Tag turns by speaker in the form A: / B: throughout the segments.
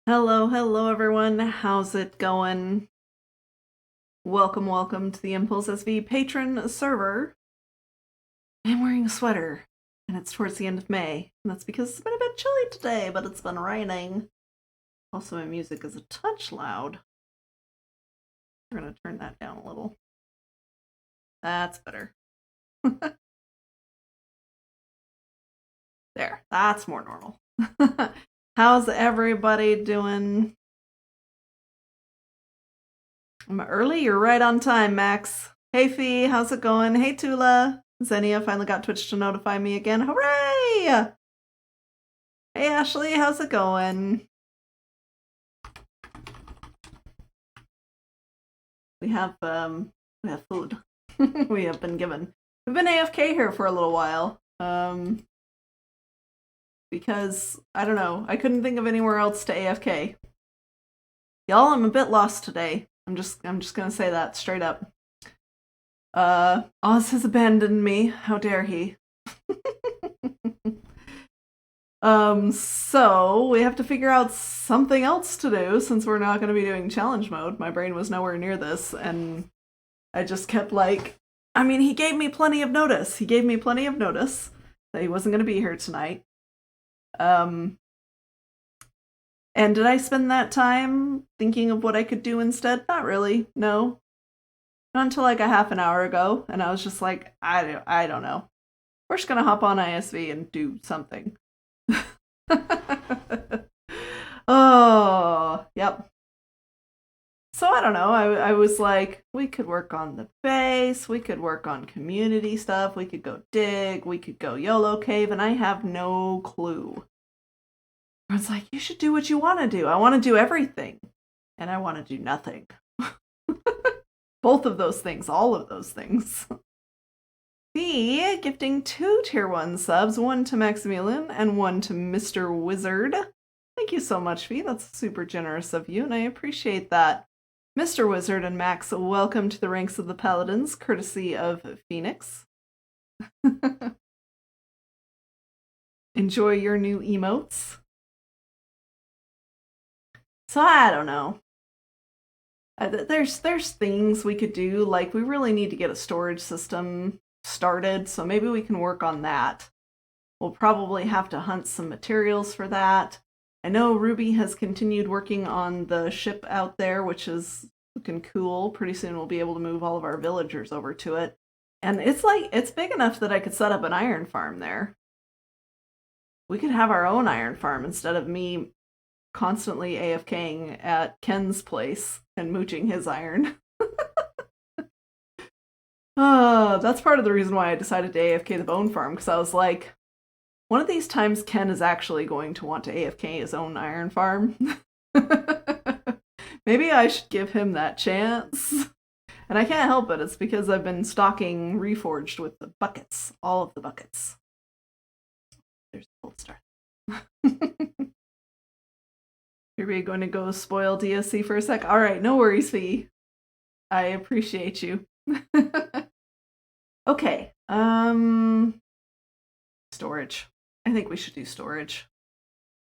A: Hello everyone. How's it going? Welcome to the impulseSV patron server. I'm wearing a sweater, and it's towards the end of May, and that's because it's been a bit chilly today, but it's been raining. Also, my music is a touch loud. We're gonna turn that down a little. That's better. There, that's more normal. How's everybody doing? I'm early? You're right on time, Max. Hey Fee, how's it going? Hey Tula. Xenia finally got Twitch to notify me again. Hooray! Hey Ashley, how's it going? We have food. We have been given. We've been AFK here for a little while. Because I don't know, I couldn't think of anywhere else to AFK. Y'all, I'm a bit lost today. I'm just gonna say that straight up. Oz has abandoned me. How dare he? So we have to figure out something else to do since we're not gonna be doing challenge mode. My brain was nowhere near this, and I just kept like, I mean, he gave me plenty of notice. He gave me plenty of notice that he wasn't gonna be here tonight. And did I spend that time thinking of what I could do instead? Not really, no. Not until like a half an hour ago, and I was just like, I don't know. We're just gonna hop on ISV and do something. Oh, yep. So I don't know, I was like, we could work on the base, we could work on community stuff, we could go dig, we could go YOLO cave, and I have no clue. I was like, you should do what you want to do. I want to do everything. And I want to do nothing. Both of those things, all of those things. Fee gifting 2 tier 1 subs, 1 to Maximilian and 1 to Mr. Wizard. Thank you so much, Fee. That's super generous of you, and I appreciate that. Mr. Wizard and Max, welcome to the ranks of the Paladins, courtesy of Phoenix. Enjoy your new emotes. So I don't know. There's things we could do, like we really need to get a storage system started, so maybe we can work on that. We'll probably have to hunt some materials for that. I know Ruby has continued working on the ship out there, which is looking cool. Pretty soon we'll be able to move all of our villagers over to it. And it's big enough that I could set up an iron farm there. We could have our own iron farm instead of me constantly AFKing at Ken's place and mooching his iron. That's part of the reason why I decided to AFK the bone farm, because I was like, one of these times Ken is actually going to want to AFK his own iron farm. Maybe I should give him that chance. And I can't help it, it's because I've been stocking Reforged with the buckets, all of the buckets. There's the gold star. Are we going to go spoil DSC for a sec? Alright, no worries, Fee. I appreciate you. Okay, storage. I think we should do storage.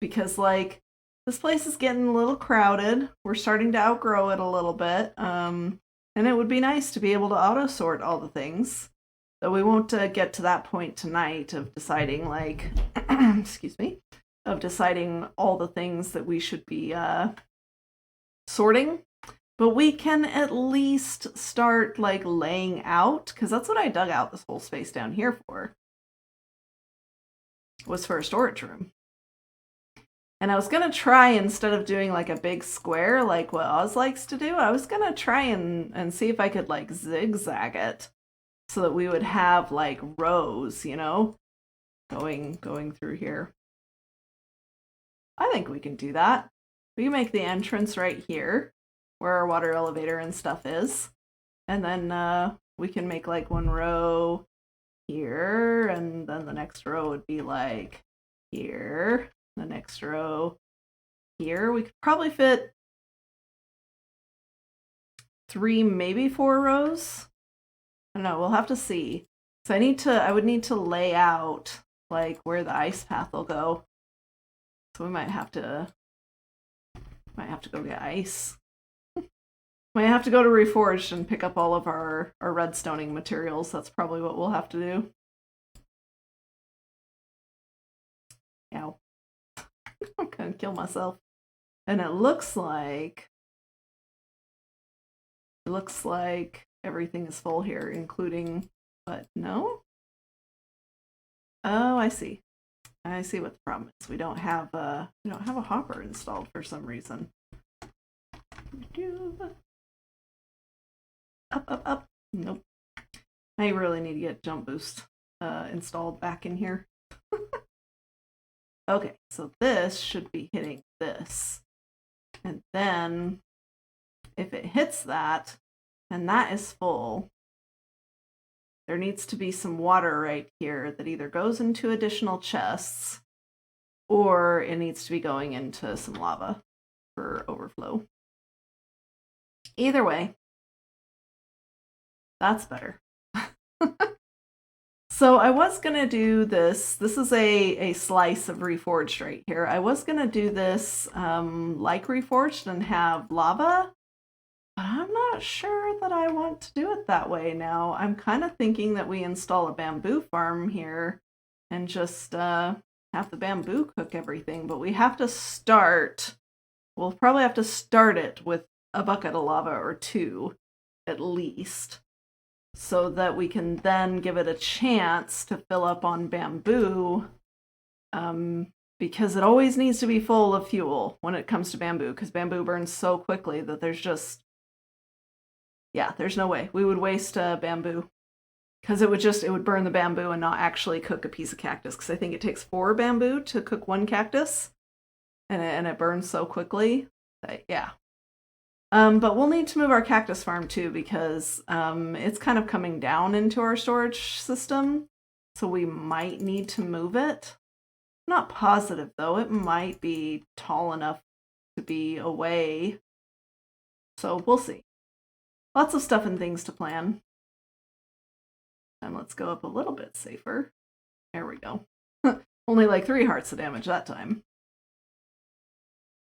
A: Because, like, this place is getting a little crowded. We're starting to outgrow it a little bit. And it would be nice to be able to auto-sort all the things. Though we won't get to that point tonight of deciding, like, excuse me, of deciding all the things that we should be sorting. But we can at least start, like, laying out, because that's what I dug out this whole space down here for. Was for a storage room. And I was going to try, instead of doing, like, a big square like what Oz likes to do, I was going to try and see if I could, like, zigzag it so that we would have, like, rows, you know, going through here. I think we can do that. We can make the entrance right here, where our water elevator and stuff is. And then we can make, like, one row here, and then the next row would be, like, here. The next row here. We could probably fit 3, maybe 4 rows. I don't know, we'll have to see. So I would need to lay out, like, where the ice path will go. So we might have to go get ice. Might have to go to Reforged and pick up all of our redstoning materials. That's probably what we'll have to do. Ow. I'm gonna kill myself. And it looks like everything is full here, including, but no? Oh, I see. I see what the problem is. We don't have a hopper installed for some reason. Up. Nope. I really need to get jump boost installed back in here. Okay, so this should be hitting this. And then if it hits that, and that is full, there needs to be some water right here that either goes into additional chests or it needs to be going into some lava for overflow. Either way, that's better. So I was going to do this. This is a slice of Reforged right here. I was going to do this like Reforged and have lava, but I'm not sure that I want to do it that way now. I'm kind of thinking that we install a bamboo farm here and just have the bamboo cook everything, but we have to start. We'll probably have to start it with a bucket of lava or two at least, so that we can then give it a chance to fill up on bamboo, because it always needs to be full of fuel when it comes to bamboo, because bamboo burns so quickly that there's just, yeah, there's no way we would waste bamboo, because it would burn the bamboo and not actually cook a piece of cactus, because I think it takes 4 bamboo to cook 1 cactus, and it burns so quickly that, yeah. But we'll need to move our cactus farm too, because it's kind of coming down into our storage system, so we might need to move it. I'm not positive though, it might be tall enough to be away, so we'll see. Lots of stuff and things to plan. And let's go up a little bit safer. There we go. Only like 3 hearts of damage that time.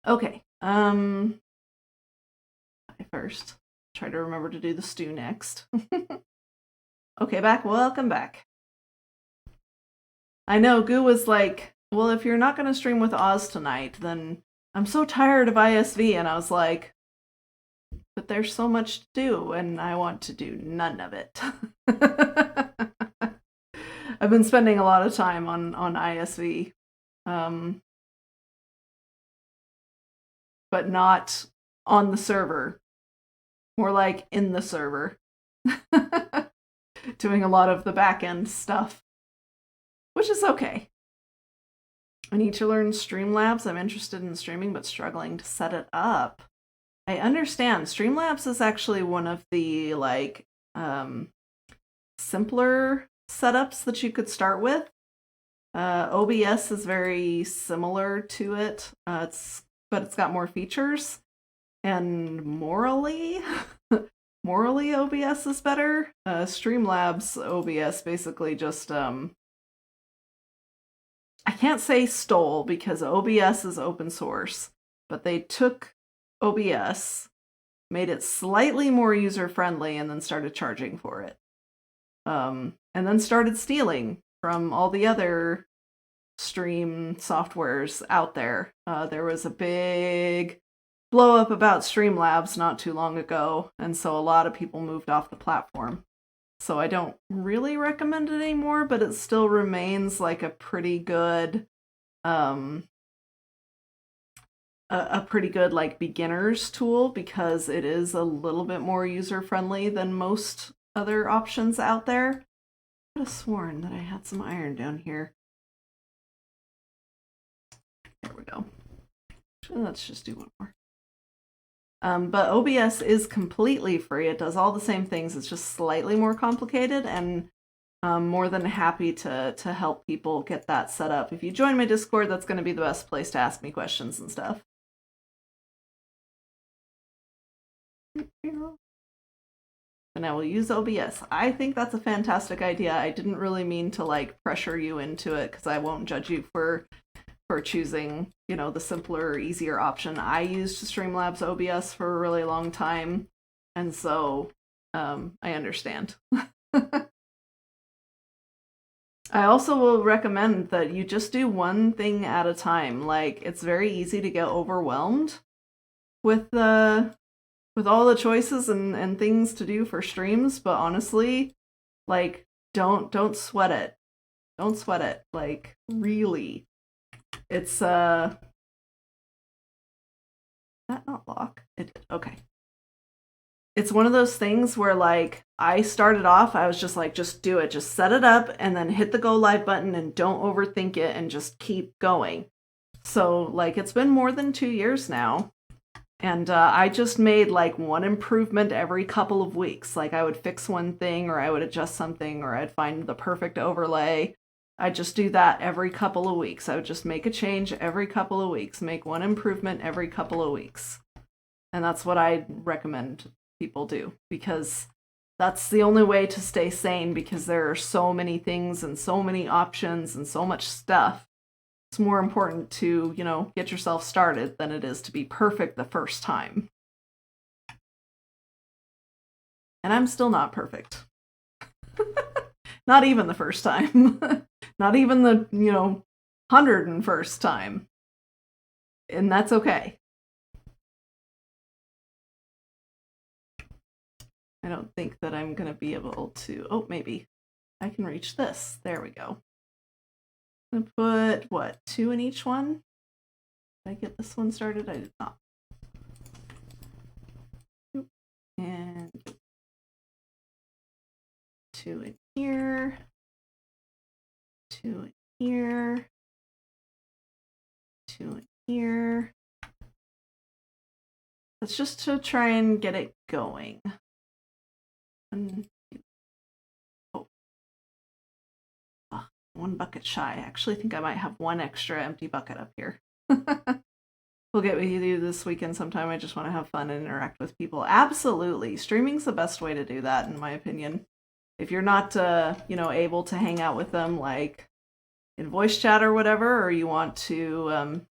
A: Okay, first. Try to remember to do the stew next. Okay, welcome back. I know, Goo was like, well, if you're not going to stream with Oz tonight, then I'm so tired of ISV, and I was like, but there's so much to do, and I want to do none of it. I've been spending a lot of time on ISV, but not on the server. More like in the server. Doing a lot of the back-end stuff, which is okay. I need to learn Streamlabs. I'm interested in streaming, but struggling to set it up. I understand. Streamlabs is actually one of the simpler setups that you could start with. OBS is very similar to it, but it's got more features. And morally OBS is better. Streamlabs OBS basically just I can't say stole, because OBS is open source, but they took OBS, made it slightly more user friendly, and then started charging for it. And then started stealing from all the other stream softwares out there. There was a big blow up about Streamlabs not too long ago, and so a lot of people moved off the platform. So I don't really recommend it anymore, but it still remains like a pretty good like beginner's tool, because it is a little bit more user friendly than most other options out there. I could have sworn that I had some iron down here. There we go. Let's just do one more. But OBS is completely free. It does all the same things. It's just slightly more complicated, and I'm more than happy to help people get that set up. If you join my Discord, that's going to be the best place to ask me questions and stuff. And I will use OBS. I think that's a fantastic idea. I didn't really mean to like pressure you into it, because I won't judge you for choosing, you know, the simpler, easier option. I used Streamlabs OBS for a really long time, and so I understand. I also will recommend that you just do one thing at a time. Like, it's very easy to get overwhelmed with all the choices and things to do for streams, but honestly, like, don't sweat it. Don't sweat it. Like, really. It's that not lock? It did. Okay. it's one of those things where like I started off, I was just like, just do it, just set it up and then hit the go live button and don't overthink it and just keep going. So like it's been more than 2 years now. And I just made like one improvement every couple of weeks. Like I would fix one thing or I would adjust something or I'd find the perfect overlay. I'd just do that every couple of weeks. I would just make a change every couple of weeks, make one improvement every couple of weeks. And that's what I recommend people do because that's the only way to stay sane because there are so many things and so many options and so much stuff. It's more important to, you know, get yourself started than it is to be perfect the first time. And I'm still not perfect. Not even the first time. Not even the, 101st time. And that's okay. I don't think that I'm going to be able to... Oh, maybe. I can reach this. There we go. I'm going to put, what, 2 in each one? Did I get this one started? I did not. And 2 in here. 2 in here. 2 in here. That's just to try and get it going. Oh. 1 bucket shy. I actually think I might have 1 extra empty bucket up here. We'll get with you this weekend sometime. I just want to have fun and interact with people. Absolutely. Streaming's the best way to do that, in my opinion. If you're not, able to hang out with them, like, in voice chat or whatever, or you want to,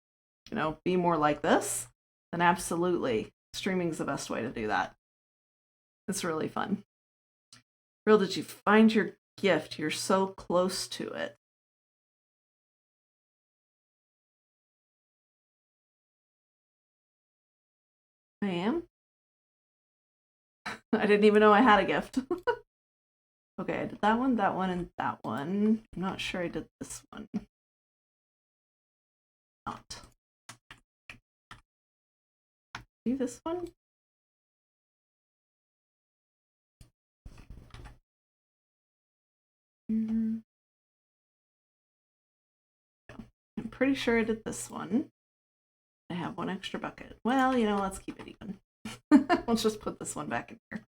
A: be more like this, then absolutely. Streaming's the best way to do that. It's really fun. Real, did you find your gift? You're so close to it. I am? I didn't even know I had a gift. Okay, I did that one, and that one. I'm not sure I did this one. Not. Do this one? I'm pretty sure I did this one. I have 1 extra bucket. Well, let's keep it even. Let's just put this one back in here.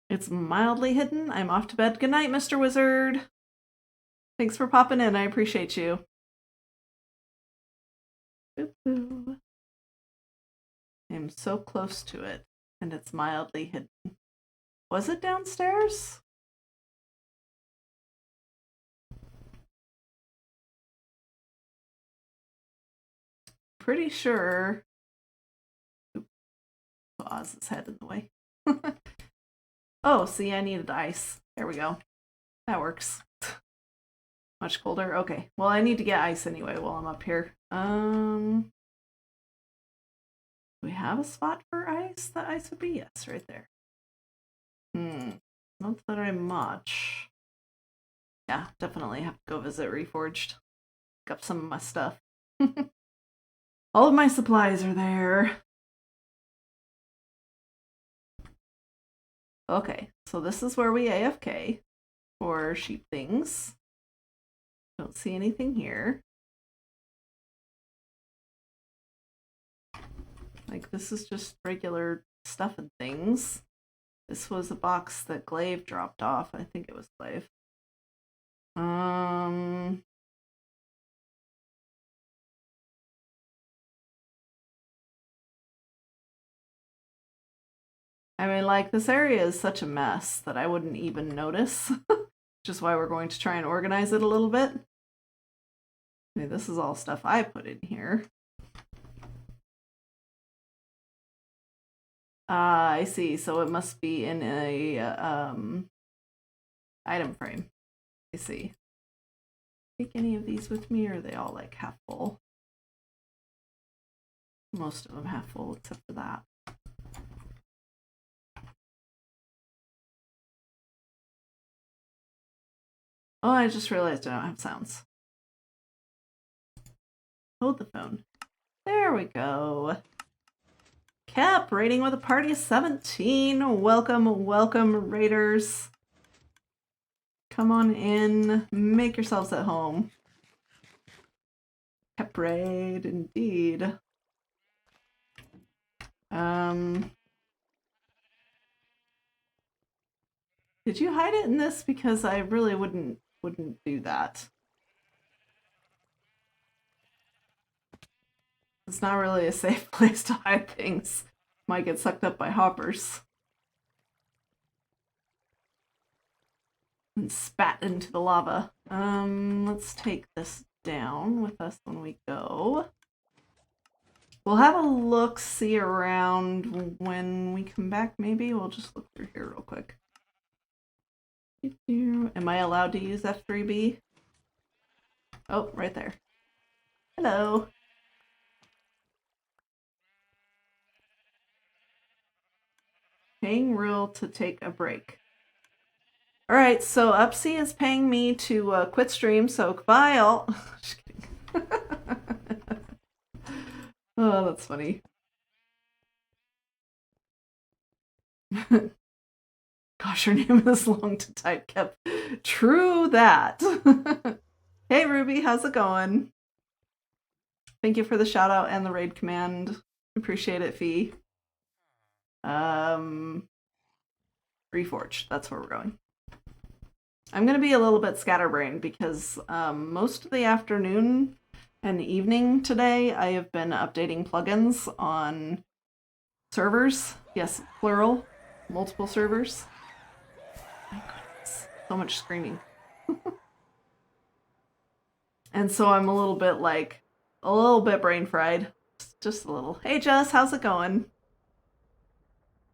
A: It's mildly hidden. I'm off to bed. Good night, Mr. Wizard. Thanks for popping in. I appreciate you. Boo-boo. I'm so close to it, and it's mildly hidden. Was it downstairs? Pretty sure. Oop. Oz's head in the way. Oh, see, I needed ice. There we go. That works. Much colder? Okay. Well, I need to get ice anyway while I'm up here. Do we have a spot for ice? That ice would be? Yes, right there. Not that I'm much. Yeah, definitely have to go visit Reforged. Pick up some of my stuff. All of my supplies are there. Okay, so this is where we AFK for sheep things. Don't see anything here. Like, this is just regular stuff and things. This was a box that Glaive dropped off. I think it was Glaive. I mean, like, this area is such a mess that I wouldn't even notice. Which is why we're going to try and organize it a little bit. I mean, this is all stuff I put in here. I see. So it must be in a item frame. I see. Take any of these with me, or are they all like half full? Most of them half full, except for that. Oh, I just realized I don't have sounds. Hold the phone. There we go. Kep, raiding with a party of 17. Welcome, welcome, raiders. Come on in, make yourselves at home. Kep raid, indeed. Did you hide it in this? Because I really wouldn't do that. It's not really a safe place to hide things. Might get sucked up by hoppers. And spat into the lava. Let's take this down with us when we go. We'll have a look-see around when we come back, maybe. We'll just look through here real quick. Am I allowed to use F3B? Oh, right there. Hello. Paying real to take a break. Alright, so Upsy is paying me to quit stream, so goodbye all. Just kidding. Oh, that's funny. Gosh, her name is long to type, Kep. True that. Hey Ruby, how's it going? Thank you for the shout out and the raid command. Appreciate it, Fee. Reforged, that's where we're going. I'm gonna be a little bit scatterbrained because most of the afternoon and evening today I have been updating plugins on servers. Yes, plural, multiple servers. My goodness, so much screaming. And so I'm a little bit brain fried. Just a little. Hey Jess, how's it going?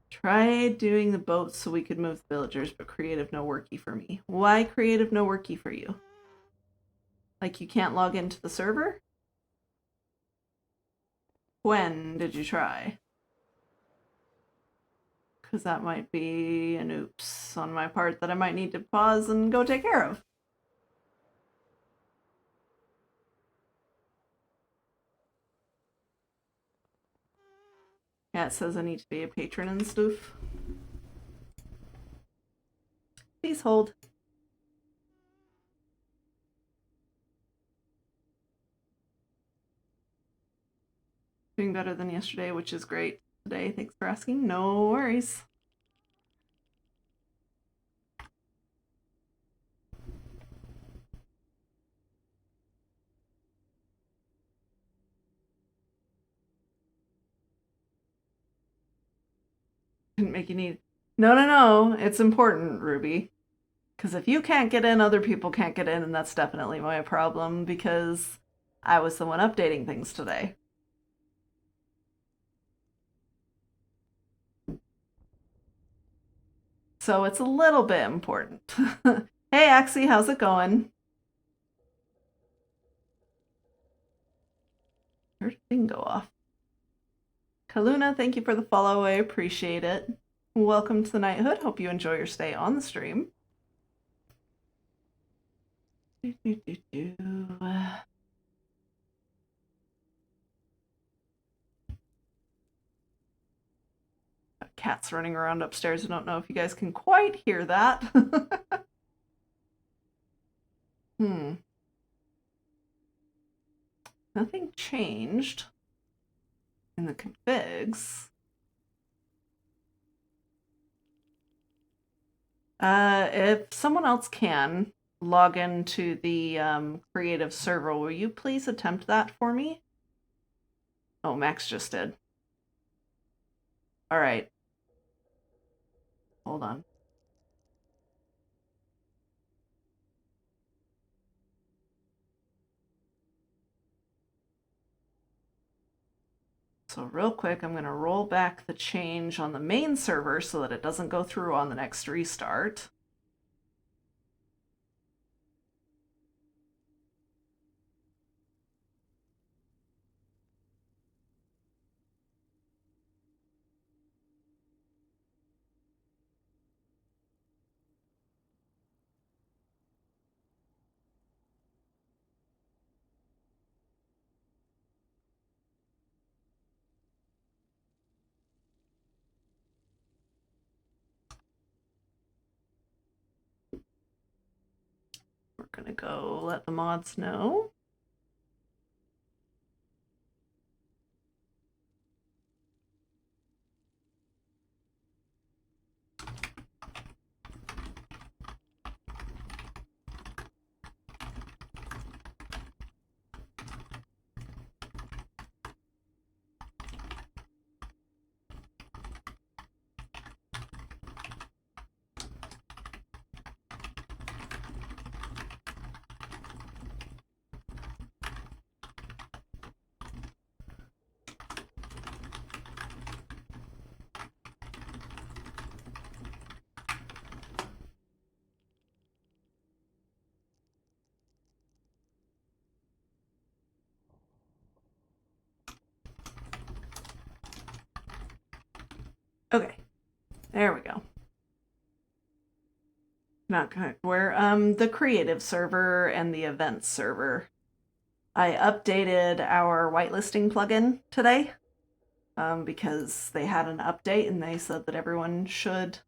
A: Try doing the boats so we could move the villagers, but creative no worky for me. Why creative no worky for you? Like you can't log into the server? When did you try? Because that might be an oops on my part that I might need to pause and go take care of. Yeah, it says I need to be a patron and stuff. Please hold. Doing better than yesterday, which is great today. Thanks for asking. No worries. Didn't make you need. No. It's important, Ruby. Because if you can't get in, other people can't get in, and that's definitely my problem because I was the one updating things today. So it's a little bit important. Hey, Axie, how's it going? Where did thing go off? Kaluna, thank you for the follow. I appreciate it. Welcome to the Knighthood. Hope you enjoy your stay on the stream. Cats running around upstairs. I don't know if you guys can quite hear that. Nothing changed in the configs. If someone else can log into the creative server, will you please attempt that for me? Oh, Max just did. All right. Hold on. So real quick, I'm going to roll back the change on the main server so that it doesn't go through on the next restart. gonna go let the mods know. Okay, there we go. Not gonna, we're the creative server and the events server. I updated our whitelisting plugin today because they had an update and they said that everyone should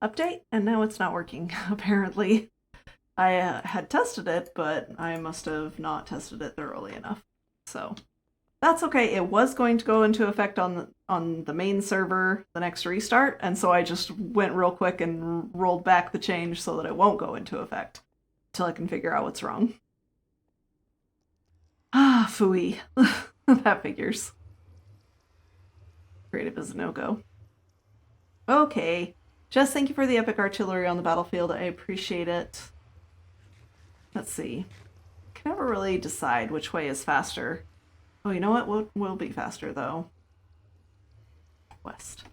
A: update, and now it's not working apparently. I had tested it, but I must have not tested it thoroughly enough. So that's okay. It was going to go into effect on the main server the next restart, and so I just went real quick and rolled back the change so that it won't go into effect until I can figure out what's wrong. Ah, phooey. That figures. Creative is a no-go. Okay. Jess, thank you for the epic artillery on the battlefield. I appreciate it. Let's see. Can never really decide which way is faster. Oh, you know what will be faster, though? West.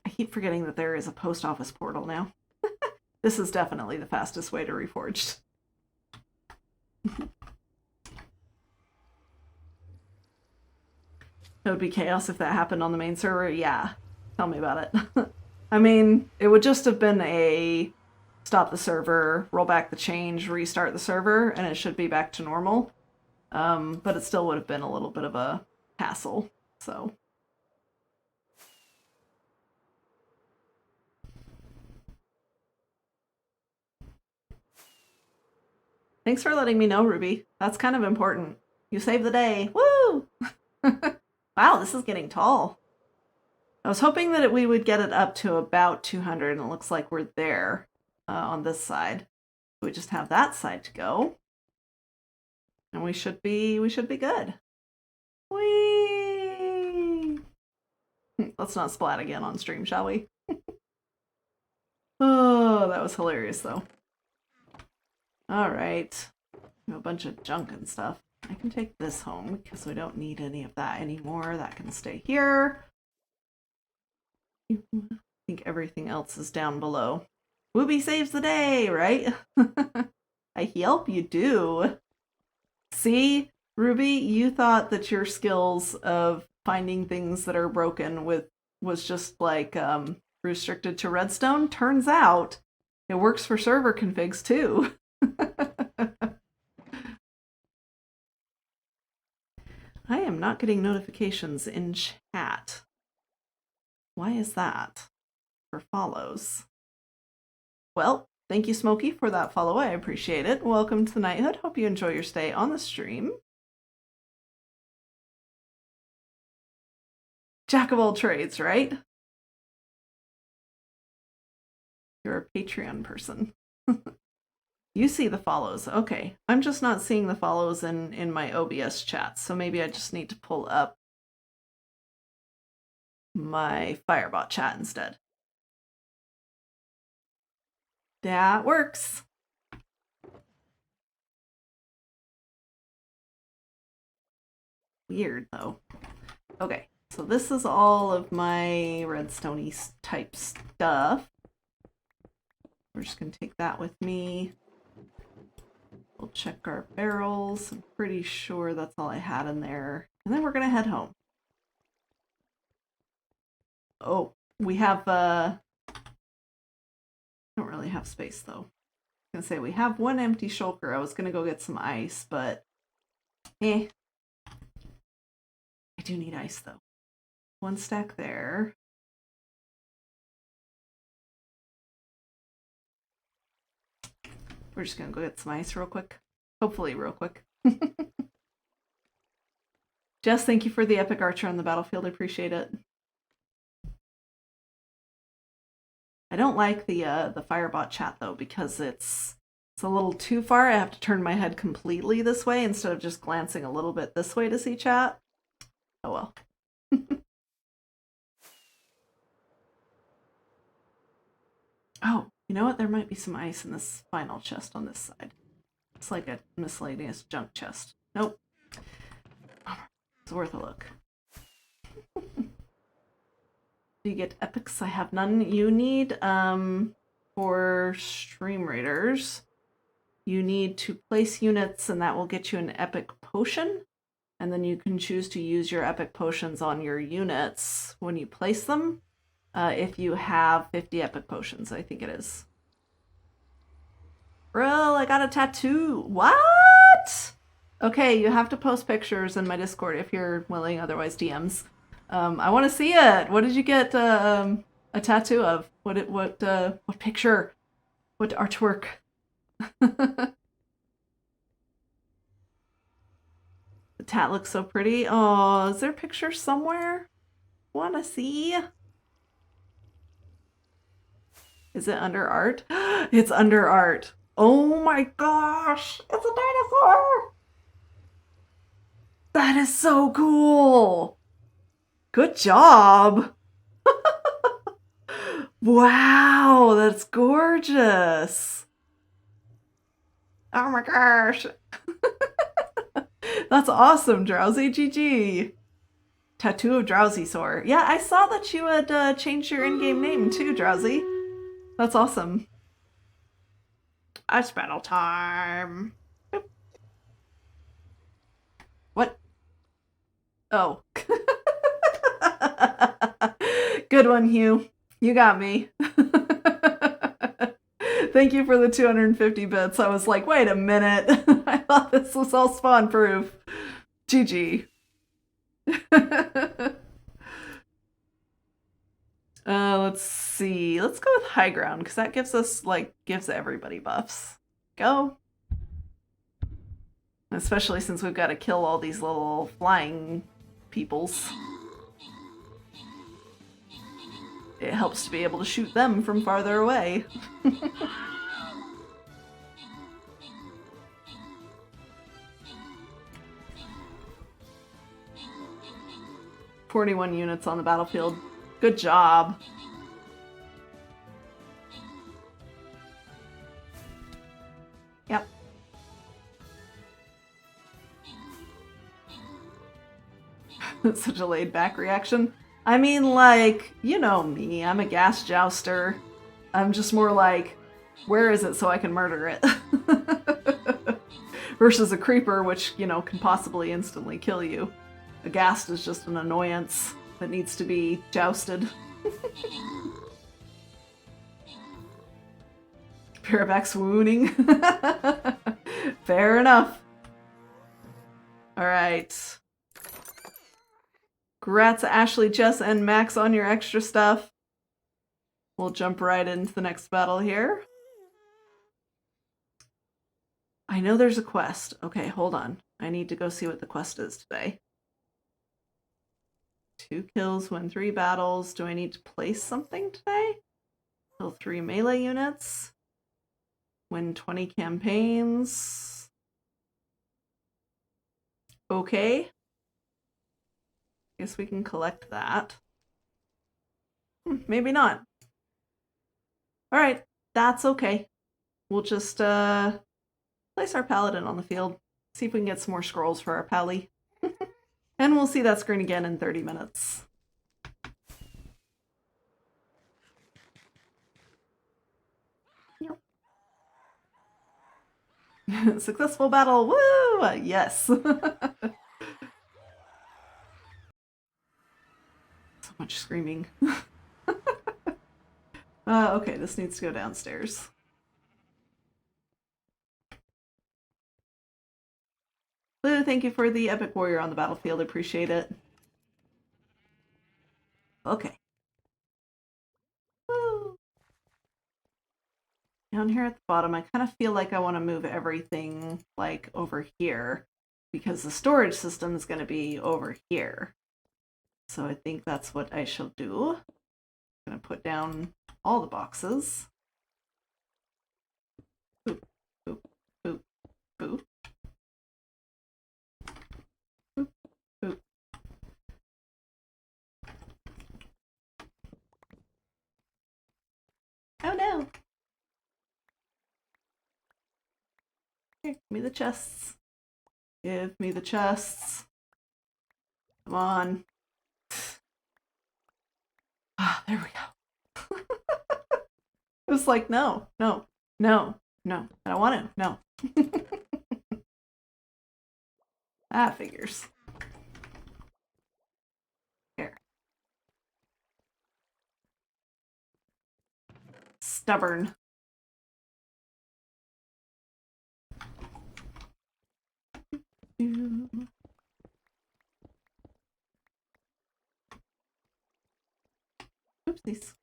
A: I keep forgetting that there is a post office portal now. This is definitely the fastest way to Reforged. It would be chaos if that happened on the main server. Yeah, tell me about it. I mean, it would just have been a stop the server, roll back the change, restart the server, and it should be back to normal. But it still would have been a little bit of a hassle, so. Thanks for letting me know, Ruby. That's kind of important. You saved the day. Woo! Wow, this is getting tall. I was hoping that we would get it up to about 200, and it looks like we're there on this side. We just have that side to go, and we should be good. Whee! Let's not splat again on stream, shall we? Oh, that was hilarious, though. All right, a bunch of junk and stuff. I can take this home because we don't need any of that anymore. That can stay here. I think everything else is down below. Wooby saves the day, right? I hope you do. See, Ruby, you thought that your skills of finding things that are broken was just like restricted to redstone. Turns out it works for server configs too. I am not getting notifications in chat. Why is that? For follows. Well, thank you, Smokey, for that follow. I appreciate it. Welcome to the Knighthood. Hope you enjoy your stay on the stream. Jack of all trades, right? You're a Patreon person. You see the follows. Okay, I'm just not seeing the follows in my OBS chat, so maybe I just need to pull up my Firebot chat instead. That works. Weird, though. Okay, so this is all of my redstone-y type stuff. We're just going to take that with me. We'll check our barrels. I'm pretty sure that's all I had in there. And then we're going to head home. Oh, we have, don't really have space, though. I was going to say, we have one empty shulker. I was going to go get some ice, but I do need ice, though. One stack there. We're just gonna go get some ice real quick. Hopefully real quick. Jess, thank you for the epic archer on the battlefield. I appreciate it. I don't like the Firebot chat though, because it's a little too far. I have to turn my head completely this way instead of just glancing a little bit this way to see chat. Oh well. Oh, you know what? There might be some ice in this final chest on this side. It's like a miscellaneous junk chest. Nope. It's worth a look. Do you get epics? I have none. You need, for stream raiders, you need to place units and that will get you an epic potion. And then you can choose to use your epic potions on your units when you place them. If you have 50 epic potions, I think it is. Bro, I got a tattoo. What? Okay, you have to post pictures in my Discord if you're willing, otherwise DMs. I want to see it. What did you get a tattoo of? What picture? What artwork? The tat looks so pretty. Oh, is there a picture somewhere? Wanna see? Is it under art? It's under art. Oh my gosh! It's a dinosaur! That is so cool! Good job! Wow, that's gorgeous! Oh my gosh! That's awesome, Drowsy. GG. Tattoo of Drowsy Sore. Yeah, I saw that you had changed your in-game name too, Drowsy. That's awesome. It's battle time. Boop. What? Oh. Good one, Hugh. You got me. Thank you for the 250 bits. I was like, wait a minute. I thought this was all spawn proof. GG. Let's see. Let's go with high ground because that gives us gives everybody buffs. Go. Especially since we've got to kill all these little flying peoples. It helps to be able to shoot them from farther away. 41 units on the battlefield. Good job. Yep. That's such a laid back reaction. I mean, like, you know me, I'm a gas jouster. I'm just more like, where is it so I can murder it? Versus a creeper, which, you know, can possibly instantly kill you. A ghast is just an annoyance that needs to be jousted. Paraback swooning. Fair enough. Alright. Congrats, Ashley, Jess, and Max on your extra stuff. We'll jump right into the next battle here. I know there's a quest. Okay, hold on. I need to go see what the quest is today. 2 kills, win 3 battles. Do I need to place something today? Kill 3 melee units. Win 20 campaigns. Okay. Guess we can collect that. Maybe not. Alright, that's okay. We'll just place our paladin on the field. See if we can get some more scrolls for our pally. And we'll see that screen again in 30 minutes. Successful battle! Woo! Yes! So much screaming. Okay, this needs to go downstairs. Blue, thank you for the epic warrior on the battlefield. Appreciate it. Okay. Woo. down here at the bottom, I kind of feel like I want to move everything like over here because the storage system is going to be over here. So I think that's what I shall do. I'm going to put down all the boxes. Boop, boop, boop, boop. Boop, boop. Oh no! Here, give me the chests. Give me the chests. Come on. Ah, there we go. It was like, no, no, no, no. I don't want to. No. That figures. Here. Stubborn. Oopsies.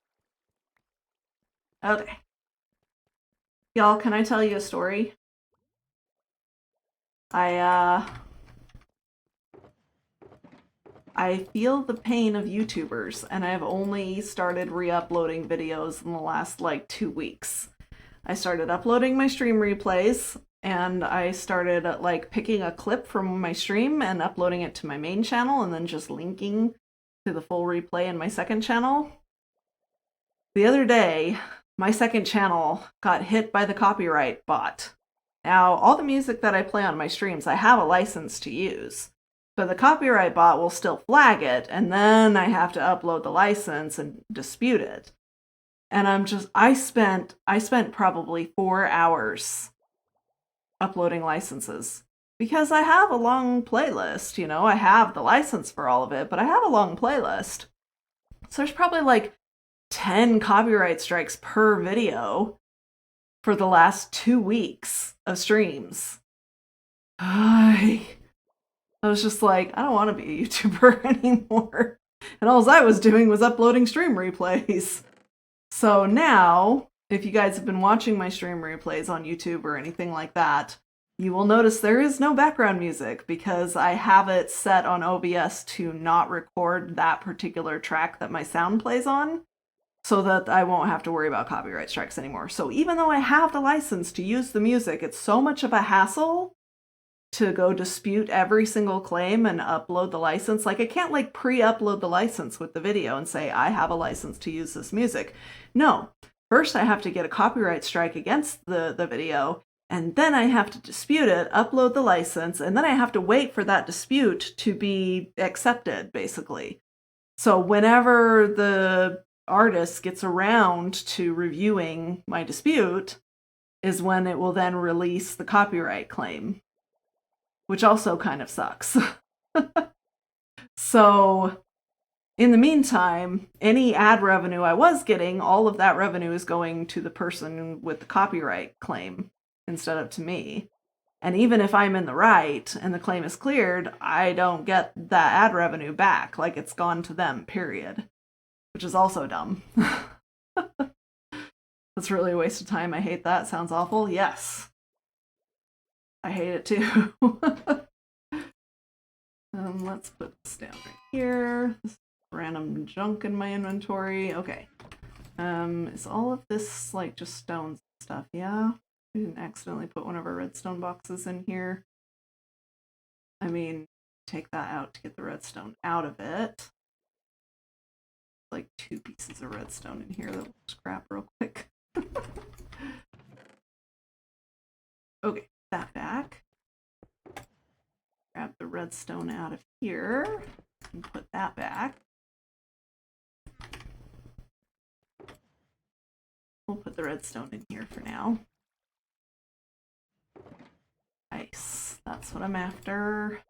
A: Okay. Y'all, can I tell you a story? I feel the pain of YouTubers, and I've only started re-uploading videos in the last like 2 weeks. I started uploading my stream replays, and I started like picking a clip from my stream and uploading it to my main channel, and then just linking to the full replay in my second channel. The other day, my second channel got hit by the copyright bot. Now, all the music that I play on my streams, I have a license to use, but the copyright bot will still flag it, and then I have to upload the license and dispute it. And I spent probably 4 hours uploading licenses because I have a long playlist, you know, I have the license for all of it, but I have a long playlist. So there's probably like 10 copyright strikes per video for the last 2 weeks of streams. I was just like, I don't want to be a YouTuber anymore. And all I was doing was uploading stream replays. So now, if you guys have been watching my stream replays on YouTube or anything like that, you will notice there is no background music because I have it set on OBS to not record that particular track that my sound plays on, so that I won't have to worry about copyright strikes anymore. So even though I have the license to use the music, it's so much of a hassle to go dispute every single claim and upload the license. Like, I can't like pre-upload the license with the video and say, I have a license to use this music. No, first I have to get a copyright strike against the video, and then I have to dispute it, upload the license, and then I have to wait for that dispute to be accepted, basically. So whenever the artist gets around to reviewing my dispute is when it will then release the copyright claim, which also kind of sucks. So in the meantime, any ad revenue I was getting, all of that revenue is going to the person with the copyright claim instead of to me. And even if I'm in the right and the claim is cleared, I don't get that ad revenue back. Like, it's gone to them, period. Which is also dumb. That's really a waste of time. I hate that. Sounds awful. Yes. I hate it too. Let's put this down right here. This random junk in my inventory. Okay. Is all of this like just stones and stuff? Yeah. We didn't accidentally put one of our redstone boxes in here. I mean, take that out to get the redstone out of it. Like 2 pieces of redstone in here that we'll scrap real quick. Okay, that back. Grab the redstone out of here and put that back. We'll put the redstone in here for now. Ice, that's what I'm after.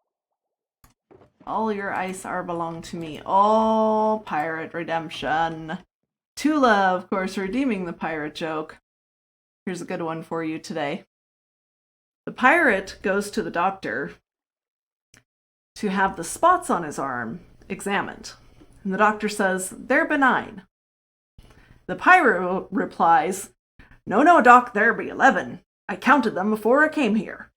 A: All your ice are belong to me. All pirate redemption. Tula, of course, redeeming the pirate joke. Here's a good one for you today. The pirate goes to the doctor to have the spots on his arm examined. And the doctor says, they're benign. The pirate replies, No, no, Doc, there be 11. I counted them before I came here.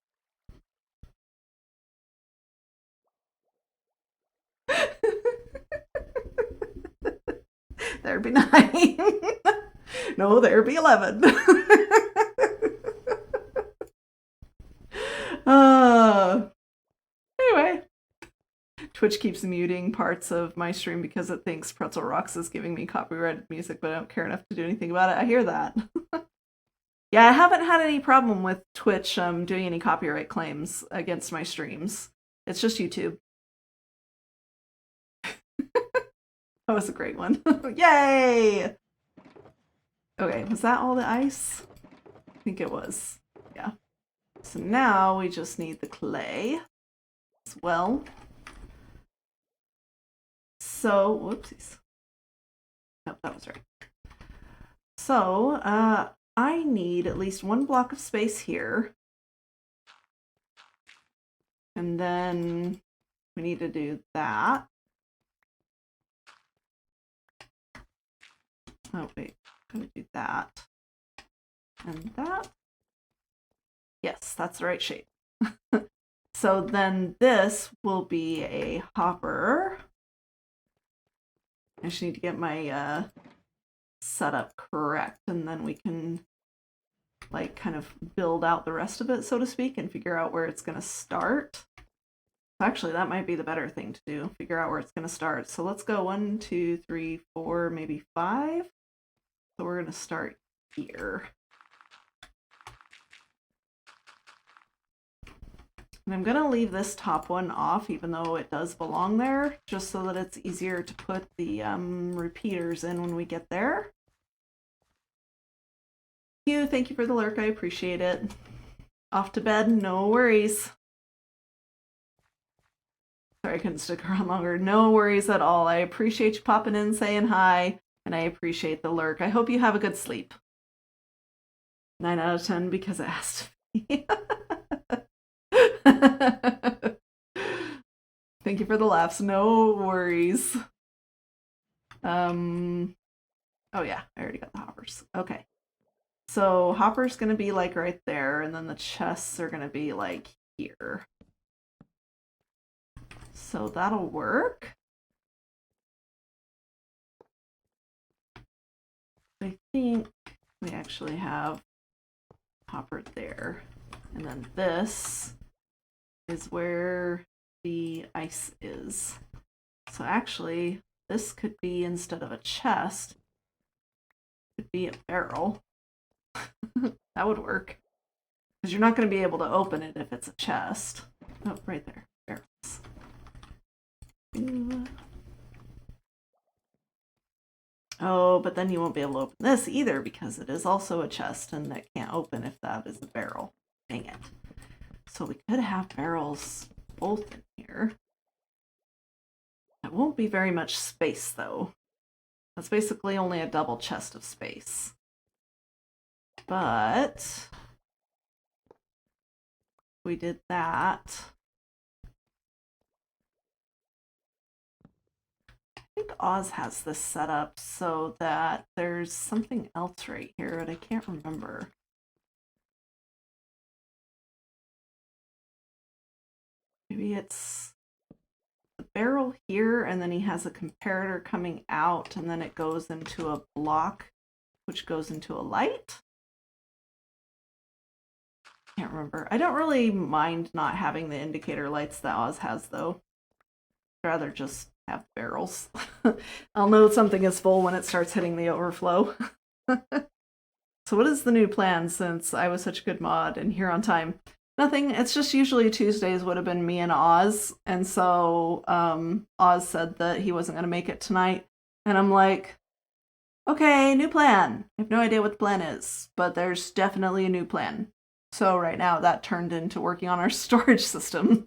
A: There be 9. No, there be 11. Anyway, Twitch keeps muting parts of my stream because it thinks Pretzel Rocks is giving me copyrighted music, but I don't care enough to do anything about it. I hear that. Yeah, I haven't had any problem with Twitch doing any copyright claims against my streams. It's just YouTube. That was a great one. Yay! Okay, was that all the ice? I think it was. Yeah. So now we just need the clay as well. So, whoopsies. Nope, that was right. So, I need at least 1 block of space here. And then we need to do that. Oh, wait. I'm going to do that. And that. Yes, that's the right shape. So then this will be a hopper. I just need to get my setup correct, and then we can like kind of build out the rest of it, so to speak, and figure out where it's going to start. Actually, that might be the better thing to do, figure out where it's going to start. So let's go 1, 2, 3, 4, maybe 5. So we're going to start here. And I'm going to leave this top one off, even though it does belong there, just so that it's easier to put the repeaters in when we get there. Thank you for the lurk. I appreciate it. Off to bed. No worries. Sorry, I couldn't stick around longer. No worries at all. I appreciate you popping in, saying hi, and I appreciate the lurk. I hope you have a good sleep. 9 out of 10 because it has to be. Thank you for the laughs. No worries. Oh yeah, I already got the hoppers. Okay. So hopper's gonna be like right there, and then the chests are gonna be like here. So that'll work. I think we actually have hopper there. And then this is where the ice is. So actually, this could be, instead of a chest, could be a barrel. That would work. Because you're not going to be able to open it if it's a chest. Oh, right there. Barrels. Oh, but then you won't be able to open this either because it is also a chest and that can't open if that is a barrel. Dang it. So we could have barrels both in here. That won't be very much space though. That's basically only a double chest of space. But we did that. I think Oz has this set up so that there's something else right here, but I can't remember. Maybe it's the barrel here, and then he has a comparator coming out, and then it goes into a block, which goes into a light. Can't remember. I don't really mind not having the indicator lights that Oz has, though. I'd rather just have barrels. I'll know something is full when it starts hitting the overflow. So what is the new plan since I was such a good mod and here on time? Nothing. It's just usually Tuesdays would have been me and Oz. And so Oz said that he wasn't going to make it tonight. And I'm like, okay, new plan. I have no idea what the plan is, but there's definitely a new plan. So right now that turned into working on our storage system.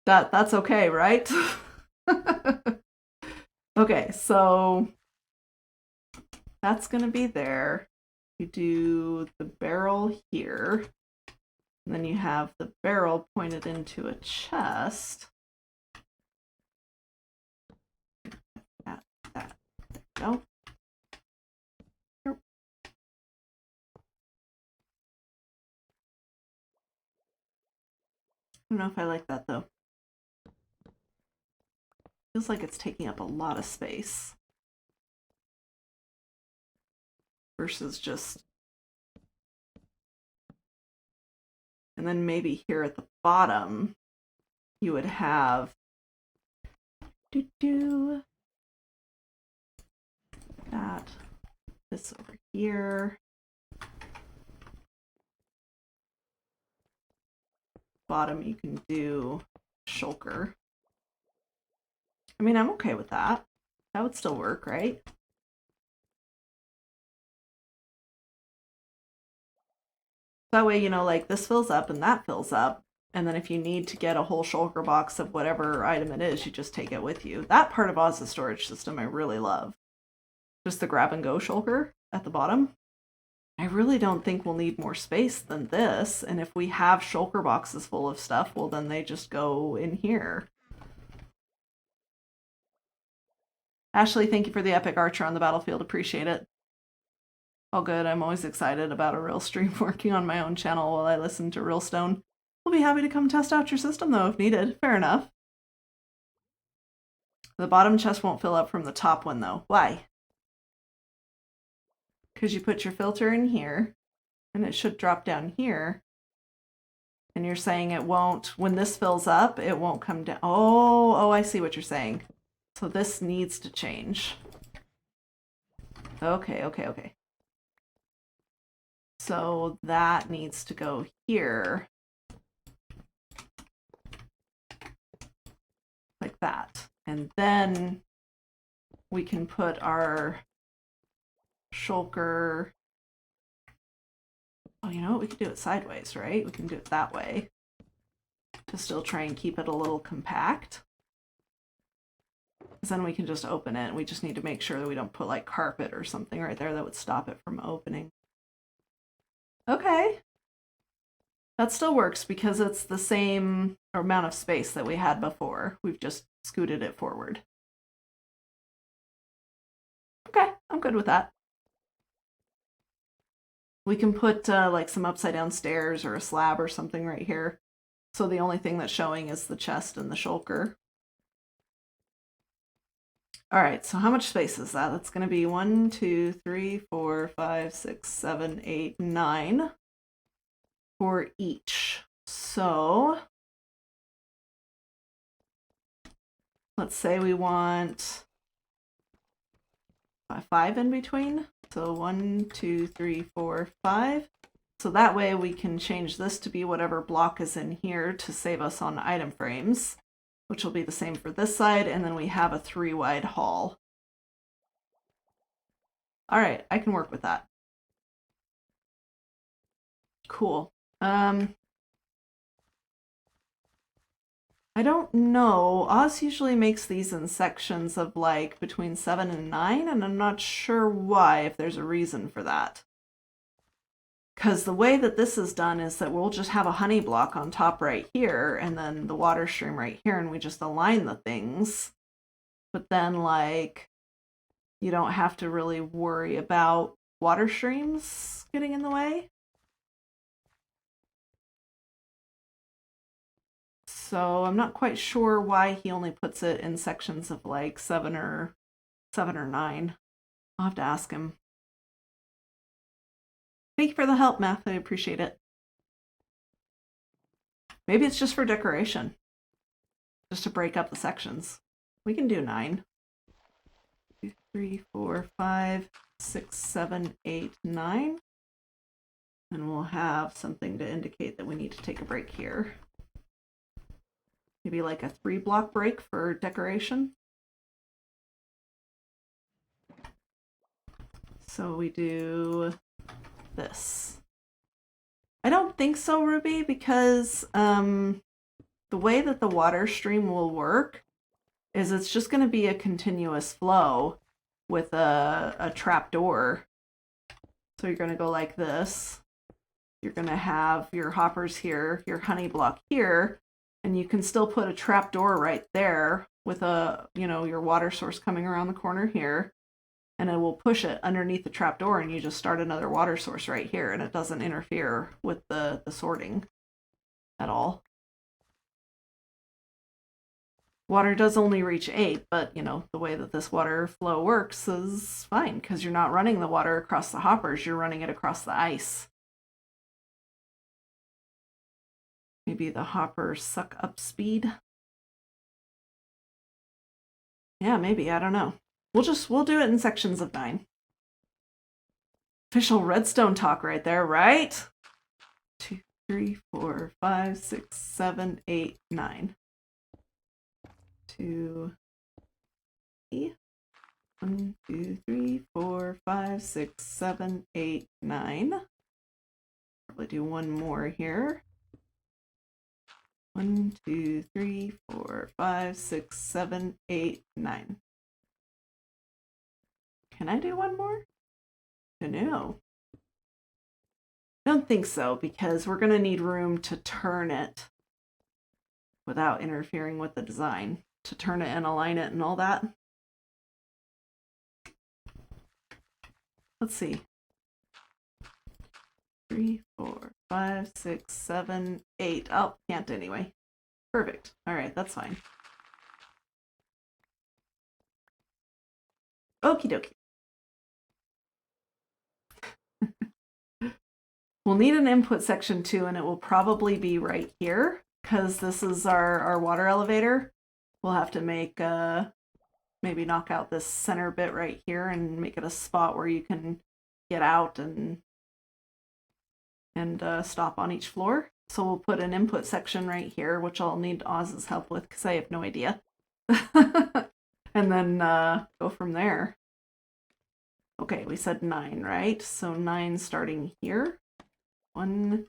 A: That's okay, right? Okay, so that's gonna be there. You do the barrel here, and then you have the barrel pointed into a chest. There we go. don't know if I like that though. Feels like it's taking up a lot of space versus just, and then maybe here at the bottom you would have that, this over here. Bottom you can do shulker. I mean, I'm okay with that. That would still work, right? That way, you know, like this fills up and that fills up. And then if you need to get a whole shulker box of whatever item it is, you just take it with you. That part of Oz's storage system I really love. Just the grab and go shulker at the bottom. I really don't think we'll need more space than this. And if we have shulker boxes full of stuff, well, then they just go in here. Ashley, thank you for the epic archer on the battlefield. Appreciate it. All good. I'm always excited about a real stream working on my own channel while I listen to Real Stone. We'll be happy to come test out your system, though, if needed. Fair enough. The bottom chest won't fill up from the top one, though. Why? Because you put your filter in here, and it should drop down here. And you're saying it won't, when this fills up, it won't come down. Oh, I see what you're saying. So this needs to change. Okay. So that needs to go here. Like that. And then we can put our shulker. Oh, you know what? We could do it sideways, right? We can do it that way to still try and keep it a little compact. Because then we can just open it. We just need to make sure that we don't put like carpet or something right there that would stop it from opening. Okay. That still works because it's the same amount of space that we had before. We've just scooted it forward. Okay, I'm good with that. We can put like some upside down stairs or a slab or something right here. So the only thing that's showing is the chest and the shulker. All right, so how much space is that? That's going to be 1, 2, 3, 4, 5, 6, 7, 8, 9 for each. So let's say we want 5 in between. So 1, 2, 3, 4, 5. So that way we can change this to be whatever block is in here to save us on item frames, which will be the same for this side, and then we have a 3 wide hall. All right, I can work with that. Cool. I don't know. Oz usually makes these in sections of like between 7 and 9, and I'm not sure why, if there's a reason for that. Because the way that this is done is that we'll just have a honey block on top right here, and then the water stream right here, and we just align the things. But then, like, you don't have to really worry about water streams getting in the way. So I'm not quite sure why he only puts it in sections of like 7 or 9. I'll have to ask him. Thank you for the help, Math. I appreciate it. Maybe it's just for decoration. Just to break up the sections. We can do 9. 2, 3, 4, 5, 6, 7, 8, 9. And we'll have something to indicate that we need to take a break here. Maybe like a 3-block break for decoration. So we do this. I don't think so, Ruby, because the way that the water stream will work is it's just going to be a continuous flow with a trap door. So you're going to go like this. You're going to have your hoppers here, your honey block here, and you can still put a trap door right there with a, you know, your water source coming around the corner here, and it will push it underneath the trap door, and you just start another water source right here, and it doesn't interfere with the sorting at all. Water does only reach 8, but, you know, the way that this water flow works is fine, because you're not running the water across the hoppers, you're running it across the ice. Maybe the hoppers suck up speed. Yeah, maybe, I don't know. We'll do it in sections of 9. Official redstone talk right there, right? 2, 3, 4, 5, 6, 7, 8, 9. 2, 1, 2, 3, 4, 5, 6, 7, 8, 9. Probably do one more here. 1, 2, 3, 4, 5, 6, 7, 8, 9. Can I do one more? No. I don't think so, because we're going to need room to turn it without interfering with the design, to turn it and align it and all that. Let's see. 3, 4, 5, 6, 7, 8. Oh, can't anyway. Perfect. All right, that's fine. Okie dokie. We'll need an input section too, and it will probably be right here, because this is our water elevator. We'll have to make maybe knock out this center bit right here and make it a spot where you can get out and stop on each floor. So we'll put an input section right here, which I'll need Oz's help with because I have no idea. And then go from there. Okay, we said 9, right? So 9 starting here. 1,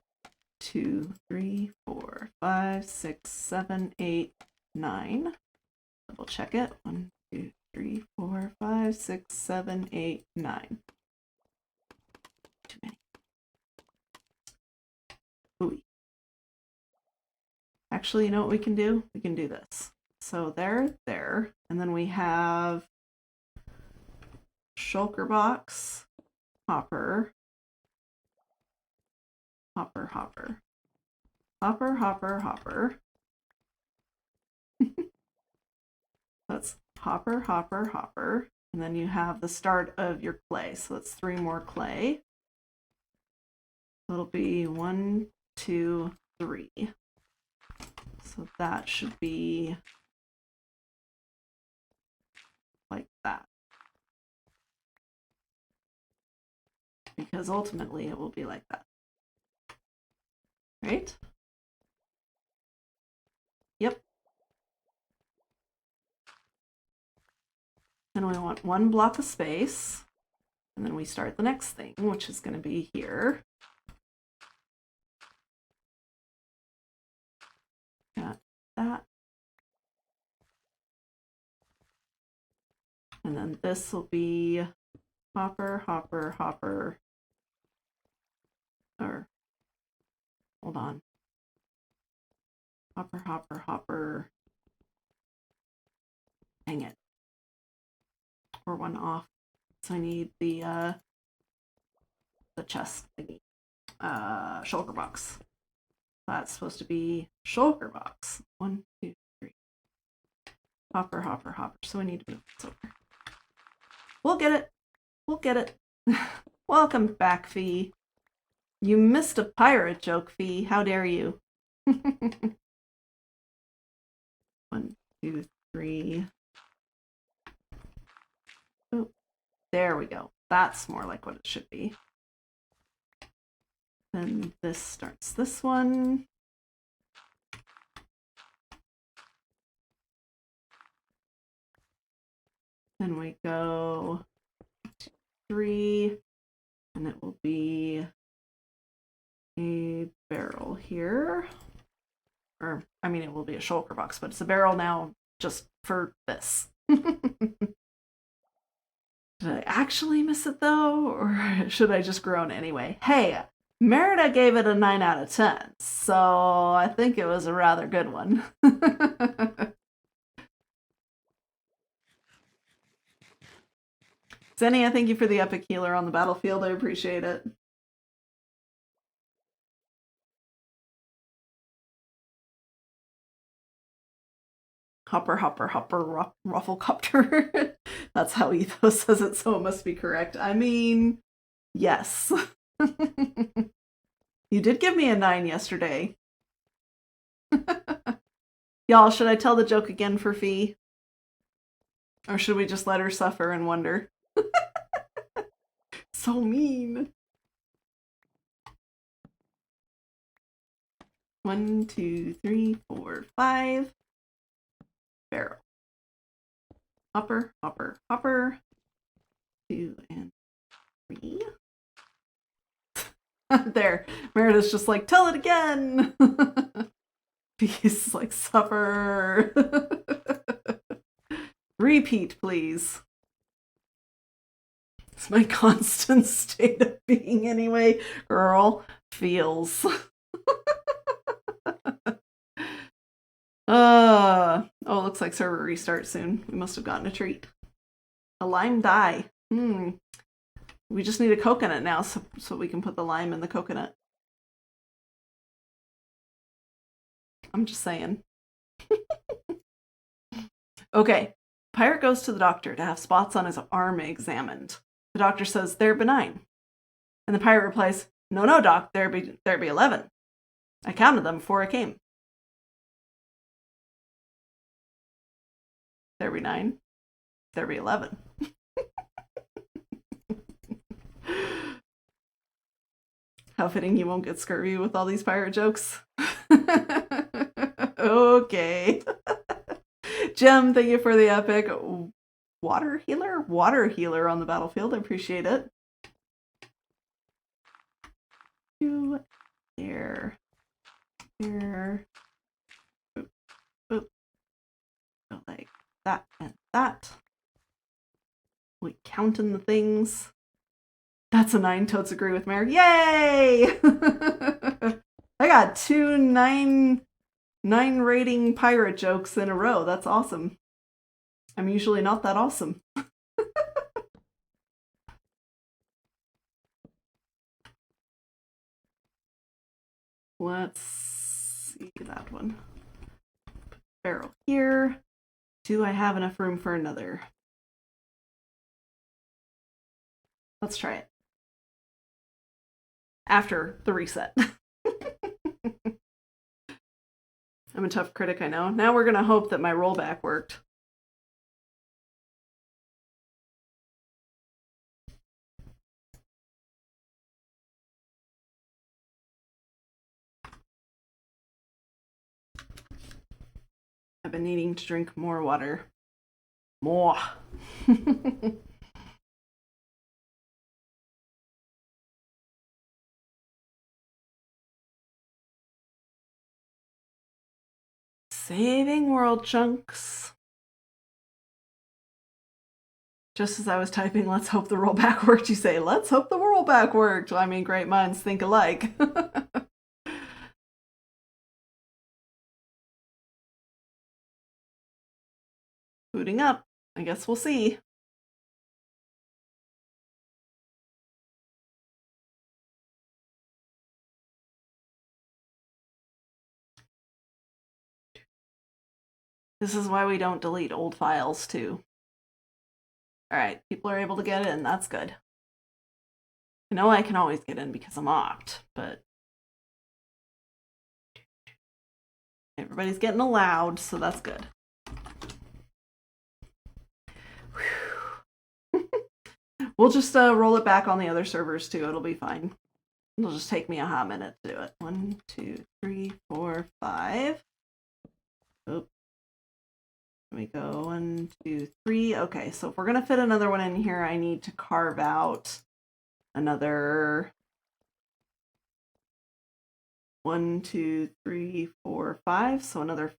A: 2, 3, 4, 5, 6, 7, 8, 9. Double check it. 1, 2, 3, 4, 5, 6, 7, 8, 9. Too many. Ooh. Actually, you know what we can do? We can do this. So there, and then we have shulker box, hopper, hopper, hopper, hopper, hopper, hopper. That's hopper, hopper, hopper, and then you have the start of your clay. So that's 3 more clay. It'll be 1, 2, 3. So that should be like that. Because ultimately it will be like that. Right? Yep. Then we want 1 block of space. And then we start the next thing, which is going to be here. Got that. And then this will be hopper, hopper, hopper. Or, hold on. Hopper, hopper, hopper. Dang it. Or 1 off. So I need the chest thingy. Shulker box. That's supposed to be shulker box. 1, 2, 3. Hopper, hopper, hopper. So I need to move this over. We'll get it. We'll get it. Welcome back, Fee. You missed a pirate joke, Fee. How dare you? 1, 2, 3. Oh, there we go. That's more like what it should be. Then this starts this one. Then we go 2, 3, and it will be a barrel here. Or, I mean, it will be a shulker box, but it's a barrel now just for this. Did I actually miss it though? Or should I just groan anyway? Hey, Merida gave it a 9 out of 10, so I think it was a rather good one. Zenny, I thank you for the epic healer on the battlefield. I appreciate it. Hopper, hopper, hopper, rufflecopter. That's how Ethos says it, so it must be correct. I mean, yes. You did give me a 9 yesterday. Y'all, should I tell the joke again for Fee? Or should we just let her suffer and wonder? So mean. 1, 2, 3, 4, 5. Barrel. Hopper, hopper, hopper. 2 and 3. There. Meredith's just like, tell it again. He's like, suffer. Repeat, please. It's my constant state of being anyway. Girl, feels. Oh, it looks like server restart soon. We must have gotten a treat. A lime dye. We just need a coconut now so we can put the lime in the coconut. I'm just saying. Okay. Pirate goes to the doctor to have spots on his arm examined. The doctor says they're benign. And the pirate replies, no, doc, there be 11. I counted them before I came. There be 9. There be 11. How fitting you won't get scurvy with all these pirate jokes. Okay. Jem, thank you for the epic water healer on the battlefield. I appreciate it. There. Oop. Go like that and that. We counting the things. That's a 9. Totes agree with Mary. Yay! I got 2 9 rating pirate jokes in a row. That's awesome. I'm usually not that awesome. Let's see that one. Barrel here. Do I have enough room for another? Let's try it. After the reset. I'm a tough critic, I know. Now we're gonna hope that my rollback worked. I've been needing to drink more water. More. Saving world chunks. Just as I was typing, let's hope the rollback worked, you say, let's hope the rollback worked. I mean, great minds think alike. Booting up. I guess we'll see. This is why we don't delete old files, too. Alright, people are able to get in. That's good. I know I can always get in because I'm opt, but everybody's getting allowed, so that's good. We'll just roll it back on the other servers, too. It'll be fine. It'll just take me a hot minute to do it. 1, 2, 3, 4, 5. Oop. Let me go 1, 2, 3. Okay, so if we're gonna fit another one in here, I need to carve out another 1, 2, 3, 4, 5. So another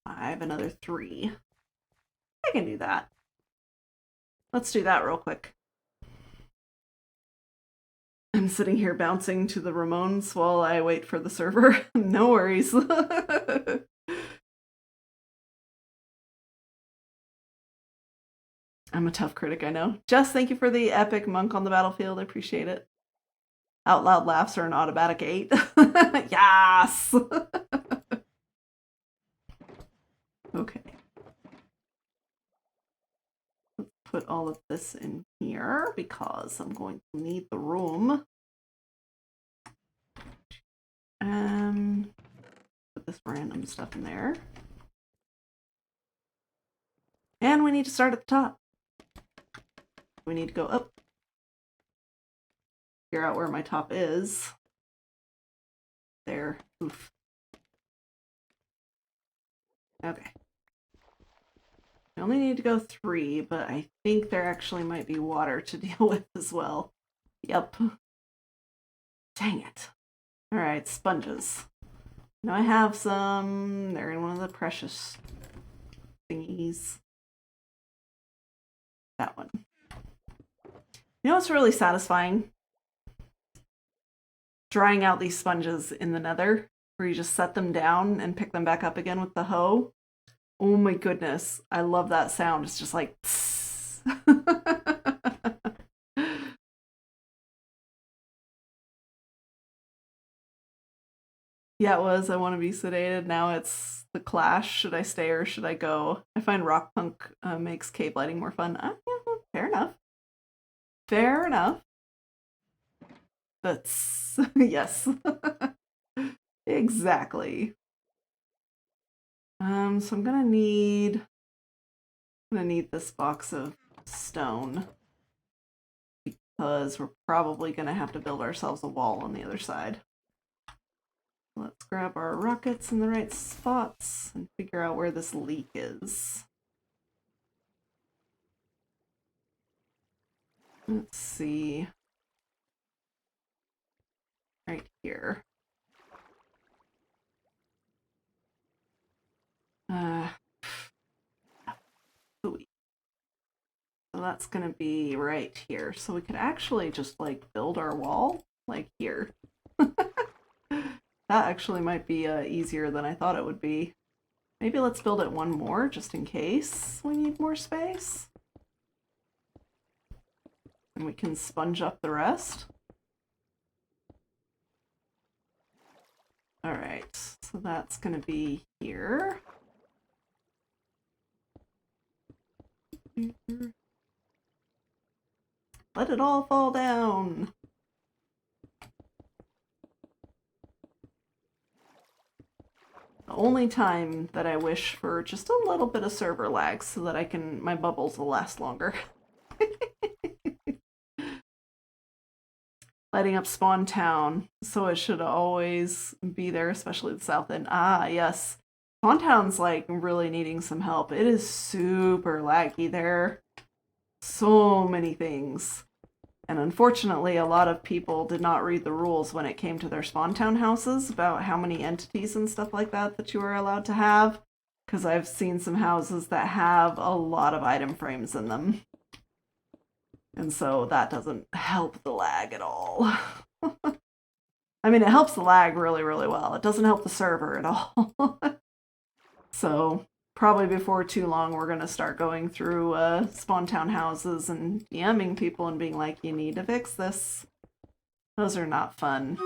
A: 5, another 3. I can do that. Let's do that real quick. I'm sitting here bouncing to the Ramones while I wait for the server. No worries. I'm a tough critic, I know. Jess, thank you for the epic monk on the battlefield. I appreciate it. Out loud laughs are an automatic 8. Yes! Okay. Let's put all of this in here because I'm going to need the room. Put this random stuff in there. And we need to start at the top. We need to go up. Figure out where my top is. There. Oof. Okay. We only need to go 3, but I think there actually might be water to deal with as well. Yep. Dang it. Alright, sponges. Now I have some. They're in one of the precious thingies. That one. You know what's really satisfying? Drying out these sponges in the nether, where you just set them down and pick them back up again with the hoe. Oh my goodness. I love that sound. It's just like Yeah, it was. I want to be sedated. Now it's the clash. Should I stay or should I go? I find rock punk makes cave lighting more fun. Yeah, fair enough. Fair enough. That's yes. Exactly. So I'm gonna need this box of stone because we're probably gonna have to build ourselves a wall on the other side. Let's grab our rockets in the right spots and figure out where this leak is. Let's see. Right here. So that's gonna be right here. So we could actually just like build our wall like here. That actually might be easier than I thought it would be. Maybe let's build it one more just in case we need more space. And we can sponge up the rest. All right, so that's gonna be here. Let it all fall down. The only time that I wish for just a little bit of server lag so that my bubbles will last longer. Lighting up Spawn Town, so it should always be there, especially the south end. Ah, yes. Spawn Town's like really needing some help. It is super laggy there. So many things. And unfortunately, a lot of people did not read the rules when it came to their Spawn Town houses about how many entities and stuff like that you are allowed to have. Because I've seen some houses that have a lot of item frames in them. And so that doesn't help the lag at all. I mean, it helps the lag really, really well. It doesn't help the server at all. So probably before too long, we're going to start going through Spawn Town houses and DMing people and being like, you need to fix this. Those are not fun.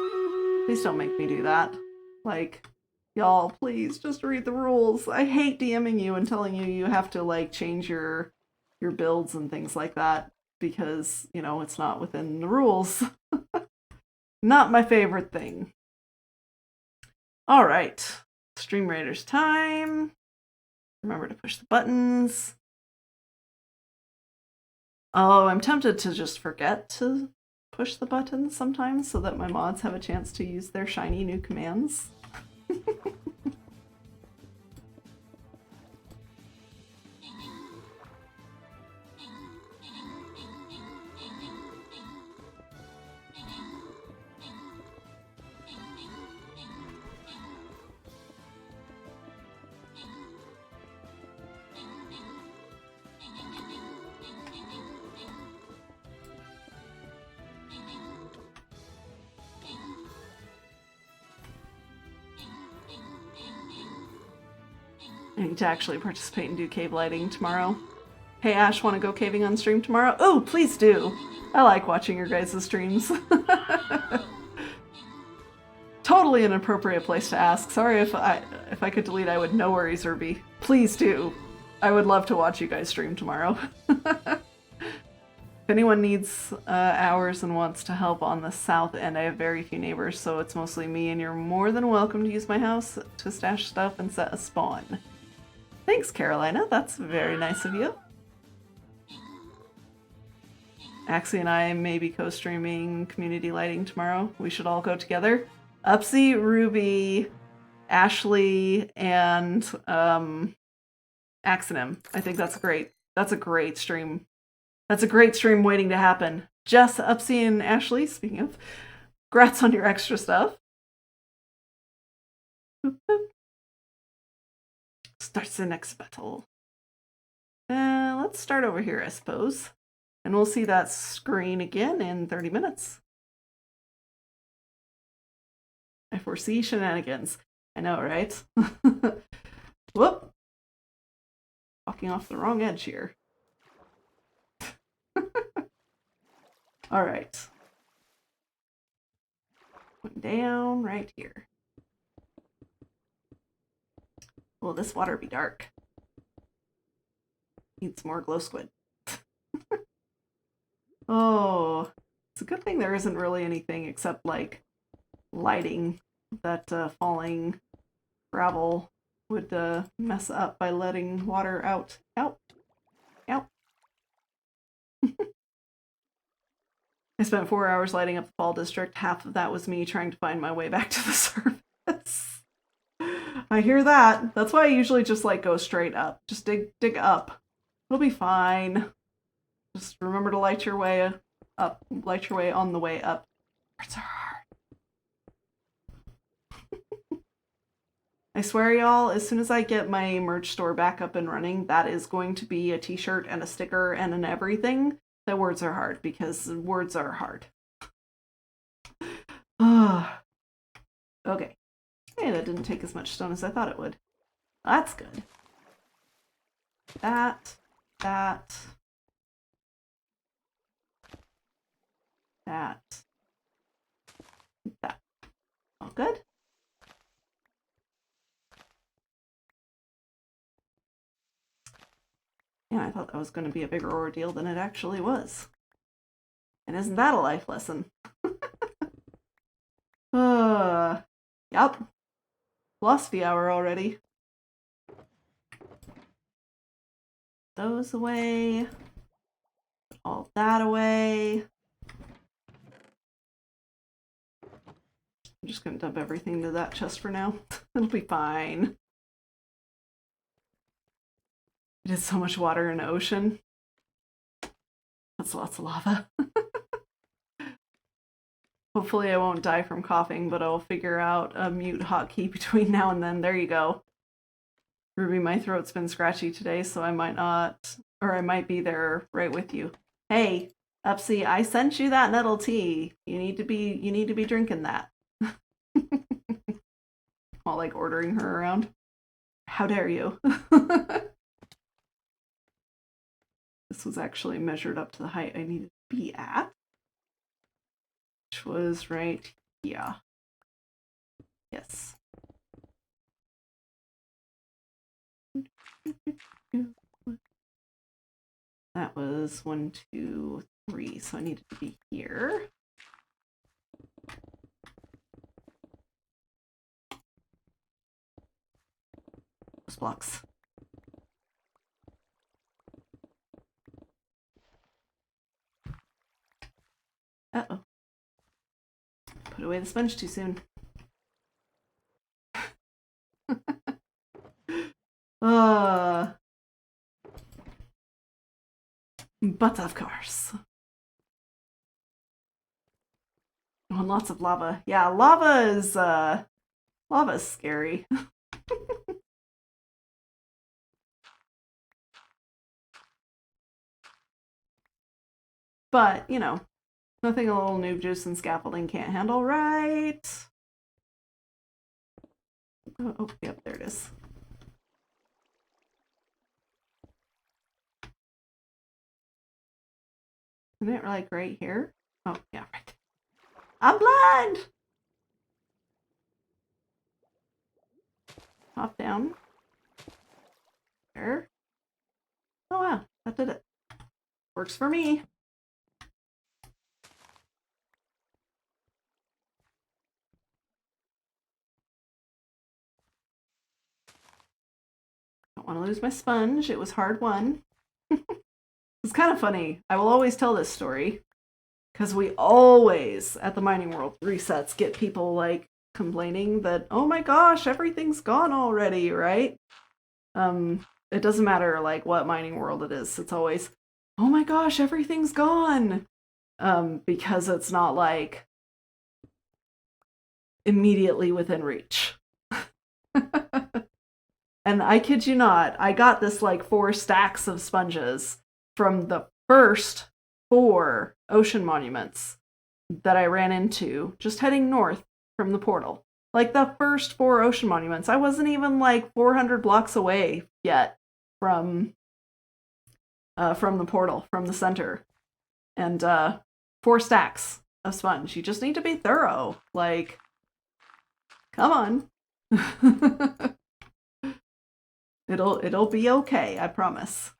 A: Please don't make me do that. Like, y'all, please just read the rules. I hate DMing you and telling you have to like change your builds and things like that. Because, you know, it's not within the rules. Not my favorite thing. All right. Stream Raiders time. Remember to push the buttons. Oh, I'm tempted to just forget to push the buttons sometimes so that my mods have a chance to use their shiny new commands. I need to actually participate and do cave lighting tomorrow. Hey Ash, want to go caving on stream tomorrow? Oh, please do! I like watching your guys' streams. Totally an appropriate place to ask. Sorry if I could delete I would no worries Irby. Please do. I would love to watch you guys stream tomorrow. If anyone needs hours and wants to help on the south end, I have very few neighbors, so it's mostly me, and you're more than welcome to use my house to stash stuff and set a spawn. Thanks, Carolina. That's very nice of you. Axie and I may be co-streaming community lighting tomorrow. We should all go together. Upsy, Ruby, Ashley, and Axonym. I think that's great. That's a great stream. That's a great stream waiting to happen. Jess, Upsy, and Ashley, speaking of, congrats on your extra stuff. Starts the next battle. Let's start over here, I suppose. And we'll see that screen again in 30 minutes. I foresee shenanigans. I know, right? Whoop. Walking off the wrong edge here. Alright. Going down right here. Will this water be dark? Needs more glow squid. Oh, it's a good thing there isn't really anything except like lighting that falling gravel would mess up by letting water out. Out. Out. I spent 4 hours lighting up the fall district. Half of that was me trying to find my way back to the surface. I hear that. That's why I usually just like go straight up. Just dig up. It'll be fine. Just remember to light your way up. Light your way on the way up. Words are hard. I swear, y'all, as soon as I get my merch store back up and running, that is going to be a t-shirt and a sticker and an everything. That words are hard, because words are hard. Okay. Hey, that didn't take as much stone as I thought it would. That's good. That. All good? Yeah, I thought that was going to be a bigger ordeal than it actually was. And isn't that a life lesson? Yep. Philosophy hour already. Those away. Put all that away. I'm just going to dump everything to that chest for now. It'll be fine. It is so much water in the ocean. That's lots of lava. Hopefully I won't die from coughing, but I'll figure out a mute hotkey between now and then. There you go. Ruby, my throat's been scratchy today, so I might not, or I might be there right with you. Hey, Upsy, I sent you that nettle tea. You need to be drinking that. While like ordering her around. How dare you? This was actually measured up to the height I needed to be at. Which was right here. Yes. That was 1, 2, 3, so I needed to be here. Those blocks. Uh-oh. Put away the sponge too soon. But of course. Oh, and lots of lava. Yeah, lava's scary. But, you know, nothing a little noob juice and scaffolding can't handle, right? Oh, yep, there it is. Isn't it like right here? Oh, yeah, right. I'm blind! Hop down. There. Oh wow, that did it. Works for me. Don't want to lose my sponge. It was hard won. It's kind of funny. I will always tell this story because we always at the Mining World resets get people like complaining that, oh my gosh, everything's gone already, right? It doesn't matter like what Mining World it is. It's always, oh my gosh, everything's gone. Because it's not like immediately within reach. And I kid you not, I got this like 4 stacks of sponges from the first 4 ocean monuments that I ran into just heading north from the portal. Like the first 4 ocean monuments. I wasn't even like 400 blocks away yet from the portal, from the center. And 4 stacks of sponge. You just need to be thorough. Like, come on. It'll be okay, I promise.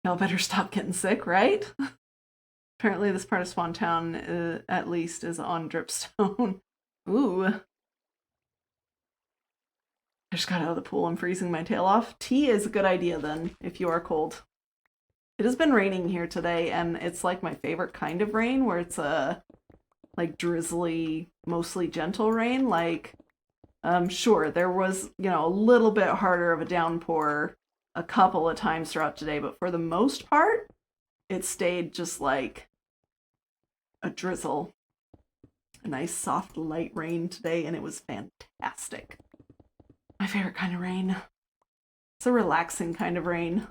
A: Y'all better stop getting sick, right? Apparently this part of Swan Town, at least, is on dripstone. Ooh. I just got out of the pool. I'm freezing my tail off. Tea is a good idea then, if you are cold. It has been raining here today, and it's like my favorite kind of rain, where it's a like drizzly, mostly gentle rain. Like, sure, there was, you know, a little bit harder of a downpour a couple of times throughout today, but for the most part, it stayed just like a drizzle. A nice, soft, light rain today, and it was fantastic. My favorite kind of rain. It's a relaxing kind of rain.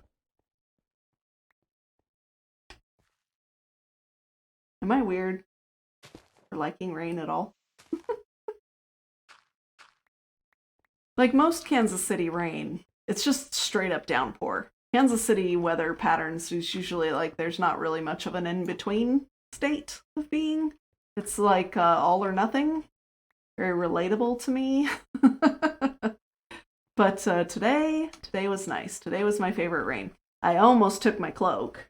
A: Am I weird for liking rain at all? Like most Kansas City rain, it's just straight up downpour. Kansas City weather patterns is usually like there's not really much of an in-between state of being. It's like all or nothing. Very relatable to me. But today was nice. Today was my favorite rain. I almost took my cloak.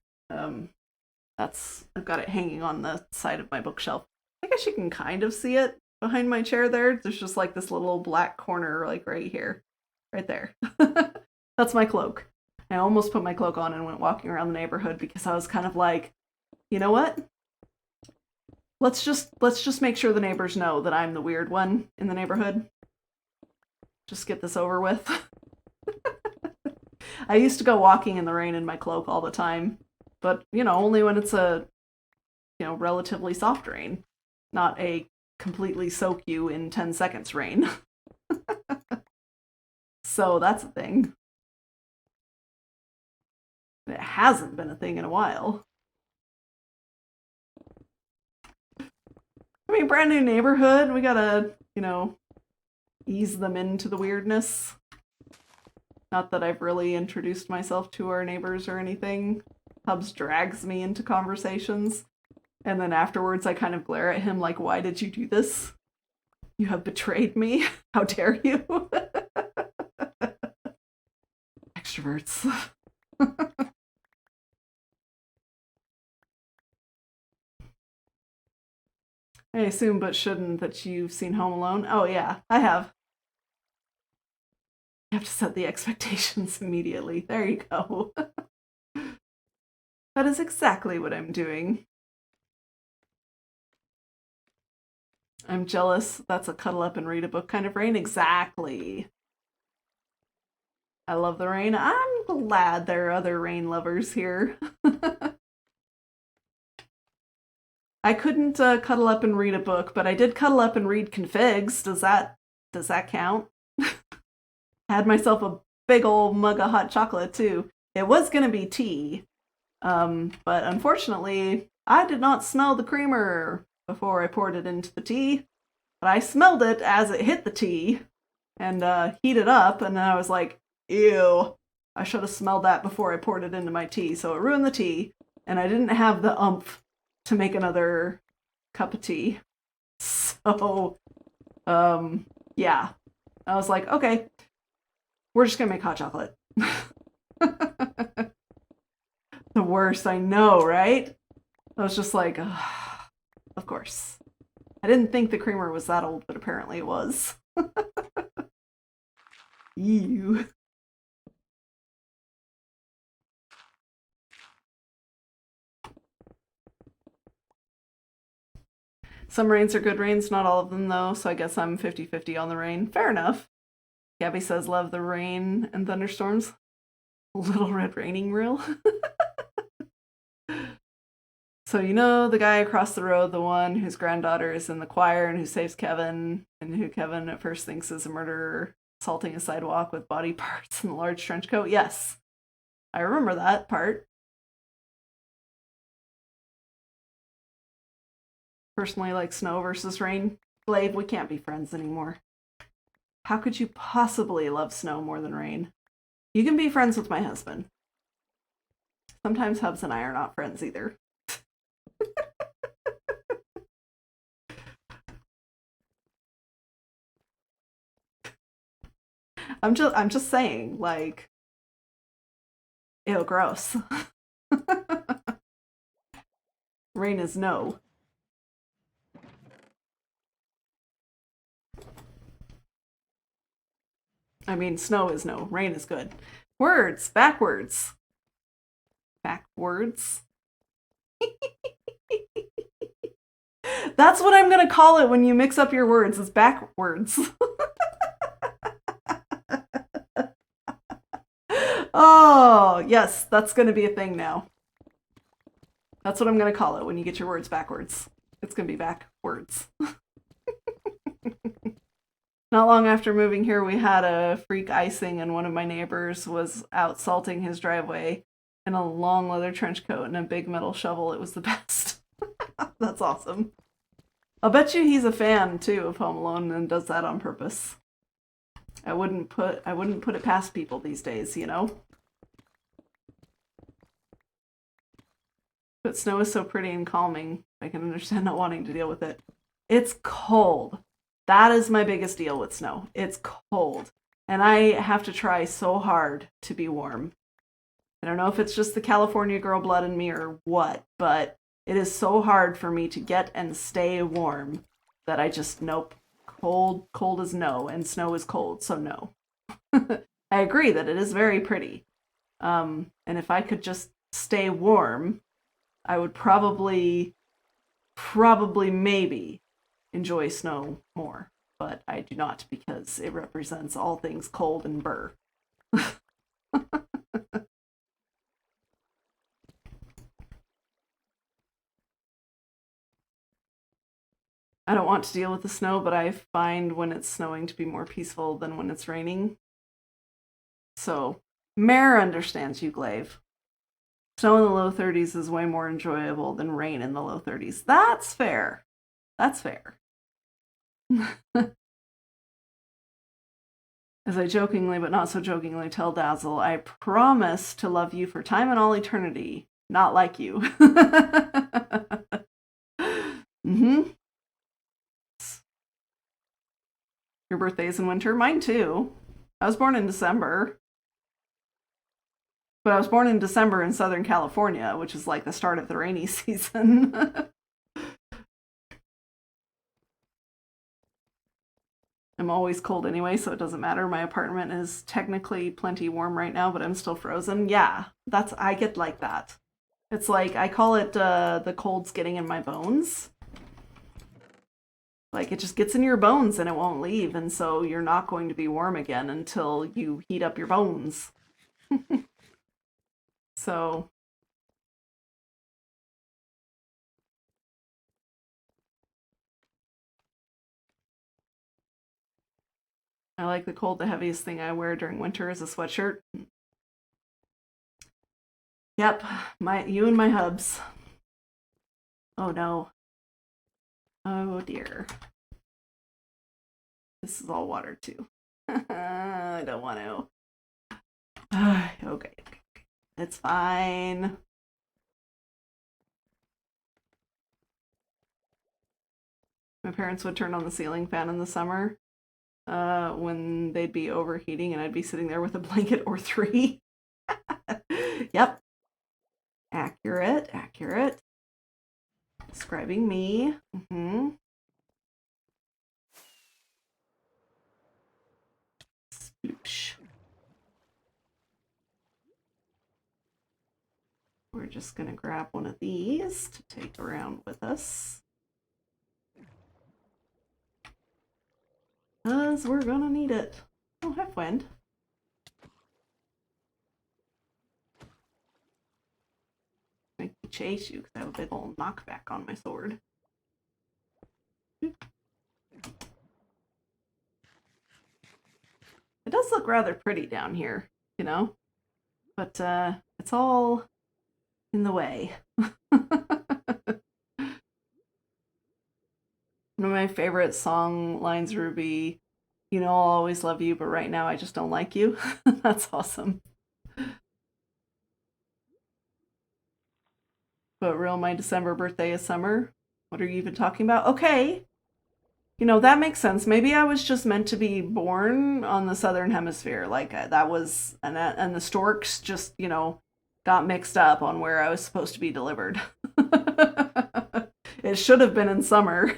A: I've got it hanging on the side of my bookshelf. I guess you can kind of see it behind my chair there. There's just like this little black corner like right here. Right there. That's my cloak. I almost put my cloak on and went walking around the neighborhood because I was kind of like, you know what? Let's just make sure the neighbors know that I'm the weird one in the neighborhood. Just get this over with. I used to go walking in the rain in my cloak all the time. But, you know, only when it's a, you know, relatively soft rain, not a completely soak you in 10 seconds rain. So that's a thing. It hasn't been a thing in a while. I mean, brand new neighborhood. We gotta, you know, ease them into the weirdness. Not that I've really introduced myself to our neighbors or anything. Hubs drags me into conversations, and then afterwards I kind of glare at him like, why did you do this? You have betrayed me. How dare you? Extroverts. I assume but shouldn't that you've seen Home Alone. Oh yeah, I have. You have to set the expectations immediately. There you go. That is exactly what I'm doing. I'm jealous. That's a cuddle up and read a book kind of rain. Exactly. I love the rain. I'm glad there are other rain lovers here. I couldn't cuddle up and read a book, but I did cuddle up and read configs. Does that count? Had myself a big old mug of hot chocolate too. It was gonna be tea. But unfortunately, I did not smell the creamer before I poured it into the tea, but I smelled it as it hit the tea and heated up, and then I was like, ew, I should have smelled that before I poured it into my tea, so it ruined the tea, and I didn't have the oomph to make another cup of tea. So, yeah. I was like, okay, we're just gonna make hot chocolate. The worst, I know, right? I was just like, of course. I didn't think the creamer was that old, but apparently it was. Ew. Some rains are good rains, not all of them though, so I guess I'm 50-50 on the rain. Fair enough. Gabby says, love the rain and thunderstorms. Little Red Raining Reel. So you know the guy across the road, the one whose granddaughter is in the choir and who saves Kevin, and who Kevin at first thinks is a murderer, assaulting a sidewalk with body parts in a large trench coat? Yes. I remember that part. Personally like snow versus rain. Glaive, we can't be friends anymore. How could you possibly love snow more than rain? You can be friends with my husband. Sometimes Hubs and I are not friends either. I'm just saying, like, ew, gross. Rain is no. I mean, snow is no. Rain is good. Words, backwards. Backwards. That's what I'm gonna call it when you mix up your words, is backwards. Oh, yes, that's gonna be a thing now. That's what I'm gonna call it when you get your words backwards. It's gonna be backwards. Not long after moving here, we had a freak icing, and one of my neighbors was out salting his driveway in a long leather trench coat and a big metal shovel. It was the best. That's awesome. I'll bet you he's a fan too of Home Alone and does that on purpose. I wouldn't put it past people these days, you know? But snow is so pretty and calming. I can understand not wanting to deal with it. It's cold. That is my biggest deal with snow. It's cold. And I have to try so hard to be warm. I don't know if it's just the California girl blood in me or what, but it is so hard for me to get and stay warm that I just, nope. Cold is no, and snow is cold, so no. I agree that it is very pretty. And if I could just stay warm, I would probably maybe enjoy snow more. But I do not, because it represents all things cold and burr. I don't want to deal with the snow, but I find when it's snowing to be more peaceful than when it's raining. So, Mare understands you, Glaive. Snow in the low 30s is way more enjoyable than rain in the low 30s. That's fair. That's fair. As I jokingly, but not so jokingly, tell Dazzle, I promise to love you for time and all eternity. Not like you. Mm-hmm. Your birthday's in winter? Mine too. I was born in December. But I was born in December in Southern California, which is like the start of the rainy season. I'm always cold anyway, so it doesn't matter. My apartment is technically plenty warm right now, but I'm still frozen. Yeah, I get like that. It's like, I call it the cold's getting in my bones. Like, it just gets in your bones and it won't leave, and so you're not going to be warm again until you heat up your bones. So I like the cold. The heaviest thing I wear during winter is a sweatshirt. Yep, you and my hubs. Oh no. Oh dear. This is all water too. I don't want to. Okay. It's fine. My parents would turn on the ceiling fan in the summer when they'd be overheating, and I'd be sitting there with a blanket or three. Yep. Accurate, accurate. Describing me. Mm-hmm. Sploosh. We're just going to grab one of these to take around with us. Because we're going to need it. Oh, have wind. Make me chase you because I have a big old knockback on my sword. It does look rather pretty down here, you know? But it's all in the way. One of my favorite song lines, Ruby, you know I'll always love you, but right now I just don't like you. That's awesome. But real, my December birthday is summer. What are you even talking about? Okay. You know, that makes sense. Maybe I was just meant to be born on the southern hemisphere. Like that was, and the storks just, you know, got mixed up on where I was supposed to be delivered. It should have been in summer.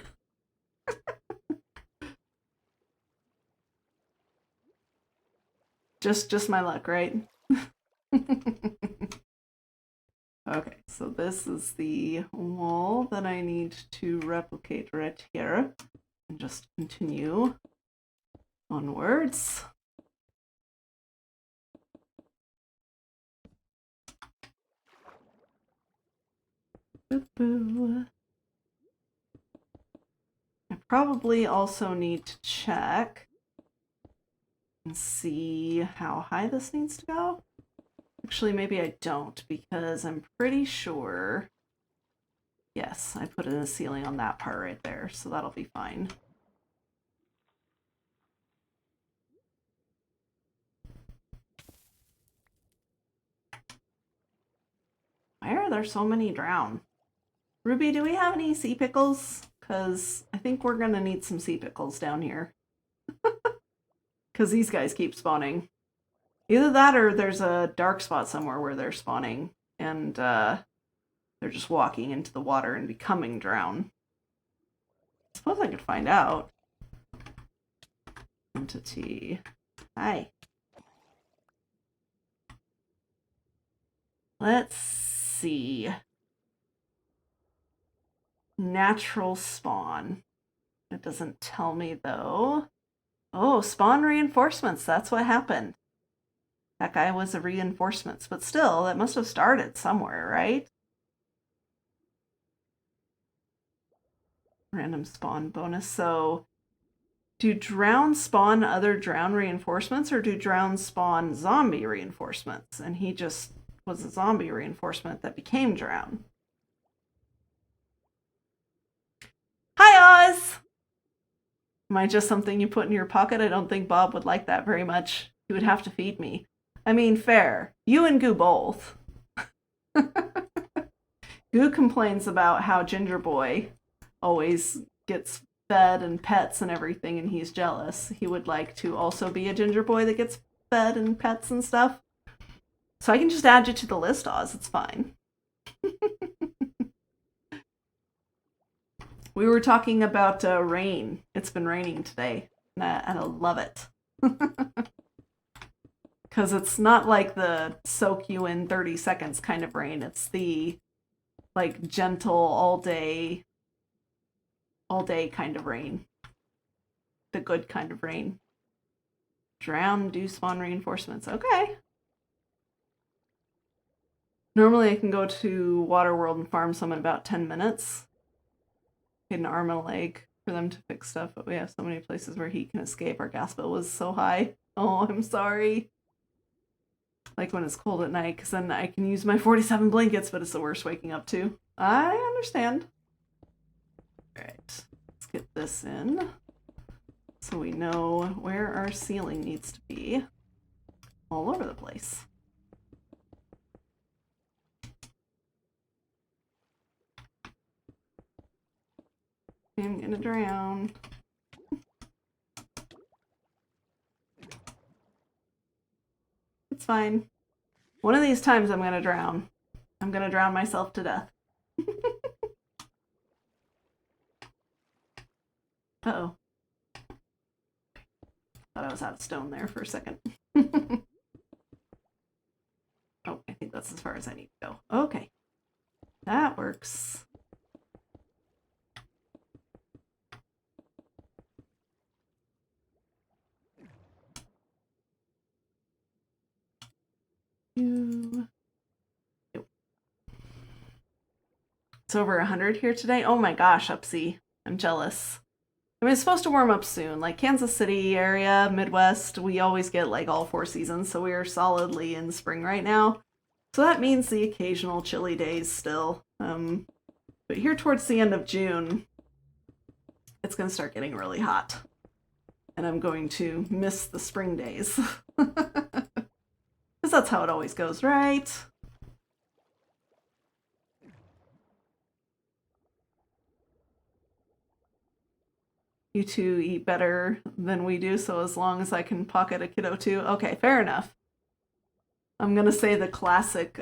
A: Just my luck, right? Okay, so this is the wall that I need to replicate right here. And just continue onwards. Boo-boo. I probably also need to check and see how high this needs to go. Actually, maybe I don't, because I'm pretty sure, yes, I put in a ceiling on that part right there, so that'll be fine. Why are there so many drown? Ruby, do we have any sea pickles? Because I think we're going to need some sea pickles down here. Because these guys keep spawning. Either that or there's a dark spot somewhere where they're spawning. And they're just walking into the water and becoming drown. I suppose I could find out. Entity. Hi. Let's see. Natural spawn. It doesn't tell me though. Oh, spawn reinforcements. That's what happened. That guy was a reinforcements, but still, that must have started somewhere, right? Random spawn bonus. So, do drown spawn other drown reinforcements, or do drown spawn zombie reinforcements? And he just was a zombie reinforcement that became drown. Hi, Oz! Am I just something you put in your pocket? I don't think Bob would like that very much. He would have to feed me. I mean, fair. You and Goo both. Goo complains about how Ginger Boy always gets fed and pets and everything, and he's jealous. He would like to also be a Ginger Boy that gets fed and pets and stuff. So I can just add you to the list, Oz. It's fine. We were talking about rain. It's been raining today, and I love it. Because it's not like the soak you in 30 seconds kind of rain. It's the like gentle all day kind of rain. The good kind of rain. Drown, do spawn reinforcements. Okay. Normally I can go to Waterworld and farm some in about 10 minutes. Get an arm and a leg for them to fix stuff, but we have so many places where heat can escape. Our gas bill was so high. Oh, I'm sorry. Like when it's cold at night, because then I can use my 47 blankets, but it's the worst waking up to. I understand. Alright, let's get this in so we know where our ceiling needs to be. All over the place. I'm gonna drown. It's fine. One of these times I'm gonna drown. I'm gonna drown myself to death. Uh-oh. Thought I was out of stone there for a second. Oh, I think that's as far as I need to go. Okay. That works. It's over 100 here today. Oh my gosh, Upsy. I'm jealous. I mean, it's supposed to warm up soon. Like Kansas City area, Midwest, we always get like all 4 seasons, so we are solidly in spring right now. So that means the occasional chilly days still. But here towards the end of June, it's going to start getting really hot. And I'm going to miss the spring days. Because that's how it always goes, right? You two eat better than we do, so as long as I can pocket a kiddo too. Okay, fair enough. I'm gonna say the classic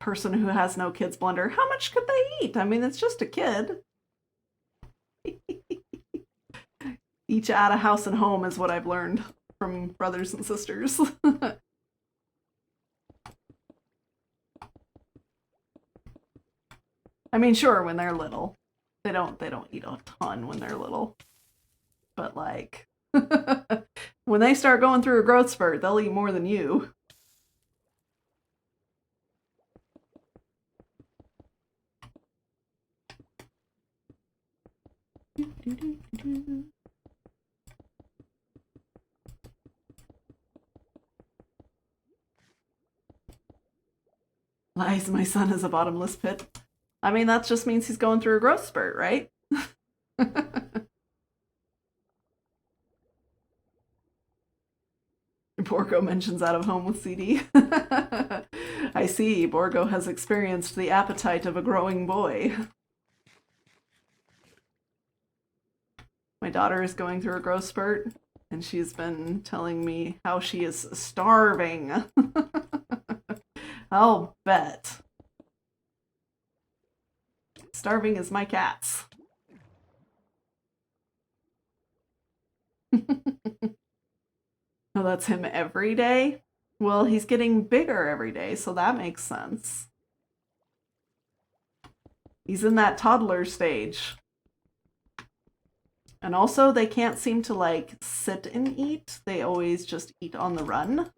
A: person who has no kids blunder. How much could they eat? I mean, it's just a kid. Each out of house and home is what I've learned from brothers and sisters. I mean, sure, when they're little. They don't eat a ton when they're little. But like when they start going through a growth spurt, they'll eat more than you. Lies, my son is a bottomless pit. I mean, that just means he's going through a growth spurt, right? Borgo mentions out of home with CD. I see, Borgo has experienced the appetite of a growing boy. My daughter is going through a growth spurt, and she's been telling me how she is starving. I'll bet. Starving as my cats. Oh, that's him every day? Well, he's getting bigger every day, so that makes sense. He's in that toddler stage. And also, they can't seem to, like, sit and eat. They always just eat on the run.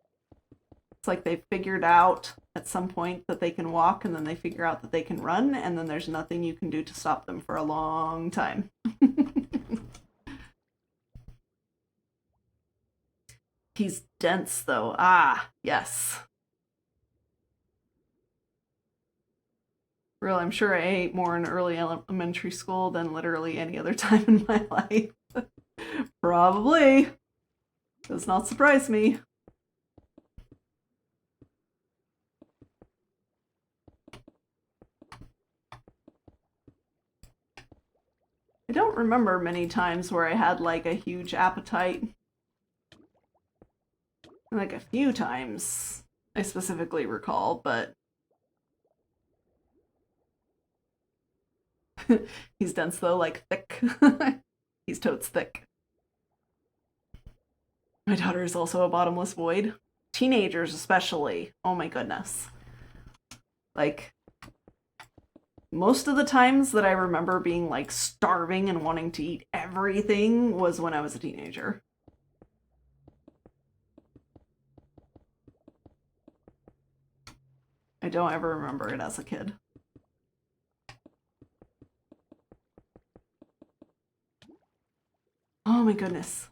A: It's like they figured out at some point that they can walk, and then they figure out that they can run, and then there's nothing you can do to stop them for a long time. He's dense, though. Ah, yes. Real, I'm sure I ate more in early elementary school than literally any other time in my life. Probably. Does not surprise me. I don't remember many times where I had like a huge appetite. Like a few times I specifically recall, but he's dense though, like thick. He's totes thick. My daughter is also a bottomless void. Teenagers especially. Oh my goodness. Like, most of the times that I remember being like starving and wanting to eat everything was when I was a teenager. I don't ever remember it as a kid. Oh my goodness.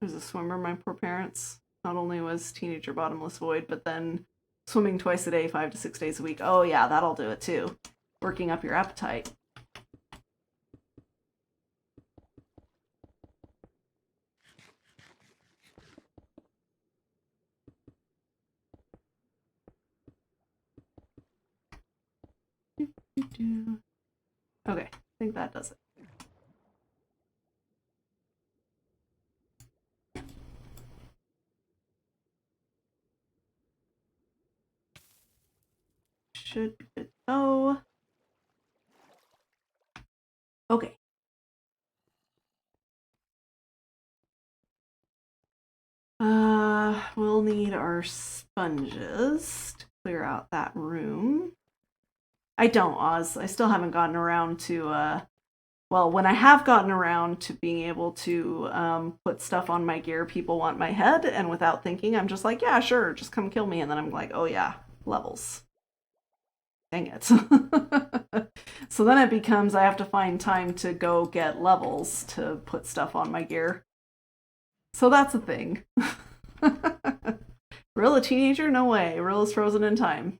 A: I was a swimmer, my poor parents. Not only was teenager bottomless void, but then swimming twice a day, 5 to 6 days a week. Oh yeah, that'll do it too. Working up your appetite. Okay, I think that does it. Should be good to go. Okay. We'll need our sponges to clear out that room. I don't, Oz. I still haven't gotten around to, well, when I have gotten around to being able to put stuff on my gear, people want my head, and without thinking, I'm just like, yeah, sure, just come kill me, and then I'm like, oh yeah, levels. Dang it. So then it becomes I have to find time to go get levels to put stuff on my gear. So that's a thing. Real a teenager? No way. Real is frozen in time.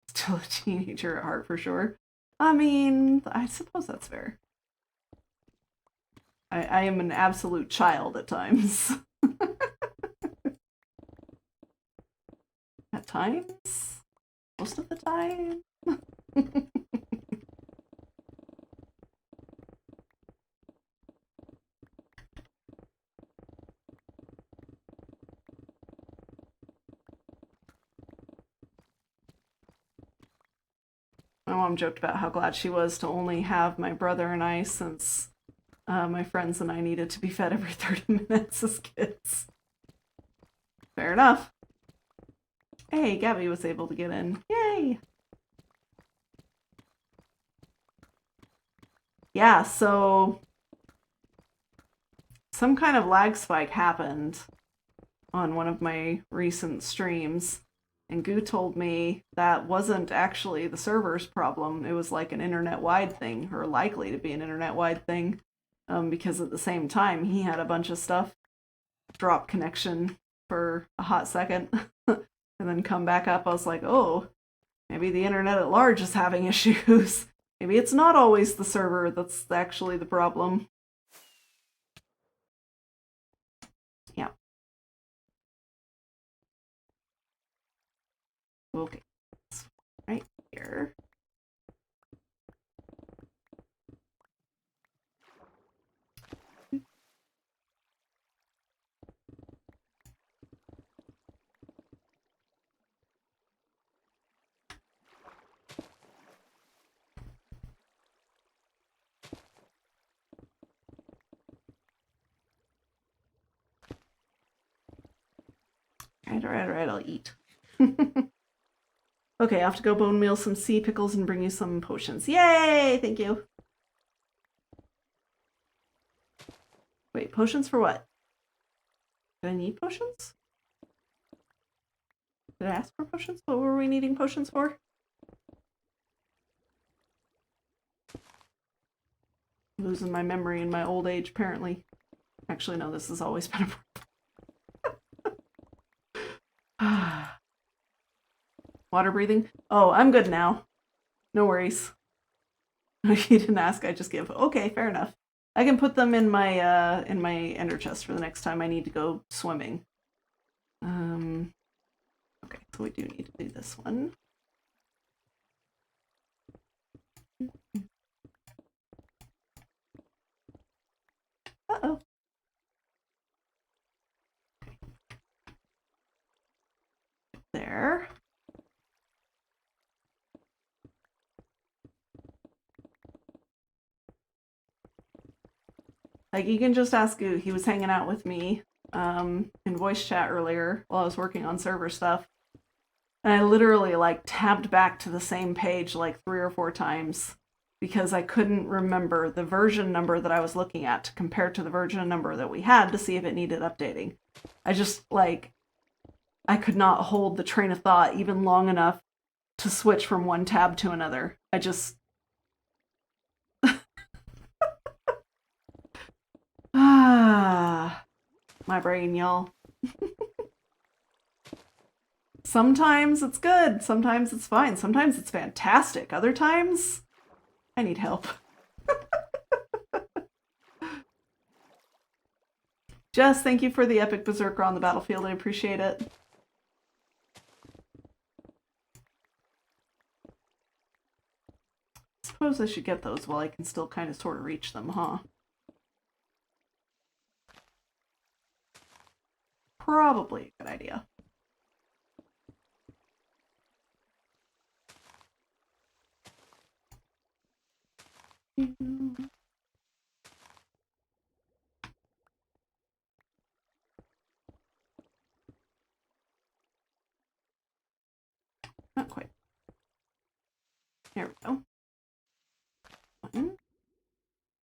A: Still a teenager at heart for sure. I mean, I suppose that's fair. I am an absolute child at times. At times? Most of the time? My mom joked about how glad she was to only have my brother and I since my friends and I needed to be fed every 30 minutes as kids. Fair enough. Hey, Gabby was able to get in. Yay! Yeah, so some kind of lag spike happened on one of my recent streams, and Goo told me that wasn't actually the server's problem. It was like an internet-wide thing, or likely to be an internet-wide thing, because at the same time he had a bunch of stuff drop connection for a hot second and then come back up. I was like, oh, maybe the internet at large is having issues. Maybe it's not always the server that's actually the problem. Yeah. Okay. Right here. Alright, I'll eat. Okay, I have to go bone meal some sea pickles and bring you some potions. Yay! Thank you. Wait, potions for what? Did I need potions? Did I ask for potions? What were we needing potions for? I'm losing my memory in my old age, apparently. Actually, no, this has always been a water breathing? Oh, I'm good now. No worries. You didn't ask, I just give. Okay, fair enough. I can put them in my ender chest for the next time I need to go swimming. Okay, so we do need to do this one. Uh-oh. There. Like, you can just ask Goo. He was hanging out with me in voice chat earlier while I was working on server stuff. And I literally, like, tabbed back to the same page like 3 or 4 times because I couldn't remember the version number that I was looking at to compare to the version number that we had to see if it needed updating. I just, like, I could not hold the train of thought even long enough to switch from one tab to another. I just... my brain, y'all. Sometimes it's good, sometimes it's fine, sometimes it's fantastic, other times I need help. Jess, thank you for the epic berserker on the battlefield, I appreciate it. suppose I should get those while I can still kind of sort of reach them, huh? Probably a good idea. Not quite. There we go. One.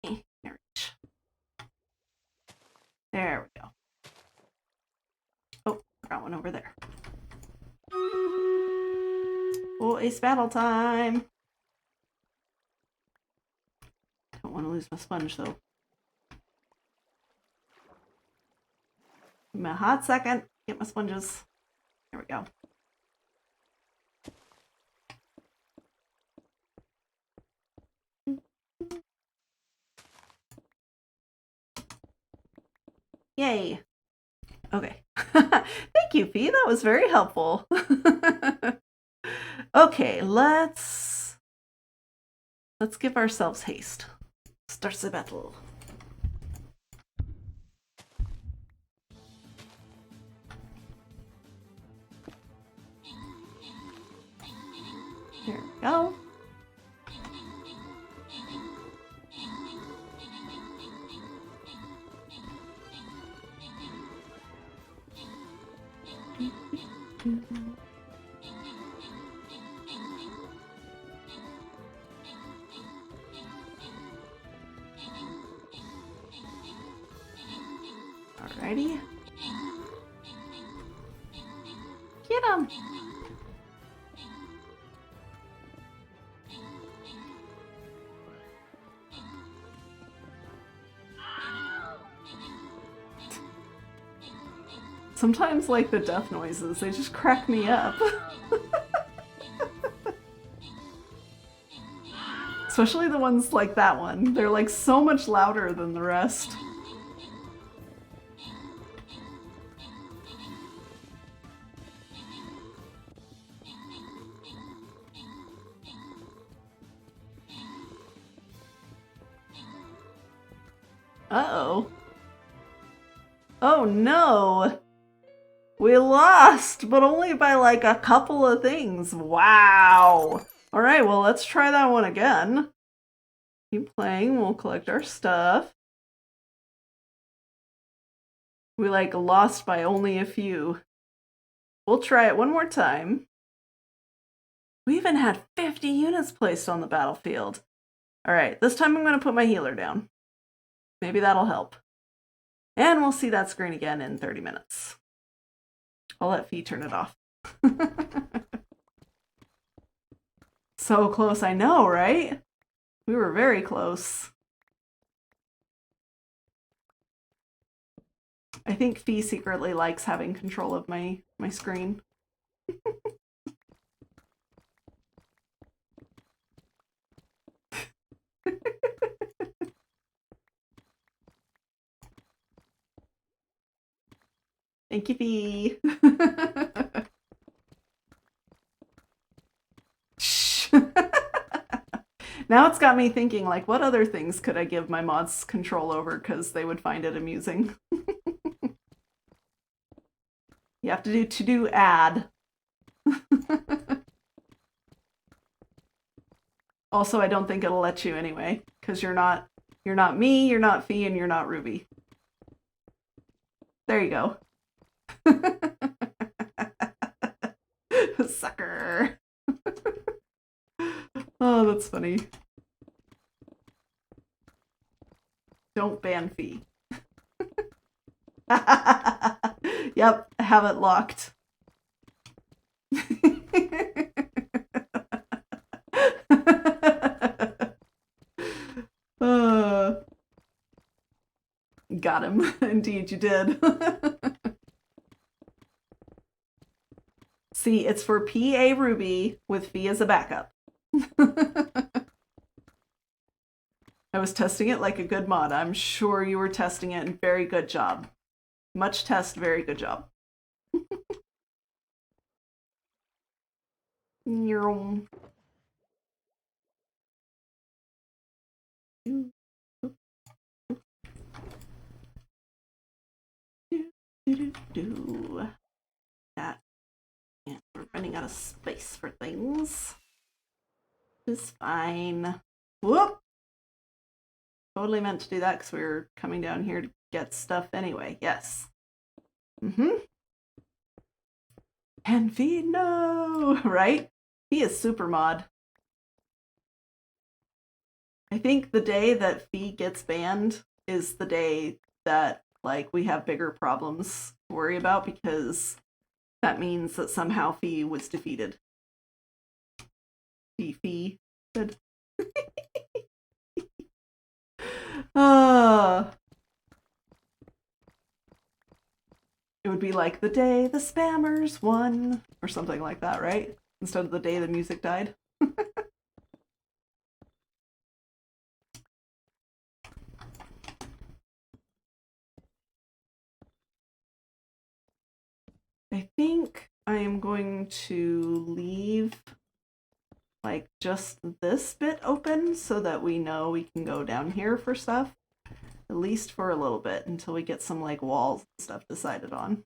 A: There, reach. There we go. Oh, got one over there. Oh, it's battle time. Don't want to lose my sponge though. Give me a hot second. Get my sponges. There we go. Yay. Okay. Thank you, Fee. That was very helpful. Okay, let's give ourselves haste. Start the battle. There we go. Alrighty. Get him! Sometimes, like, the death noises, they just crack me up. Especially the ones like that one. They're, like, so much louder than the rest. Uh-oh. Oh no! We lost, but only by like a couple of things. Wow! Alright, well let's try that one again. Keep playing, we'll collect our stuff. We like lost by only a few. We'll try it one more time. We even had 50 units placed on the battlefield. Alright, this time I'm going to put my healer down. Maybe that'll help. And we'll see that screen again in 30 minutes. I'll let Fee turn it off. So close, I know, right? We were very close. I think Fee secretly likes having control of my screen. Thank you, Fee. Shh. Now it's got me thinking, like, what other things could I give my mods control over because they would find it amusing? You have to do add. Also, I don't think it'll let you anyway, because you're not me, you're not Fee, and you're not Ruby. There you go. Sucker. Oh, that's funny. Don't ban Fee. Yep, have it locked. Got him. Indeed, you did. See, it's for PA Ruby with Fee as a backup. I was testing it like a good mod. I'm sure you were testing it, and very good job. Much test, very good job. That. And we're running out of space for things. It's fine. Whoop! Totally meant to do that because we were coming down here to get stuff anyway. Yes. And Fee, no! Right? Fee is super mod. I think the day that Fee gets banned is the day that, like, we have bigger problems to worry about, because that means that somehow Fee was defeated. Fee. Good. It would be like the day the spammers won, or something like that, right? Instead of the day the music died. I think I am going to leave like just this bit open so that we know we can go down here for stuff, at least for a little bit, until we get some like walls and stuff decided on.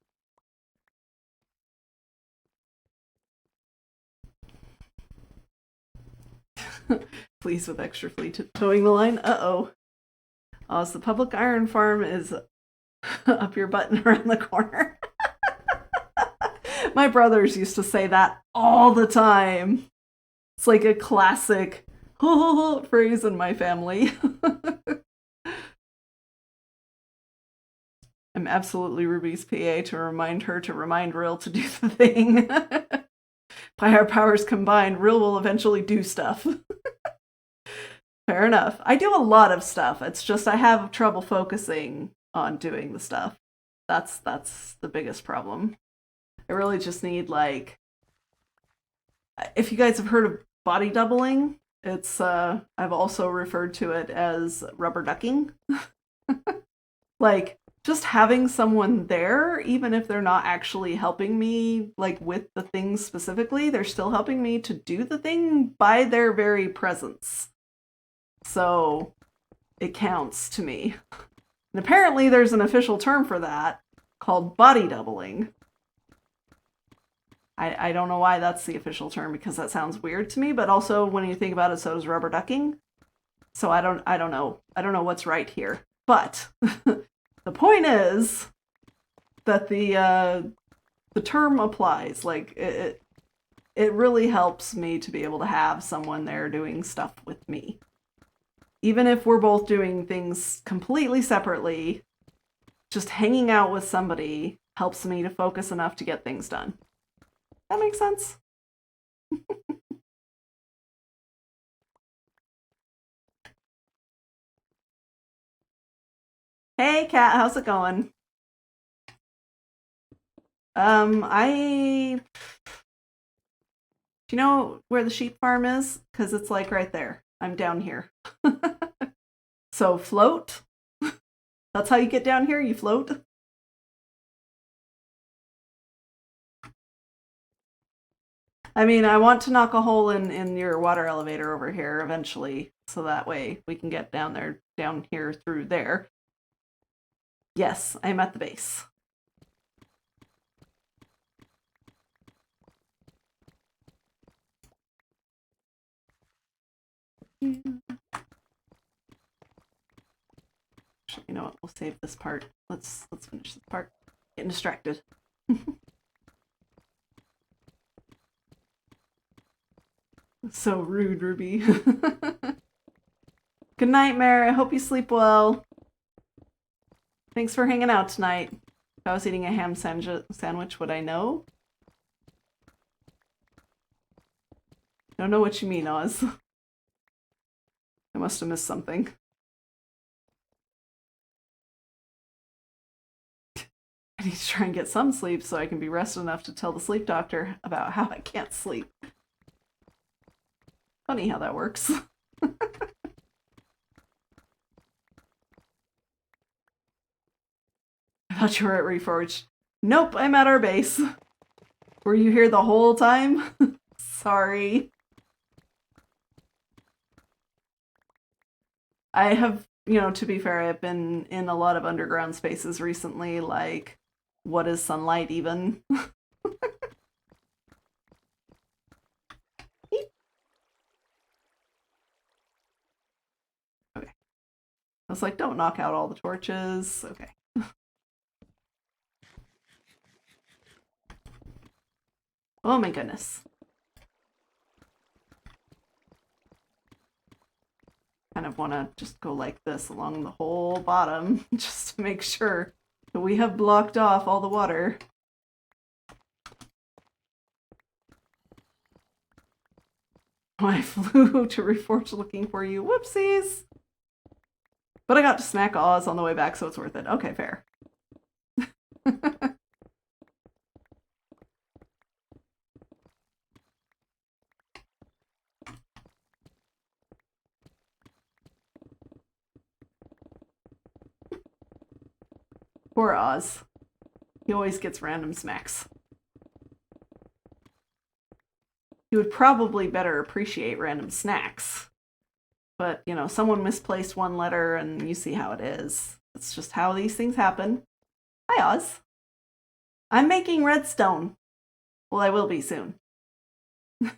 A: Please with extra fleet towing the line. Uh-oh. Oh, so the public iron farm is up your butt and around the corner. My brothers used to say that all the time. It's like a classic phrase in my family. I'm absolutely Ruby's PA to remind her to remind Rill to do the thing. By our powers combined, Rill will eventually do stuff. Fair enough. I do a lot of stuff. It's just I have trouble focusing on doing the stuff. That's the biggest problem. I really just need, like, if you guys have heard of body doubling, it's I've also referred to it as rubber ducking. Like, just having someone there, even if they're not actually helping me, like, with the thing specifically, they're still helping me to do the thing by their very presence. So it counts to me. And apparently there's an official term for that called body doubling. I don't know why that's the official term, because that sounds weird to me, but also when you think about it, so does rubber ducking. So I don't know. I don't know what's right here. But the point is that the term applies. Like, it really helps me to be able to have someone there doing stuff with me. Even if we're both doing things completely separately, just hanging out with somebody helps me to focus enough to get things done. That makes sense? Hey, Kat, how's it going? Do you know where the sheep farm is? Because it's like right there. I'm down here. So float. That's how you get down here? You float? I mean, I want to knock a hole in your water elevator over here eventually, so that way we can get down here through there. Yes, I'm at the base. Actually, you know what? We'll save this part. Let's finish this part. Getting distracted. So rude, Ruby. Good night, Mare. I hope you sleep well. Thanks for hanging out tonight. If I was eating a ham sandwich, would I know? Don't know what you mean, Oz. I must have missed something. I need to try and get some sleep so I can be rested enough to tell the sleep doctor about how I can't sleep. Funny how that works. I thought you were at Reforged. Nope, I'm at our base. Were you here the whole time? Sorry. I have, you know, to be fair, I've been in a lot of underground spaces recently, like, what is sunlight even? Okay. I was like, don't knock out all the torches. Okay. Oh my goodness. Kind of want to just go like this along the whole bottom, just to make sure that we have blocked off all the water. I flew to Reforge looking for you. Whoopsies! But I got to smack Oz on the way back, so it's worth it. Okay, fair. Poor Oz. He always gets random smacks. He would probably better appreciate random snacks. But, you know, someone misplaced one letter and you see how it is. It's just how these things happen. Hi, Oz. I'm making redstone. Well, I will be soon. Can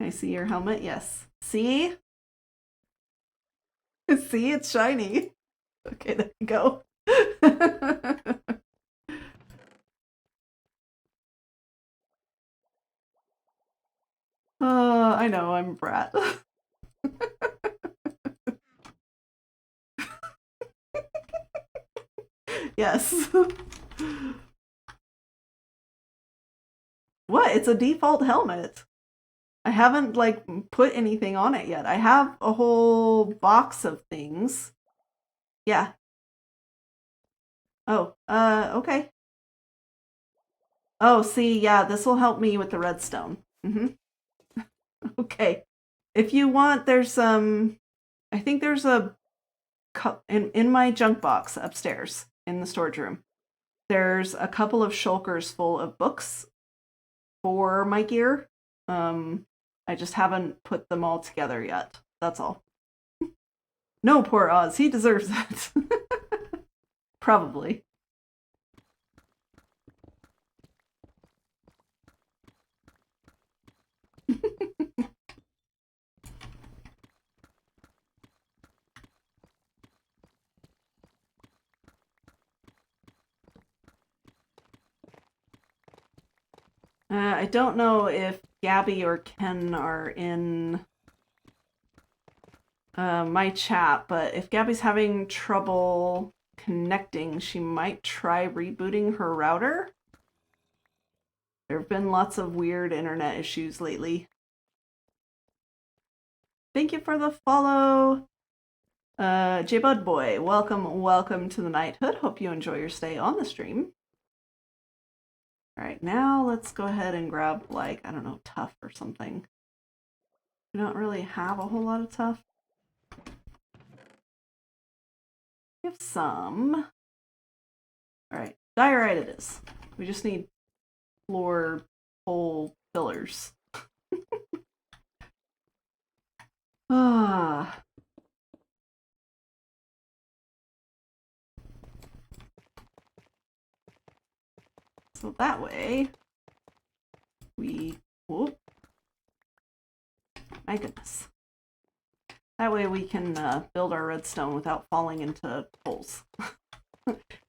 A: I see your helmet? Yes. See? See, it's shiny. Okay, there you go. I know, I'm a brat. Yes. What? It's a default helmet. I haven't, like, put anything on it yet. I have a whole box of things. Yeah. Oh, okay. Oh, see, yeah, this will help me with the redstone. Okay. If you want, there's, I think there's a in my junk box upstairs in the storage room. There's a couple of shulkers full of books for my gear. I just haven't put them all together yet. That's all. No, poor Oz. He deserves it. Probably. I don't know if Gabby or Ken are in my chat, but if Gabby's having trouble connecting, she might try rebooting her router. There have been lots of weird internet issues lately. Thank you for the follow. J-Bud Boy, welcome to the Knighthood. Hope you enjoy your stay on the stream. Alright, now let's go ahead and grab, like, I don't know, tough or something. We don't really have a whole lot of tough. We have some. Alright, diorite it is. We just need floor hole fillers. Ah. So that way, whoop. My goodness. That way we can build our redstone without falling into holes.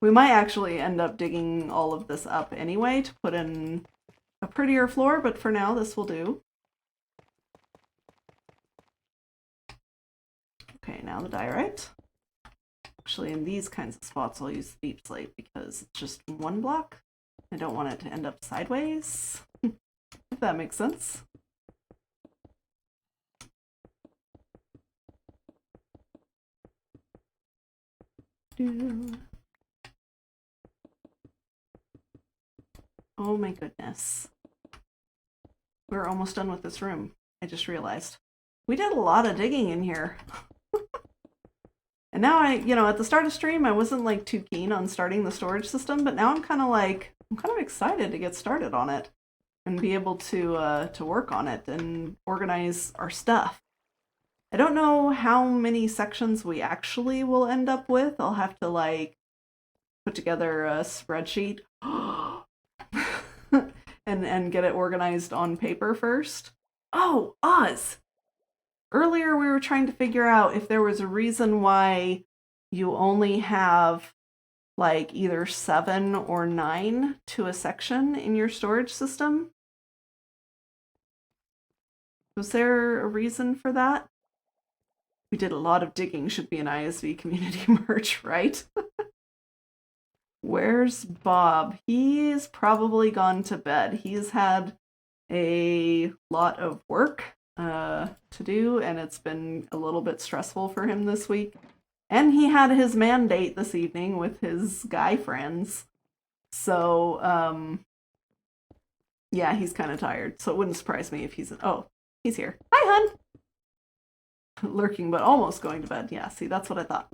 A: We might actually end up digging all of this up anyway to put in a prettier floor, but for now this will do. Okay, now the diorite. Actually, in these kinds of spots I'll use the deep slate because it's just one block. I don't want it to end up sideways, if that makes sense. Oh my goodness. We're almost done with this room. I just realized. We did a lot of digging in here. And now at the start of stream, I wasn't like too keen on starting the storage system, but now I'm kind of excited to get started on it and be able to work on it and organize our stuff. I don't know how many sections we actually will end up with. I'll have to like put together a spreadsheet and get it organized on paper first. Oh, Oz! Earlier we were trying to figure out if there was a reason why you only have like either 7 or 9 to a section in your storage system. Was there a reason for that? We did a lot of digging, should be an ISV community merch, right? Where's Bob? He's probably gone to bed. He's had a lot of work to do, and it's been a little bit stressful for him this week. And he had his mandate this evening with his guy friends. So, yeah, he's kind of tired. So it wouldn't surprise me if he's... Oh, he's here. Hi, hun! Lurking, but almost going to bed. Yeah, see, that's what I thought.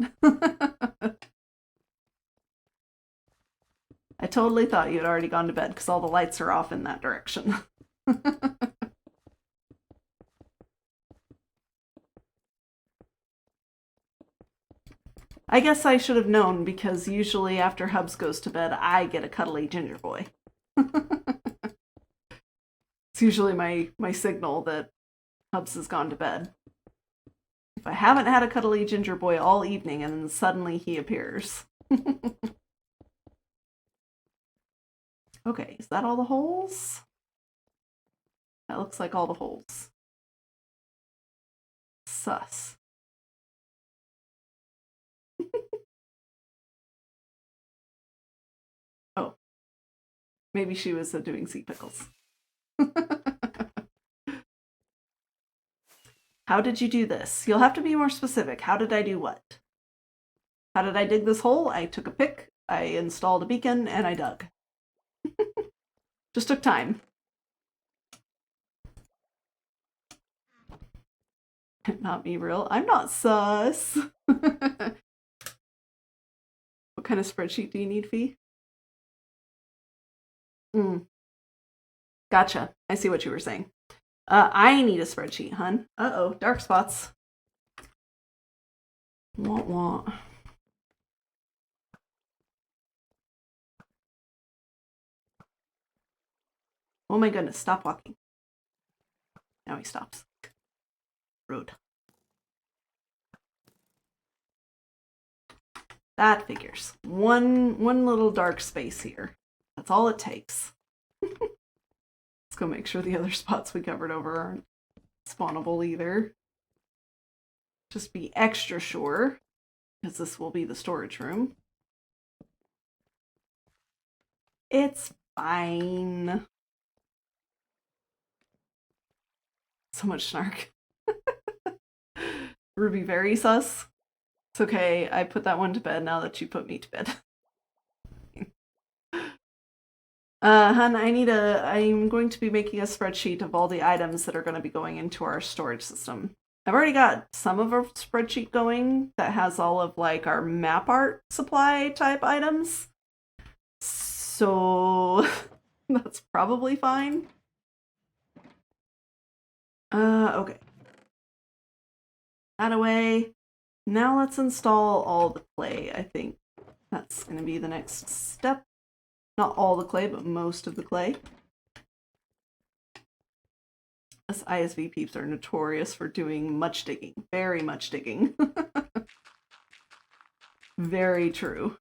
A: I totally thought you had already gone to bed because all the lights are off in that direction. I guess I should have known because usually after Hubs goes to bed, I get a cuddly ginger boy. It's usually my signal that Hubs has gone to bed. If I haven't had a cuddly ginger boy all evening and then suddenly he appears. Okay, is that all the holes? That looks like all the holes. Sus. Oh. Maybe she was doing sea pickles. How did you do this? You'll have to be more specific. How did I do what? How did I dig this hole? I took a pick, I installed a beacon, and I dug. Just took time. Not me real. I'm not sus. What kind of spreadsheet do you need, Fee? Gotcha. I see what you were saying. I need a spreadsheet, hun. Uh-oh, dark spots. Wah. Oh my goodness, stop walking. Now he stops. Rude. That figures. One little dark space here. That's all it takes. Let's go make sure the other spots we covered over aren't spawnable either. Just be extra sure, because this will be the storage room. It's fine. So much snark. Ruby very sus. It's okay, I put that one to bed now that you put me to bed. Hun, I'm going to be making a spreadsheet of all the items that are going to be going into our storage system. I've already got some of our spreadsheet going that has all of like our map art supply type items. So that's probably fine. Okay. That away. Now let's install all the clay. I think that's going to be the next step. Not all the clay, but most of the clay. Us ISV peeps are notorious for doing much digging. Very much digging. Very true.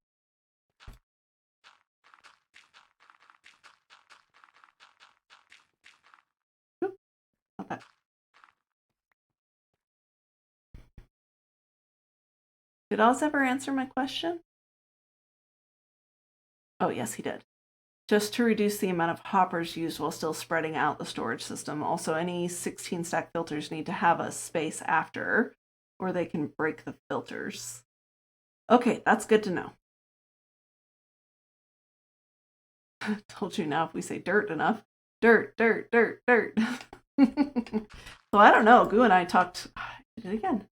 A: Oop, not that. Did Oz ever answer my question? Oh, yes, he did. Just to reduce the amount of hoppers used while still spreading out the storage system. Also, any 16 stack filters need to have a space after, or they can break the filters. Okay, that's good to know. Told you now if we say dirt enough. Dirt. So I don't know. Goo and I talked. I did it again.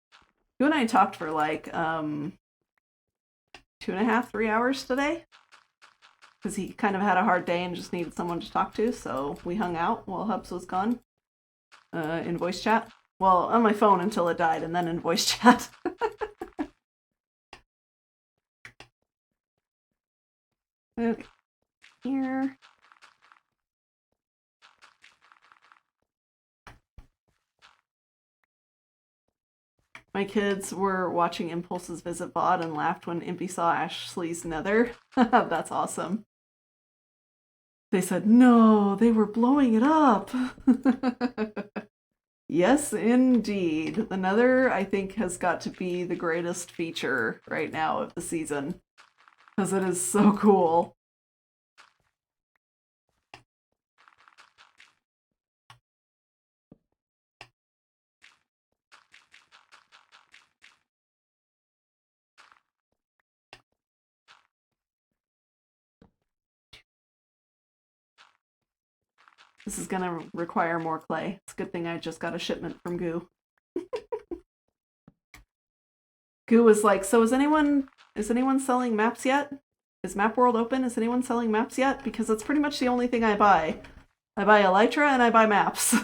A: Goo and I talked for like 2.5, 3 hours today. Because he kind of had a hard day and just needed someone to talk to, so we hung out while Hubs was gone in voice chat. Well, on my phone until it died, and then in voice chat. Okay, here. My kids were watching Impulse's Visit VOD and laughed when Impy saw Ashley's nether. That's awesome. They said, no, they were blowing it up. Yes, indeed. The nether, I think, has got to be the greatest feature right now of the season. Because it is so cool. This is going to require more clay. It's a good thing I just got a shipment from Goo. Goo was like, so is anyone selling maps yet? Is Map World open? Is anyone selling maps yet? Because that's pretty much the only thing I buy. I buy Elytra and I buy maps.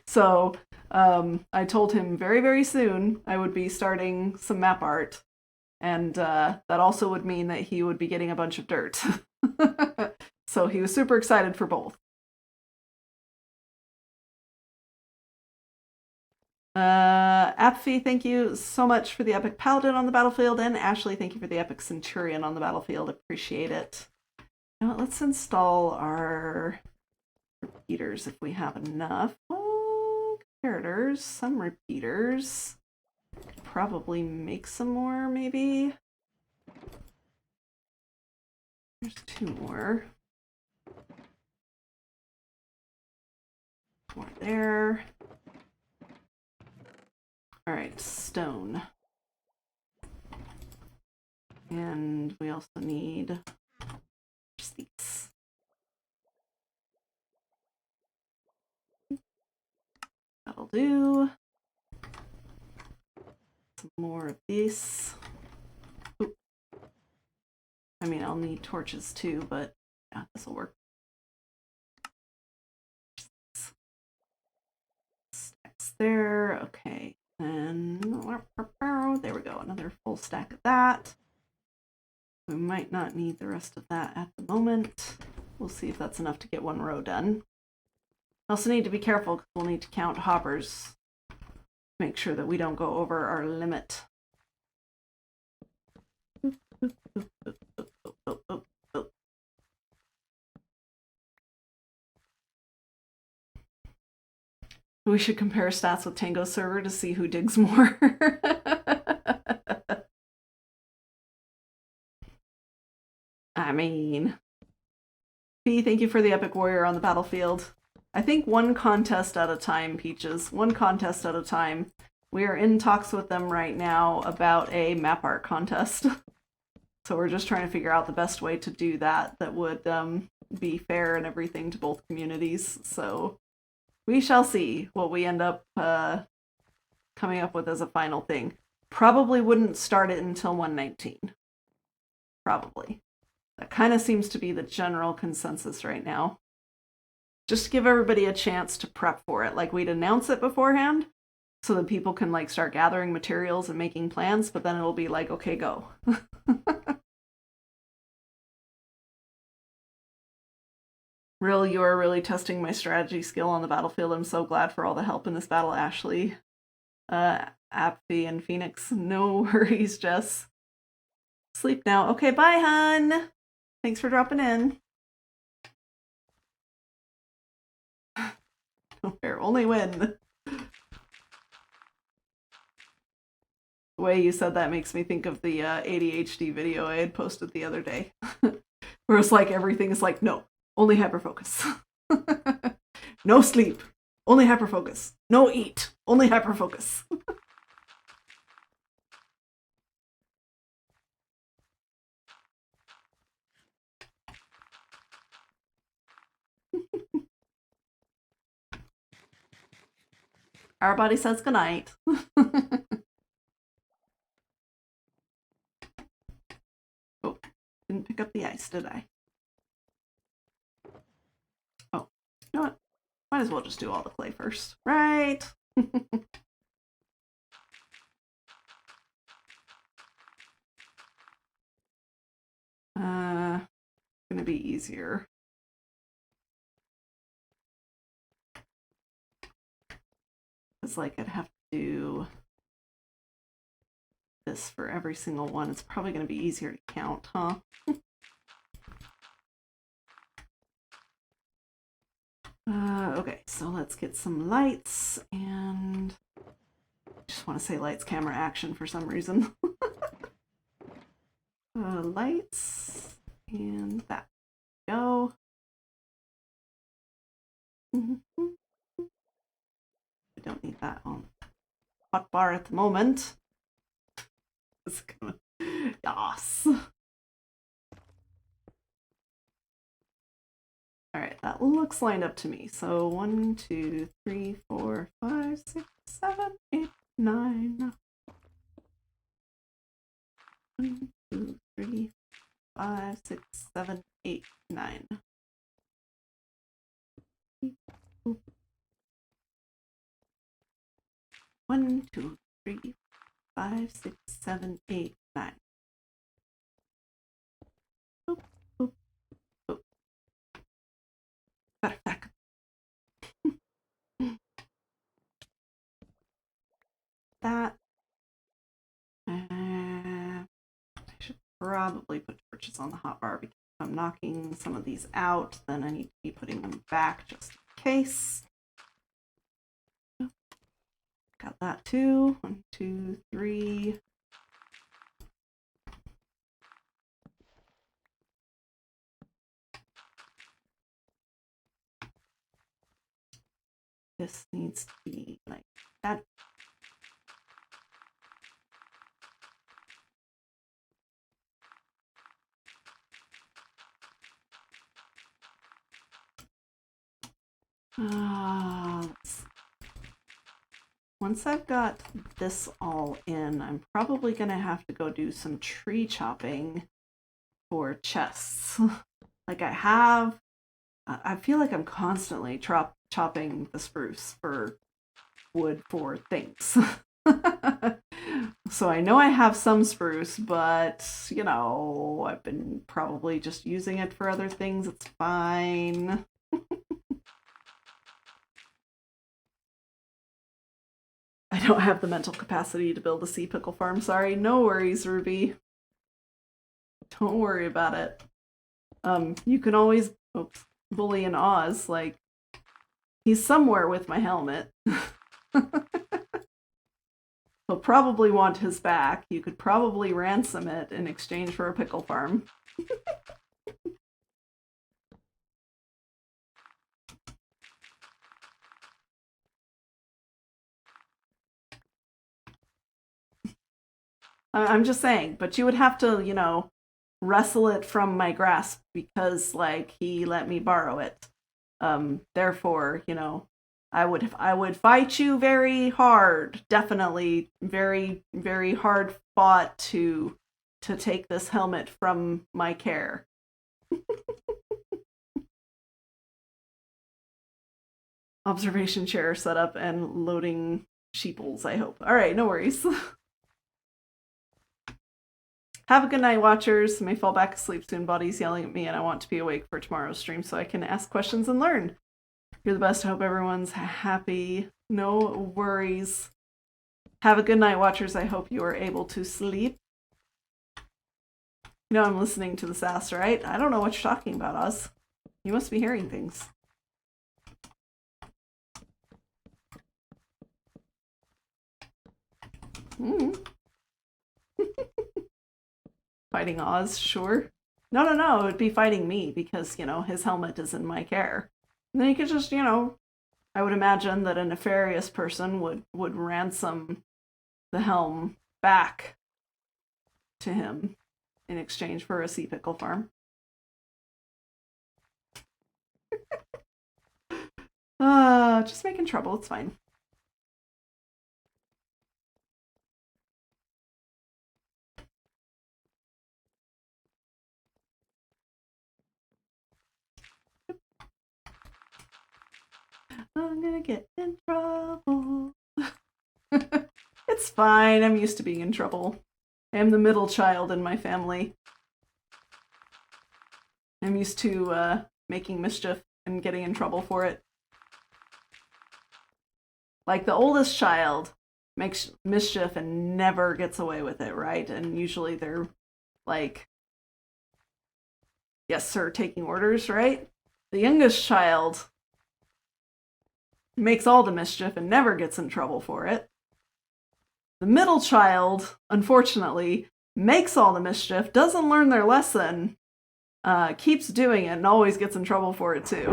A: So I told him very, very soon I would be starting some map art. And that also would mean that he would be getting a bunch of dirt. So he was super excited for both. Apathy, thank you so much for the epic paladin on the battlefield, and Ashley, thank you for the epic centurion on the battlefield. Appreciate it. Now let's install our repeaters if we have enough. Comparators, some repeaters. Probably make some more, maybe. There's 2 more. More there. All right, stone. And we also need these. That'll do. Some more of these. Oop. I mean, I'll need torches too, but yeah, this will work. Stacks there. Okay. And there we go, another full stack of that. We might not need the rest of that at the moment. We'll see if that's enough to get 1 row done. Also need to be careful because we'll need to count hoppers to make sure that we don't go over our limit. We should compare stats with Tango's server to see who digs more. I mean, P, thank you for the epic warrior on the battlefield. I think 1 contest at a time, Peaches. 1 contest at a time. We are in talks with them right now about a map art contest. So we're just trying to figure out the best way to do that would be fair and everything to both communities. So we shall see what we end up coming up with as a final thing. Probably wouldn't start it until 119. Probably. That kind of seems to be the general consensus right now. Just to give everybody a chance to prep for it. Like, we'd announce it beforehand so that people can like start gathering materials and making plans, but then it'll be like, okay, go. Really, you are really testing my strategy skill on the battlefield. I'm so glad for all the help in this battle, Ashley. Apathy and Phoenix. No worries, Jess. Sleep now. Okay, bye, hun. Thanks for dropping in. Fair, only win. The way you said that makes me think of the ADHD video I had posted the other day. Where it's like everything is like, no, only hyperfocus. No sleep, only hyperfocus. No eat, only hyperfocus. Our body says goodnight. Oh, didn't pick up the ice, did I? Oh, you know what? Might as well just do all the clay first. Right. Gonna be easier. It's like I'd have to do this for every single one. It's probably gonna be easier to count, huh? Okay, so let's get some lights, and I just want to say lights, camera, action for some reason. Lights, and that. Go. We don't need that on hot bar at the moment. It's gonna... Yes. All right, that looks lined up to me. So 1, 2, 3, 4, 5, 6, 7, 8, 9. 1, 2, 3, 5, 6, 7, 8, 9. 1, 2, 3, 5, 6, 7, 8, 9. Boop, boop, boop. Perfect. That. I should probably put torches on the hotbar because if I'm knocking some of these out, then I need to be putting them back just in case. Got that too. 1, 2, 3. This needs to be like that. Once I've got this all in, I'm probably going to have to go do some tree chopping for chests. Like I feel like I'm constantly chopping the spruce for wood for things. So I know I have some spruce, but, you know, I've been probably just using it for other things. It's fine. I don't have the mental capacity to build a sea pickle farm. Sorry. No worries, Ruby. Don't worry about it. You can always bully an Oz. Like, he's somewhere with my helmet. He'll probably want his back. You could probably ransom it in exchange for a pickle farm. I'm just saying, but you would have to, you know, wrestle it from my grasp because, like, he let me borrow it. Therefore, you know, I would fight you very hard, definitely very, very hard fought to take this helmet from my care. Observation chair setup and loading sheeples, I hope. All right, no worries. Have a good night, watchers. May fall back asleep soon. Body's yelling at me, and I want to be awake for tomorrow's stream so I can ask questions and learn. You're the best. I hope everyone's happy. No worries. Have a good night, watchers. I hope you are able to sleep. You know I'm listening to the sass, right? I don't know what you're talking about, Oz. You must be hearing things. Fighting Oz, sure. No, it would be fighting me because, you know, his helmet is in my care. And then you could just, you know, I would imagine that a nefarious person would ransom the helm back to him in exchange for a sea pickle farm. Just making trouble, it's fine. I'm gonna get in trouble. It's fine. I'm used to being in trouble. I am the middle child in my family. I'm used to making mischief and getting in trouble for it. Like, the oldest child makes mischief and never gets away with it, right? And usually they're like, yes sir, taking orders, right? The youngest child makes all the mischief and never gets in trouble for it. The middle child, unfortunately, makes all the mischief, doesn't learn their lesson, keeps doing it, and always gets in trouble for it too.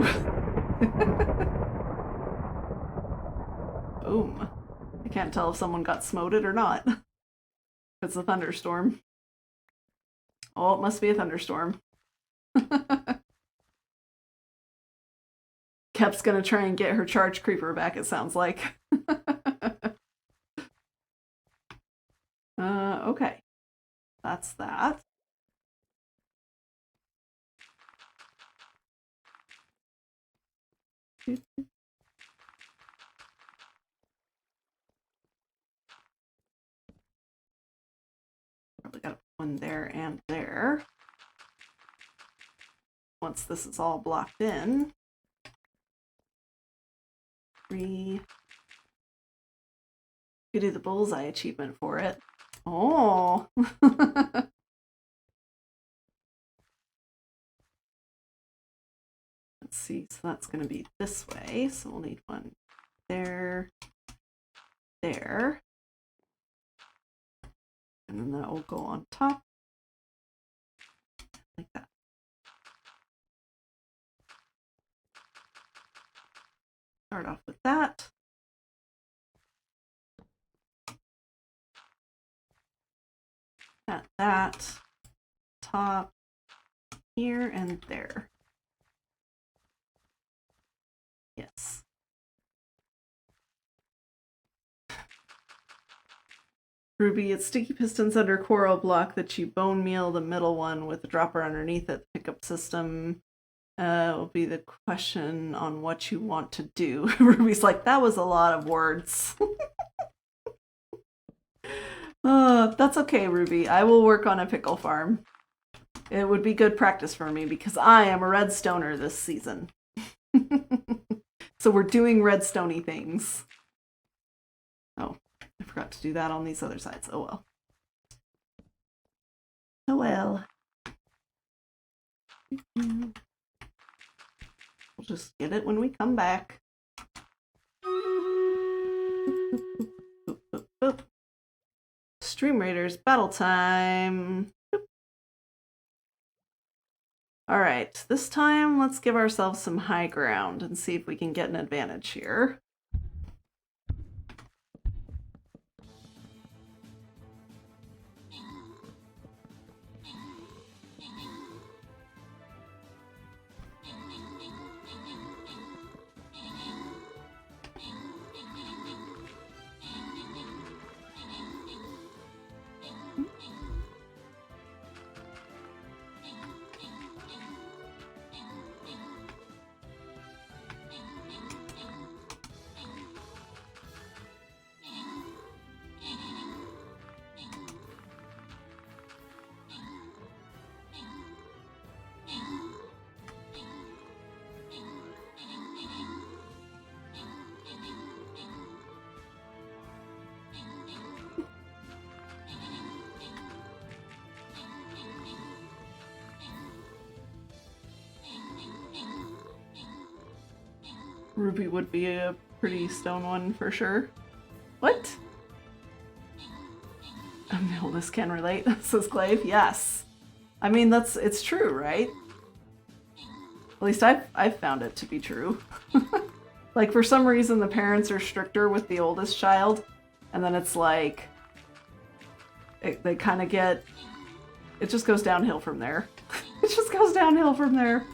A: Boom. I can't tell if someone got smoted or not. It's a thunderstorm. Oh, it must be a thunderstorm. Kep's gonna try and get her charge creeper back, it sounds like. Okay. That's that. Probably got one there and there. Once this is all blocked in. 3. Could do the bullseye achievement for it. Oh. Let's see, so that's going to be this way. So we'll need one there, there. And then that will go on top. Like that. Start off with that. That. Top. Here and there. Yes. Ruby, it's sticky pistons under coral block that you bone meal the middle one with the dropper underneath it. The pickup system will be the question on what you want to do. Ruby's like, that was a lot of words. That's okay, Ruby. I will work on a pickle farm. It would be good practice for me because I am a redstoner this season. So we're doing redstone-y things. Oh, I forgot to do that on these other sides. Oh well. Oh well. We'll just get it when we come back. Stream Raiders battle time. Alright, this time let's give ourselves some high ground and see if we can get an advantage here. Ruby would be a pretty stone one for sure. What? This can relate, says Clave. Yes. I mean, it's true, right? At least I've found it to be true. Like, for some reason, the parents are stricter with the oldest child, and then it's like, they kind of get, it just goes downhill from there. It just goes downhill from there.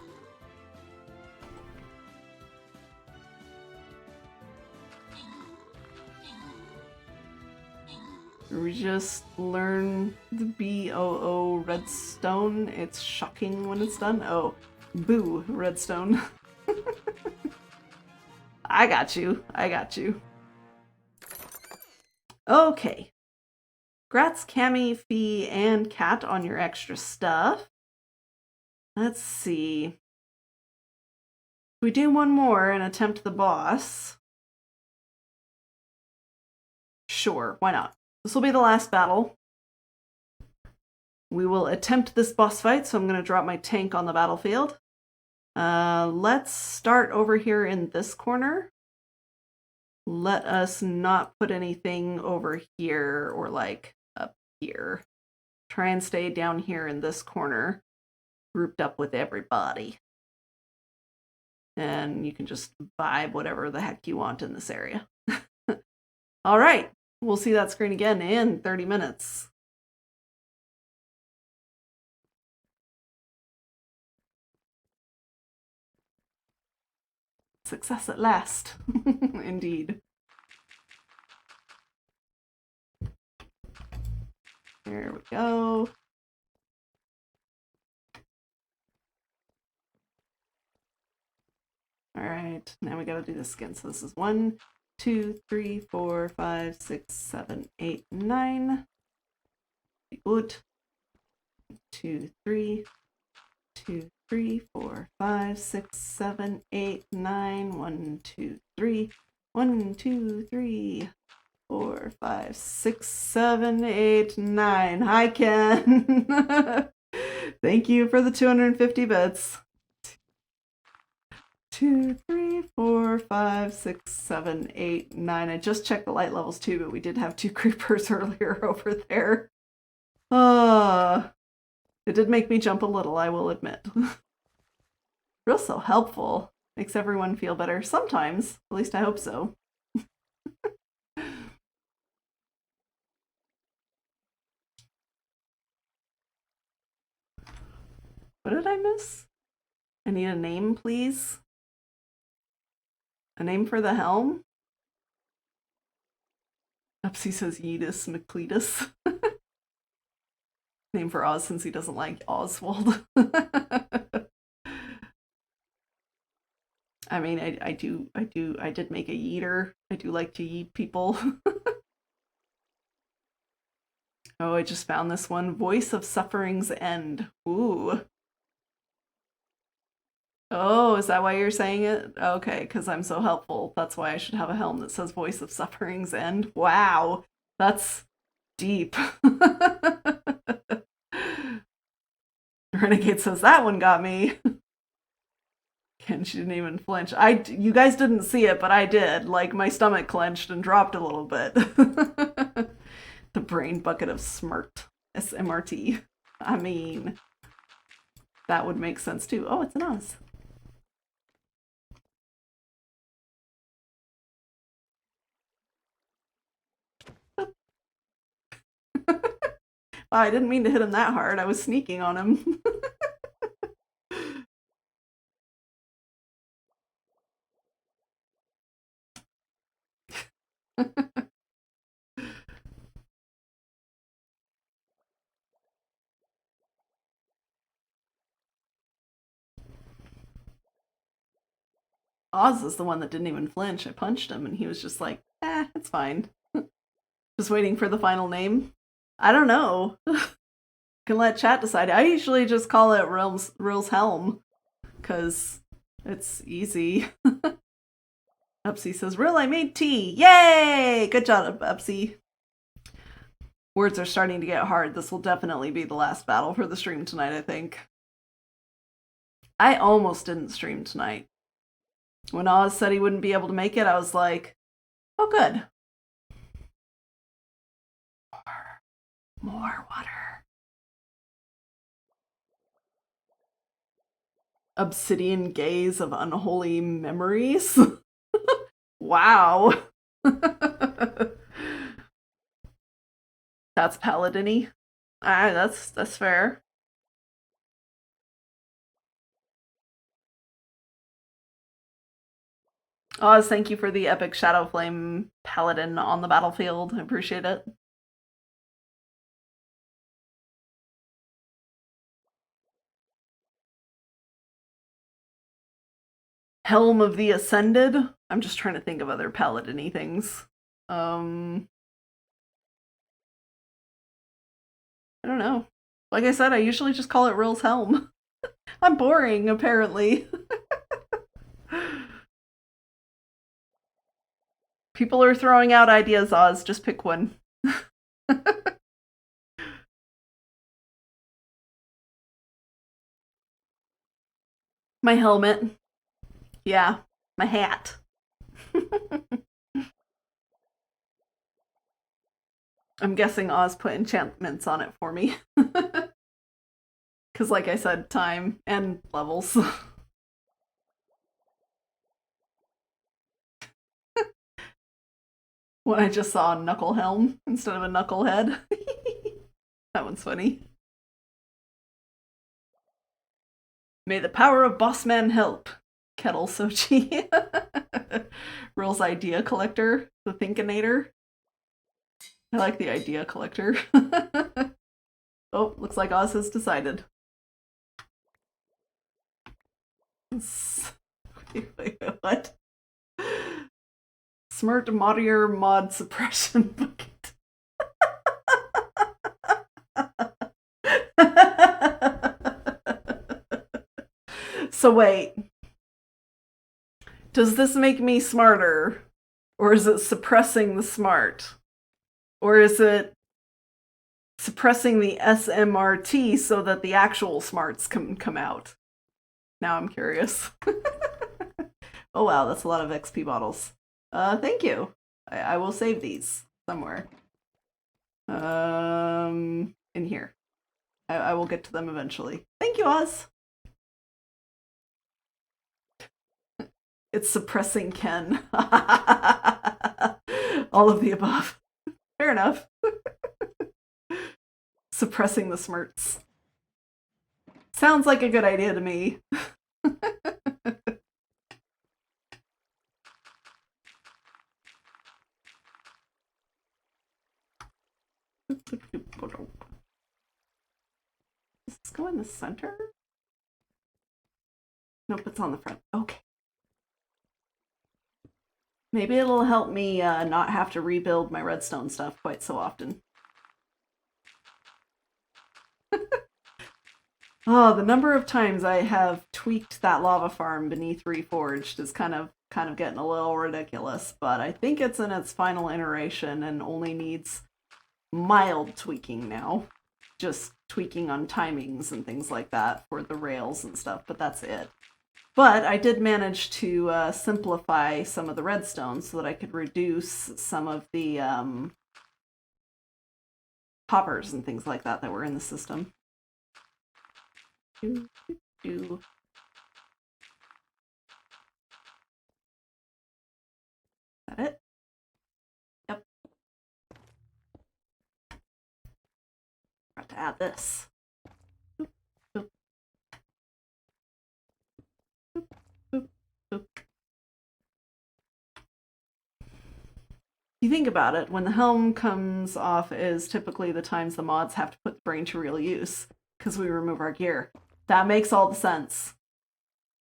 A: We just learn the BOO redstone. It's shocking when it's done. Oh, boo, redstone. I got you. I got you. Okay. Grats, Cammy, Fee, and Cat on your extra stuff. Let's see. We do one more and attempt the boss. Sure, why not? This will be the last battle. We will attempt this boss fight, so I'm going to drop my tank on the battlefield. Let's start over here in this corner. Let us not put anything over here or like up here. Try and stay down here in this corner, grouped up with everybody. And you can just vibe whatever the heck you want in this area. All right, we'll see that screen again in 30 minutes. Success at last. Indeed. There we go. All right, now we gotta do this again. So this is 1, 2, 3, 4, 5, 6, 7, 8, 9. Good. 2, 3, 2, 3, 4, 5, 6, 7, 8, 9. 1, 2, 3. 1, 2, 3, 4, 5, 6, 7, 8, 9. Hi, Ken. Thank you for the 250 bits. 2, 3, 4, 5, 6, 7, 8, 9. I just checked the light levels too, but we did have 2 creepers earlier over there. It did make me jump a little, I will admit. Real so helpful. Makes everyone feel better sometimes. At least I hope so. What did I miss? I need a name, please. A name for the helm? Upsy says Yeetus McCletus. Name for Oz since he doesn't like Oswald. I mean, I did make a yeeter. I do like to yeet people. Oh, I just found this one. Voice of Suffering's End. Ooh. Oh, is that why you're saying it? Okay, because I'm so helpful. That's why I should have a helm that says Voice of Suffering's End. Wow, that's deep. Renegade says that one got me. And she didn't even flinch. You guys didn't see it, but I did. Like, my stomach clenched and dropped a little bit. The brain bucket of smrt. SMRT. I mean, that would make sense too. Oh, it's an Oz. I didn't mean to hit him that hard. I was sneaking on him. Oz is the one that didn't even flinch. I punched him and he was just like, it's fine. Just waiting for the final name. I don't know. Can let chat decide. I usually just call it Ril's Helm because it's easy. Upsy says, Ril, I made tea. Yay! Good job, Upsy. Words are starting to get hard. This will definitely be the last battle for the stream tonight, I think. I almost didn't stream tonight. When Oz said he wouldn't be able to make it, I was like, oh, good. More water. Obsidian gaze of unholy memories. Wow. That's paladin-y. That's fair. Oz, thank you for the epic Shadow Flame paladin on the battlefield. I appreciate it. Helm of the Ascended. I'm just trying to think of other paladin-y things. I don't know. Like I said, I usually just call it Rill's helm. I'm boring, apparently. People are throwing out ideas, Oz. Just pick one. My helmet. Yeah, my hat. I'm guessing Oz put enchantments on it for me. Because, like I said, time and levels. When I just saw a knuckle helm instead of a knucklehead. That one's funny. May the power of Bossman help. Kettle Sochi. Rill's idea collector. The Thinkinator. I like the idea collector. Oh, looks like Oz has decided. Wait, what? Smart Modier mod suppression bucket. So wait. Does this make me smarter? Or is it suppressing the smart? Or is it suppressing the SMRT so that the actual smarts can come out? Now I'm curious. Oh wow, that's a lot of XP bottles. Thank you. I will save these somewhere. In here. I will get to them eventually. Thank you, Oz. It's suppressing Ken. All of the above. Fair enough. Suppressing the smarts. Sounds like a good idea to me. Does this go in the center? Nope, it's on the front. Okay. Maybe it'll help me not have to rebuild my redstone stuff quite so often. Oh, the number of times I have tweaked that lava farm beneath Reforged is kind of getting a little ridiculous, but I think it's in its final iteration and only needs mild tweaking now. Just tweaking on timings and things like that for the rails and stuff, but that's it. But I did manage to simplify some of the redstone so that I could reduce some of the hoppers and things like that were in the system. Is that it? Yep. Got to add this. You think about it, when the helm comes off is typically the times the mods have to put the brain to real use, because we remove our gear. That makes all the sense.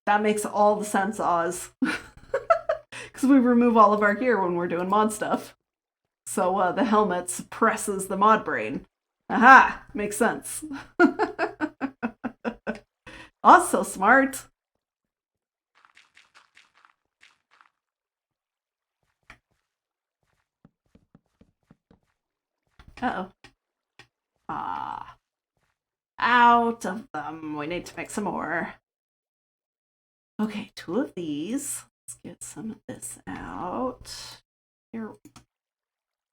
A: That makes all the sense, Oz. Because we remove all of our gear when we're doing mod stuff. So the helmet suppresses the mod brain. Aha! Makes sense. Oz so smart. Uh-oh. Ah. Out of them. We need to make some more. Okay, 2 of these. Let's get some of this out. Here.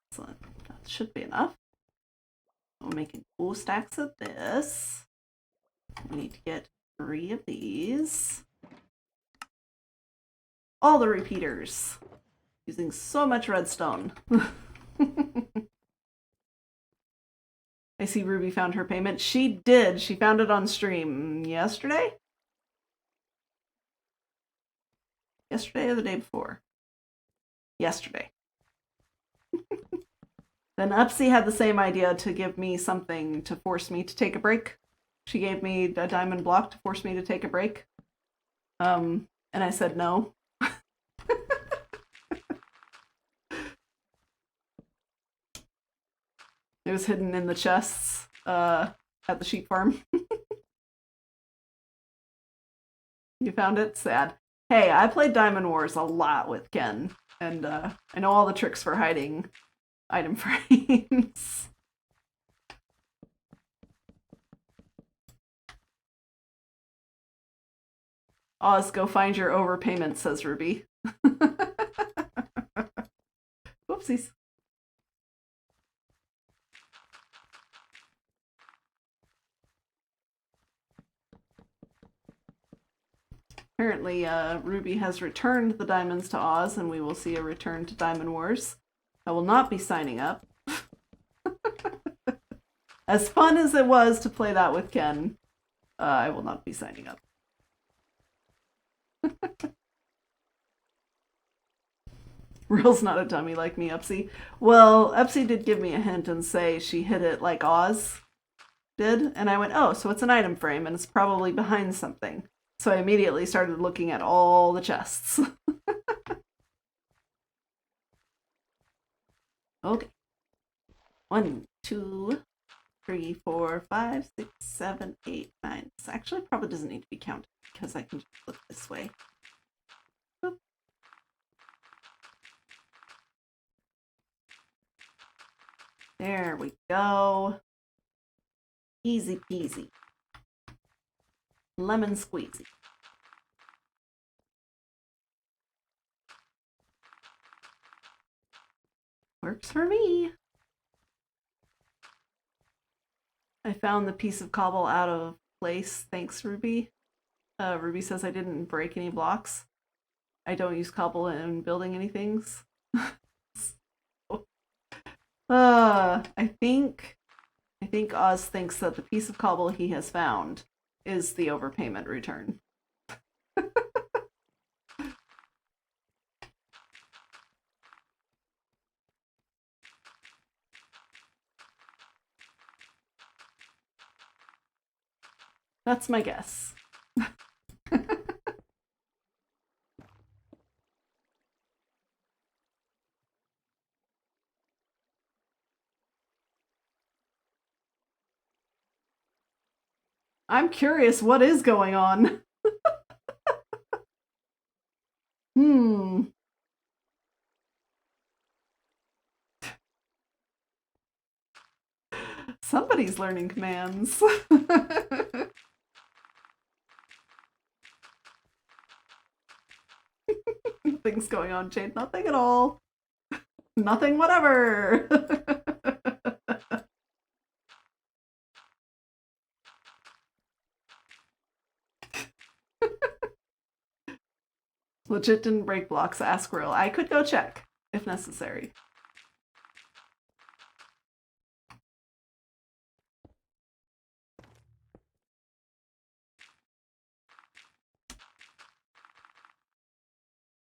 A: Excellent. That should be enough. We're making 2 stacks of this. We need to get 3 of these. All the repeaters. Using so much redstone. I see Ruby found her payment. She did. She found it on stream yesterday? Yesterday or the day before? Yesterday. Then Upsy had the same idea to give me something to force me to take a break. She gave me a diamond block to force me to take a break. And I said no. It was hidden in the chests. at the sheep farm. You found it? Sad. Hey, I played Diamond Wars a lot with Ken, and I know all the tricks for hiding item frames. Oz, go find your overpayment, says Ruby. Whoopsies. Apparently, Ruby has returned the diamonds to Oz, and we will see a return to Diamond Wars. I will not be signing up. As fun as it was to play that with Ken, I will not be signing up. Real's not a dummy like me, Upsy. Well, Upsy did give me a hint and say she hit it like Oz did, and I went, oh, so it's an item frame, and it's probably behind something. So I immediately started looking at all the chests. Okay. 1, 2, 3, 4, 5, 6, 7, 8, 9. This actually probably doesn't need to be counted because I can just look this way. Boop. There we go. Easy peasy. Lemon squeezy. Works for me. I found the piece of cobble out of place. Thanks, Ruby. Ruby says I didn't break any blocks. I don't use cobble in building any things. I think Oz thinks that the piece of cobble he has found is the overpayment return. That's my guess. I'm curious what is going on. Somebody's learning commands. Nothing's going on, Jade. Nothing at all. Nothing whatever. Legit didn't break blocks, ask Real. I could go check, if necessary.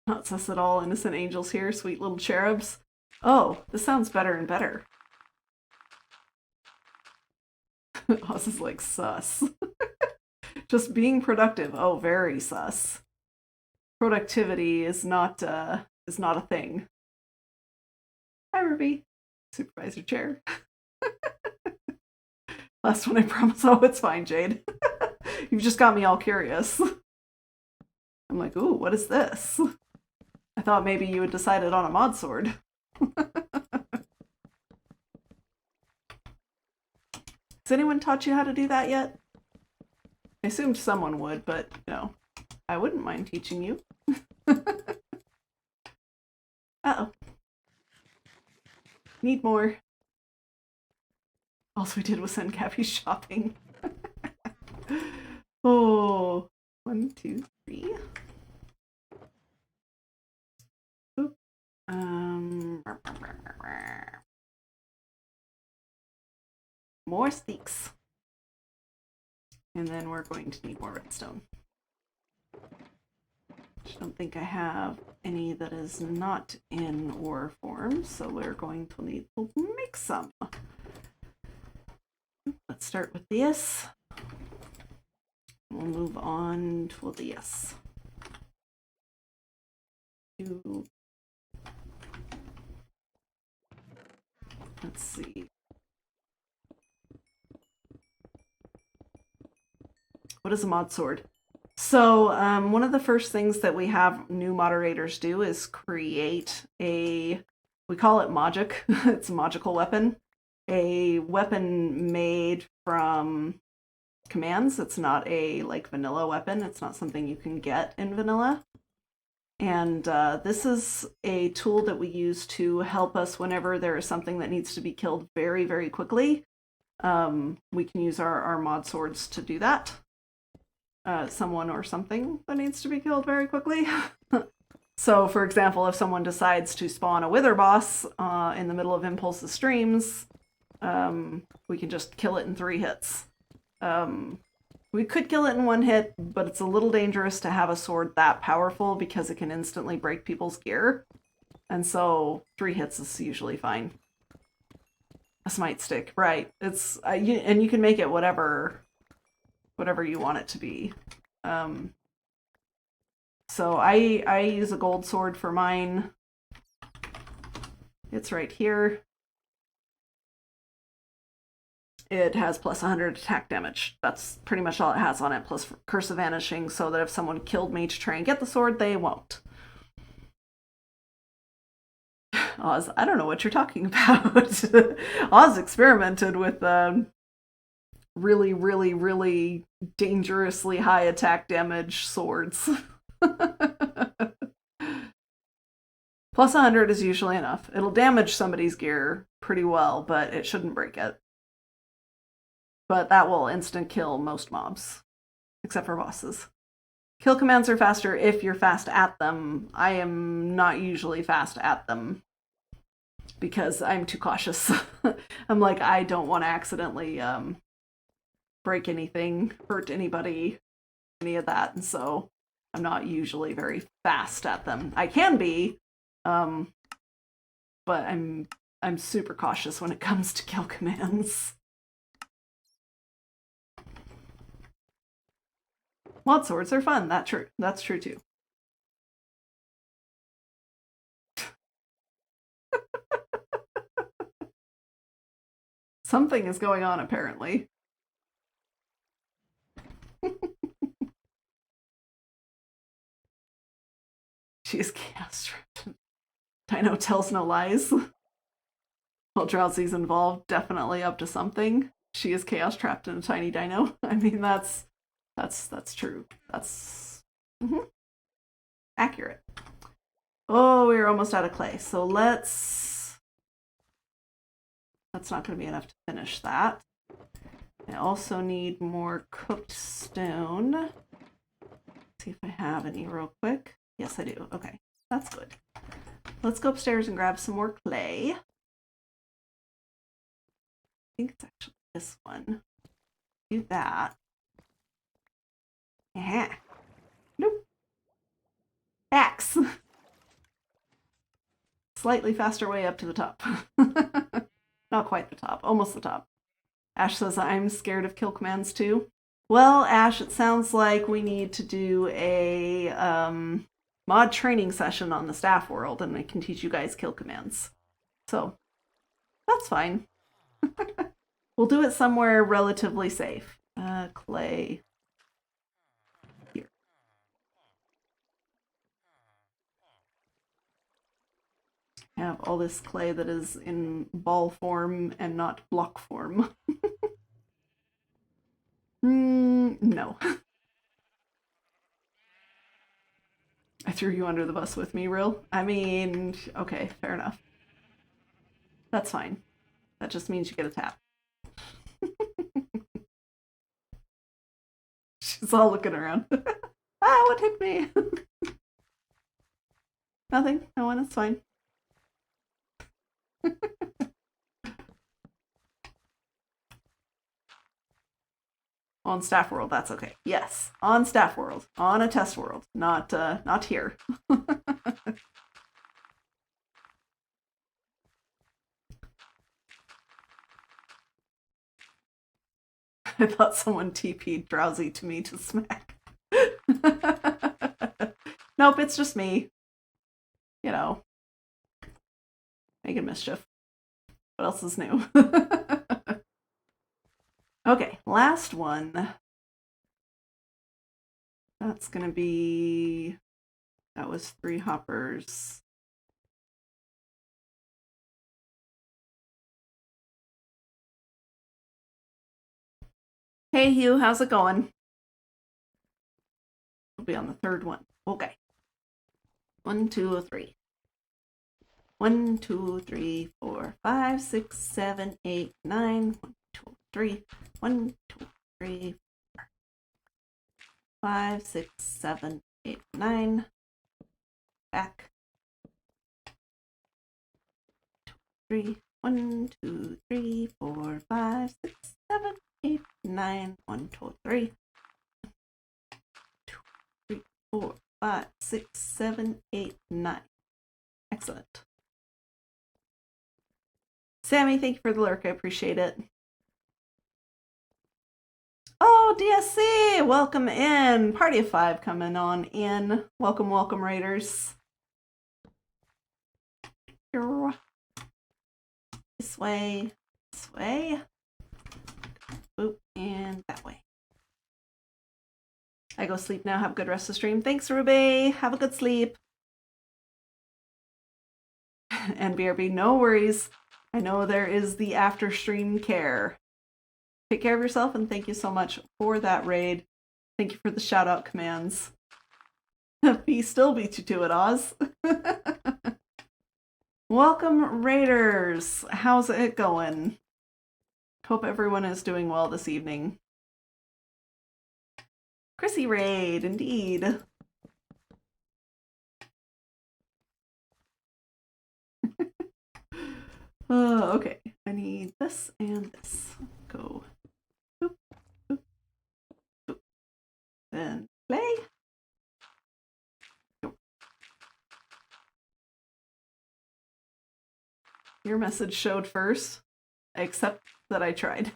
A: Not sus at all. Innocent angels here, sweet little cherubs. Oh, this sounds better and better. Oz is like sus. Just being productive. Oh, very sus. Productivity is not a thing. Hi, Ruby. Supervisor chair. Last one, I promise. Oh, it's fine, Jade. You've just got me all curious. I'm like, ooh, what is this? I thought maybe you had decided on a mod sword. Has anyone taught you how to do that yet? I assumed someone would, but, you know, I wouldn't mind teaching you. Uh-oh. Need more. All we did was send Cappy shopping. Oh, 1, 2, 3. Oop. More steaks. And then we're going to need more redstone. I don't think I have any that is not in ore form, so we're going to need to make some. Let's start with this. We'll move on to this. Let's see. What is a mod sword? So one of the first things that we have new moderators do is create we call it magic. It's a magical weapon. A weapon made from commands. It's not a like vanilla weapon. It's not something you can get in vanilla. And this is a tool that we use to help us whenever there is something that needs to be killed very, very quickly. We can use our mod swords to do that. Someone or something that needs to be killed very quickly. So, for example, if someone decides to spawn a wither boss in the middle of Impulse's streams, we can just kill it in 3 hits. We could kill it in 1 hit, but it's a little dangerous to have a sword that powerful because it can instantly break people's gear. And so 3 hits is usually fine. A smite stick, right. It's and you can make it whatever you want it to be. So I use a gold sword for mine. It's right here. It has plus 100 attack damage. That's pretty much all it has on it, plus Curse of Vanishing, so that if someone killed me to try and get the sword, they won't. Oz, I don't know what you're talking about. Oz experimented with really, really, really dangerously high attack damage swords. Plus 100 is usually enough. It'll damage somebody's gear pretty well, but it shouldn't break it. But that will instant kill most mobs, except for bosses. Kill commands are faster if you're fast at them. I am not usually fast at them because I'm too cautious. I'm like, I don't want to accidentally break anything, hurt anybody, any of that, and so I'm not usually very fast at them. I can be, but I'm super cautious when it comes to kill commands. Mod swords are fun. That's true too. Something is going on apparently. She is chaos trapped. Dino tells no lies. While Drowsy's involved, definitely up to something. She is chaos trapped in a tiny dino. I mean, that's true. That's accurate. Oh, we're almost out of clay. So that's not going to be enough to finish that. I also need more cooked stone. Let's see if I have any real quick. Yes, I do. Okay, that's good. Let's go upstairs and grab some more clay. I think it's actually this one. Do that. Yeah. Nope. Axe. Slightly faster way up to the top. Not quite the top, almost the top. Ash says, I'm scared of kill commands too. Well, Ash, it sounds like we need to do a mod training session on the staff world, and I can teach you guys kill commands. So, that's fine. We'll do it somewhere relatively safe. Clay. Here. I have all this clay that is in ball form and not block form. No. I threw you under the bus with me, real? I mean, okay, fair enough. That's fine. That just means you get a tap. She's all looking around. Ah, what hit me? Nothing. No one. It's fine. On staff world, that's okay. Yes, on staff world, on a test world, not here. I thought someone TP'd Drowsy to me to smack. Nope, it's just me. You know, making mischief. What else is new? Okay, last one. That's gonna be, that was 3 hoppers. Hey Hugh, how's it going? We'll be on the 3rd one. Okay. 1, 2, 3. 1, 2, 3, 4, 5, 6, 7, 8, 9. 1, 2, 3. 1, 2, 3, 4, 5, 6, 7, 8, 9. Back. 3. 1, 2, 3, 4, 5, 6, 7, 8, 9. 1, 2, 3. 2, 3, 4, 5, 6, 7, 8, 9. Excellent. Sammy, thank you for the lurk. I appreciate it. Oh, DSC, welcome in. Party of 5 coming on in. Welcome, welcome, Raiders. This way, this way. Boop, and that way. I go sleep now. Have a good rest of the stream. Thanks, Ruby. Have a good sleep. And BRB, no worries. I know there is the after stream care. Take care of yourself, and thank you so much for that raid. Thank you for the shout out commands. He still beat you to it, Oz. Welcome, Raiders. How's it going? Hope everyone is doing well this evening. Chrissy raid, indeed. Okay, I need this and this. Go. Boop, boop, boop. Then play. Go. Your message showed first. I accept that I tried.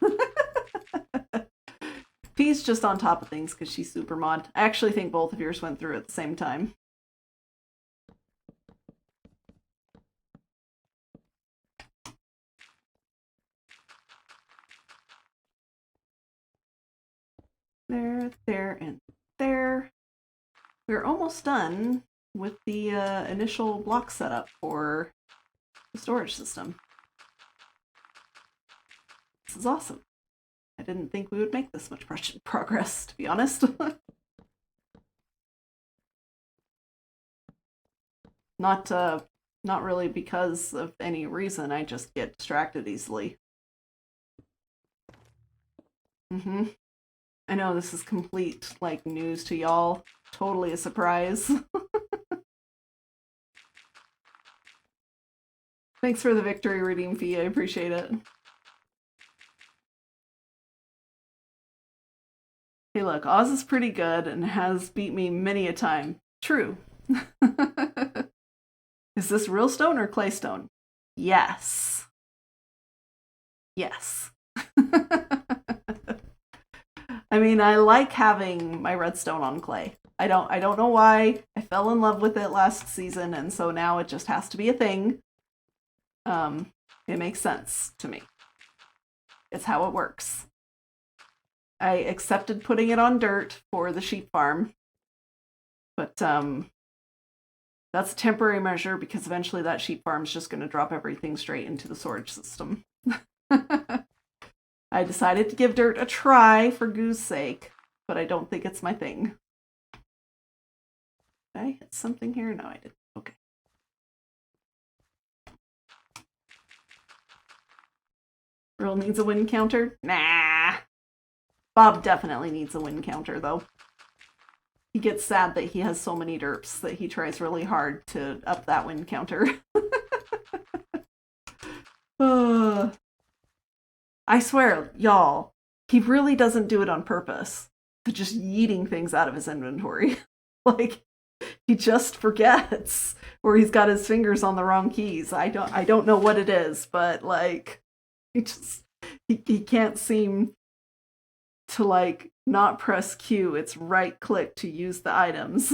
A: P's just on top of things because she's super mod. I actually think both of yours went through at the same time. There, there, and there. We're almost done with the initial block setup for the storage system. This is awesome. I didn't think we would make this much progress, to be honest. Not really because of any reason, I just get distracted easily. I know this is complete, like, news to y'all. Totally a surprise. Thanks for the victory redeem fee, I appreciate it. Hey look, Oz is pretty good and has beat me many a time. True. Is this real stone or clay stone? Yes. Yes. I mean, I like having my redstone on clay. I don't know why. I fell in love with it last season, and so now it just has to be a thing. It makes sense to me. It's how it works. I accepted putting it on dirt for the sheep farm, but that's a temporary measure because eventually that sheep farm is just going to drop everything straight into the storage system. I decided to give dirt a try for Goo's sake, but I don't think it's my thing. Did I hit something here? No, I didn't. Okay. Earl needs a win counter? Nah. Bob definitely needs a win counter, though. He gets sad that he has so many derps that he tries really hard to up that win counter. I swear, y'all, he really doesn't do it on purpose. To just yeeting things out of his inventory. Like, he just forgets, or he's got his fingers on the wrong keys. I don't know what it is, but like, he can't seem to like not press Q. It's right click to use the items.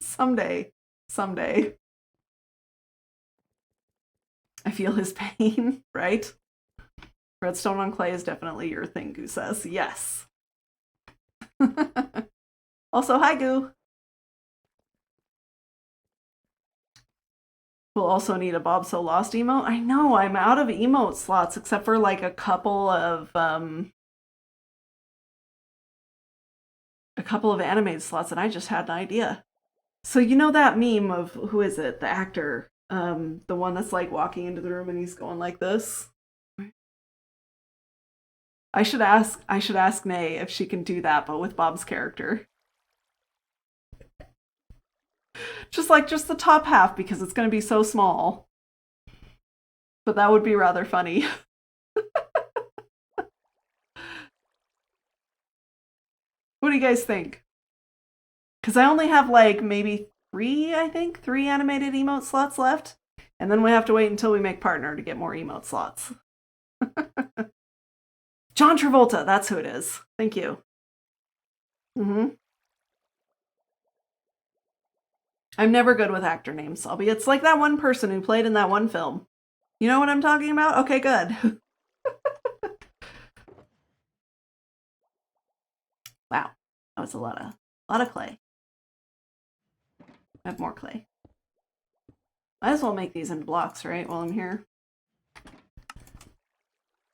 A: Someday. I feel his pain, right? Redstone on clay is definitely your thing, Goo says. Yes. Also, hi, Goo. We'll also need a Bob So Lost emote. I know, I'm out of emote slots, except for like a couple of animated slots, and I just had an idea. So you know that meme of, who is it? The actor. The one that's like walking into the room and he's going like this. I should ask Nay if she can do that, but with Bob's character. Just the top half, because it's going to be so small. But that would be rather funny. What do you guys think? Because I only have like maybe three animated emote slots left. And then we have to wait until we make partner to get more emote slots. John Travolta, that's who it is. Thank you. I'm never good with actor names, Selby. It's like that one person who played in that one film. You know what I'm talking about? Okay, good. Wow, that was a lot of clay. I have more clay. Might as well make these into blocks, right, while I'm here.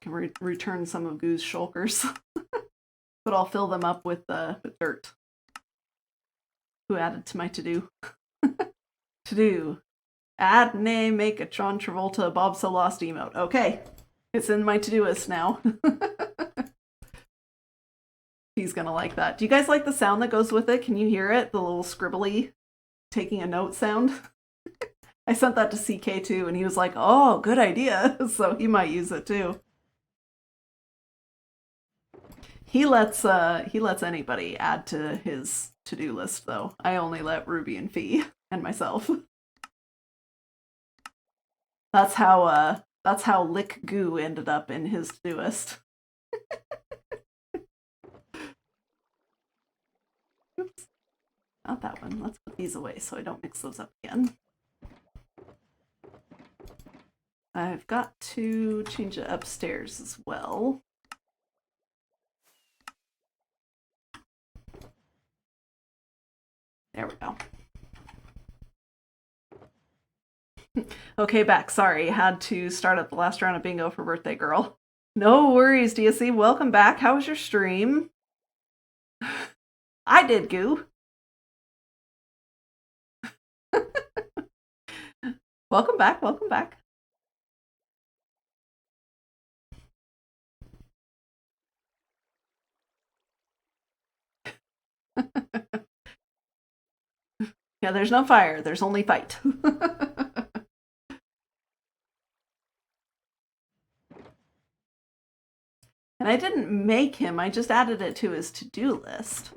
A: Can return some of Goo's shulkers. But I'll fill them up with dirt. Who added to my to-do? To-do. Add name, make a John Travolta Bob So Lost emote. Okay. It's in my to-do list now. He's gonna like that. Do you guys like the sound that goes with it? Can you hear it? The little scribbly taking a note sound? I sent that to CK too, and he was like, oh, good idea. So he might use it too. He lets anybody add to his to-do list, though. I only let Ruby and Fee and myself. That's how Lick Goo ended up in his to-do list. Oops. Not that one. Let's put these away so I don't mix those up again. I've got to change it upstairs as well. There we go. Okay, back. Sorry, had to start up the last round of bingo for birthday girl. No worries, DSC. Welcome back. How was your stream? I did, Goo. Welcome back. Welcome back. Yeah, there's no fire. There's only fight. And I didn't make him. I just added it to his to-do list.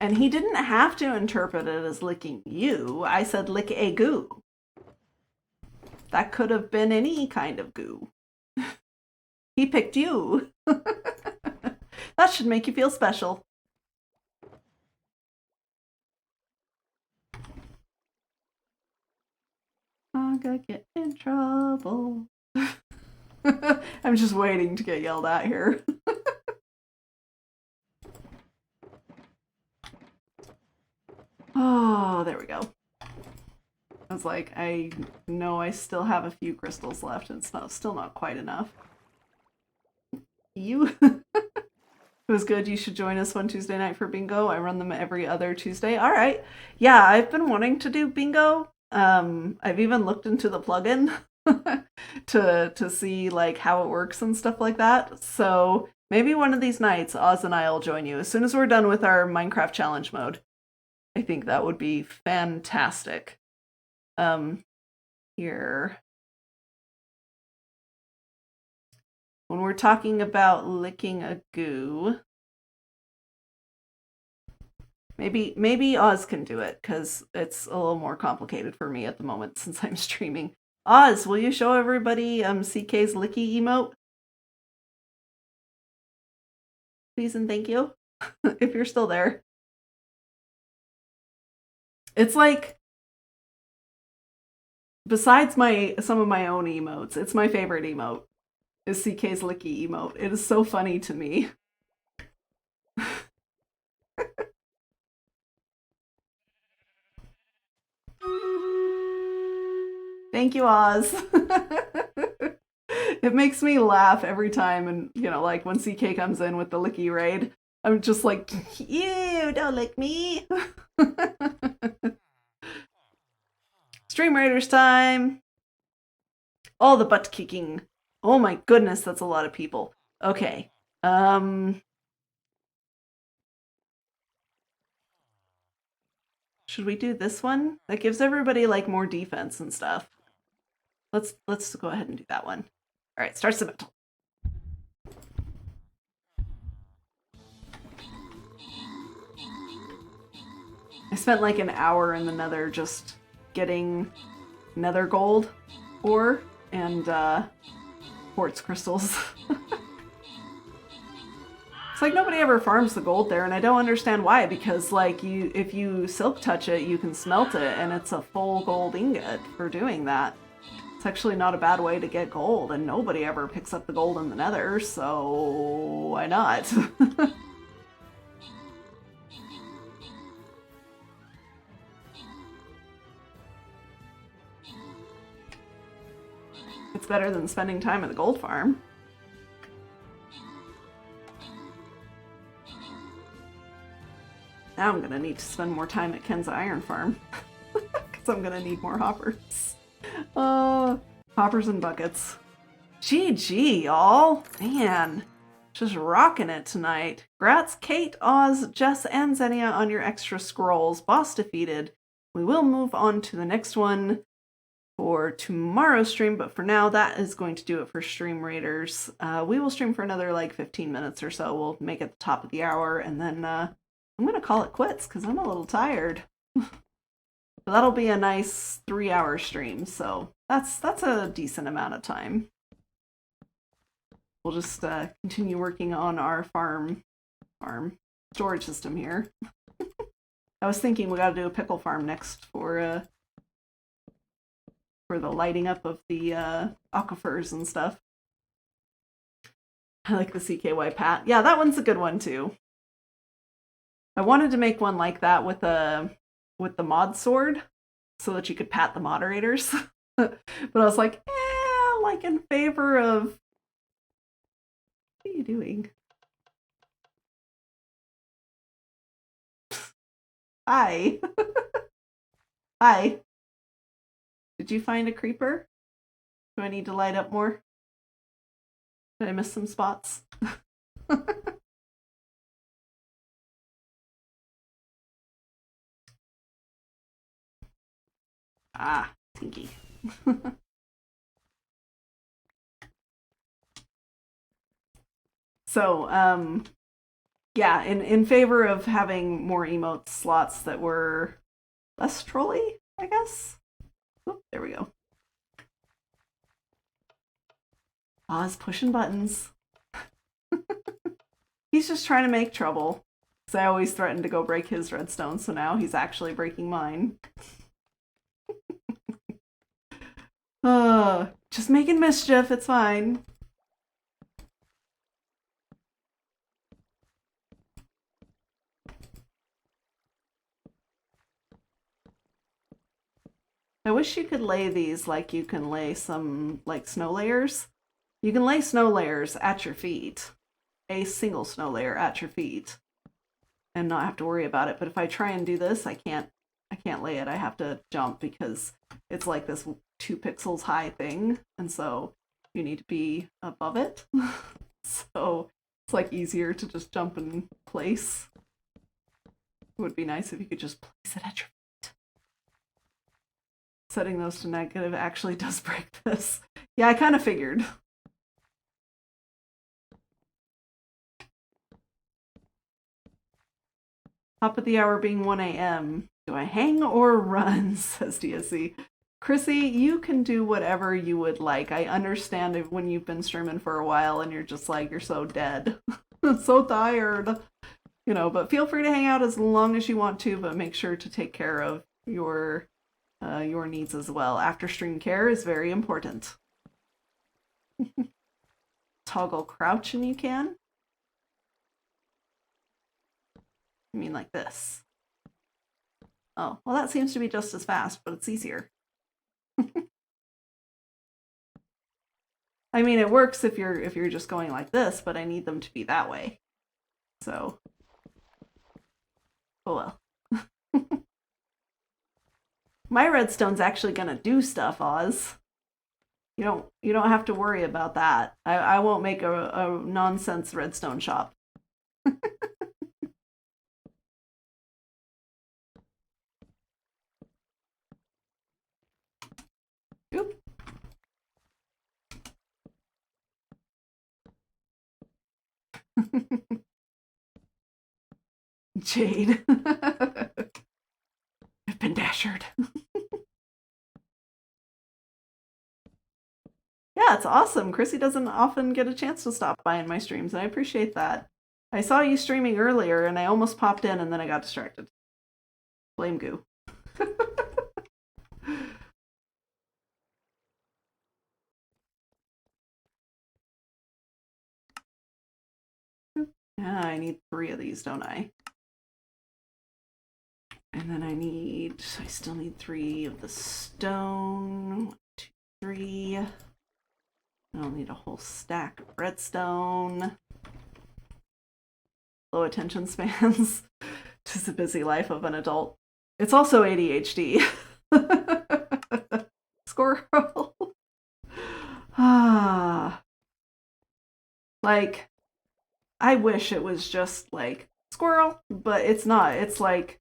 A: And he didn't have to interpret it as licking you. I said lick a goo. That could have been any kind of goo. He picked you. That should make you feel special. I'm gonna get in trouble. I'm just waiting to get yelled at here. Oh, there we go. I was like, I know I still have a few crystals left, and it's still not quite enough. You... It was good. You should join us one Tuesday night for bingo. I run them every other Tuesday. All right. Yeah, I've been wanting to do bingo. I've even looked into the plugin to see like how it works and stuff like that. So maybe one of these nights, Oz and I will join you as soon as we're done with our Minecraft challenge mode. I think that would be fantastic. Here. When we're talking about licking a goo, maybe Oz can do it, because it's a little more complicated for me at the moment since I'm streaming. Oz, will you show everybody CK's licky emote? Please and thank you, if you're still there. It's like besides some of my own emotes, it's my favorite emote. Is CK's Licky emote. It is so funny to me. Thank you, Oz. It makes me laugh every time, and you know, like when CK comes in with the Licky raid, I'm just like, ew, don't lick me. Stream Raiders time. All the butt kicking. Oh my goodness, that's a lot of people. Okay. Should we do this one? That gives everybody like more defense and stuff. Let's go ahead and do that one. All right, starts the battle. I spent like an hour in the nether just getting nether gold ore and quartz crystals. It's like nobody ever farms the gold there, and I don't understand why, because like if you silk touch it, you can smelt it, and it's a full gold ingot for doing that. It's actually not a bad way to get gold, and nobody ever picks up the gold in the nether, so why not? It's better than spending time at the gold farm. Now I'm gonna need to spend more time at Ken's iron farm. Because I'm gonna need more hoppers. Hoppers and buckets. GG, y'all. Man, just rocking it tonight. Grats, Kate, Oz, Jess, and Xenia on your extra scrolls. Boss defeated. We will move on to the next one for tomorrow's stream, but for now, that is going to do it for Stream Raiders. We will stream for another like 15 minutes or so. We'll make it the top of the hour, and then I'm going to call it quits because I'm a little tired. So that'll be a nice 3-hour stream, so that's a decent amount of time. We'll just continue working on our farm storage system here. I was thinking we got to do a pickle farm next for the lighting up of the aquifers and stuff. I like the CKY pat. Yeah, that one's a good one too. I wanted to make one like that with the mod sword so that you could pat the moderators. But I was like, like in favor of... What are you doing? Hi. Hi. Did you find a creeper? Do I need to light up more? Did I miss some spots? Ah, Tinky. So, yeah, in favor of having more emote slots that were less trolly, I guess. Oh, there we go. Oz pushing buttons. He's just trying to make trouble. Because I always threaten to go break his redstone, so now he's actually breaking mine. Just making mischief, it's fine. I wish you could lay these like you can lay some like snow layers. You can lay snow layers at your feet. A single snow layer at your feet. And not have to worry about it. But if I try and do this, I can't lay it. I have to jump because it's like this 2 pixels high thing. And so you need to be above it. So it's like easier to just jump in place. It would be nice if you could just place it at your feet. Setting those to negative actually does break this. Yeah, I kind of figured. Top of the hour being 1 a.m. Do I hang or run, says DSC. Chrissy, you can do whatever you would like. I understand if when you've been streaming for a while and you're just like, you're so dead. So tired. You know, but feel free to hang out as long as you want to, but make sure to take care of your your needs as well. After stream care is very important. Toggle crouch and you can? You mean like this? Oh, well that seems to be just as fast, but it's easier. I mean, it works if you're just going like this, but I need them to be that way. So, oh well. My redstone's actually gonna do stuff, Oz. You don't have to worry about that. I won't make a nonsense redstone shop. Oop. Jade. I've been dashered. Yeah, it's awesome. Chrissy doesn't often get a chance to stop by in my streams, and I appreciate that. I saw you streaming earlier, and I almost popped in, and then I got distracted. Blame Goo. Yeah, I need 3 of these, don't I? And then I still need 3 of the stone. 1, 2, 3. I'll need a whole stack of redstone. Low attention spans. Just a busy life of an adult. It's also ADHD. Squirrel. Like, I wish it was just like squirrel, but it's not. It's like,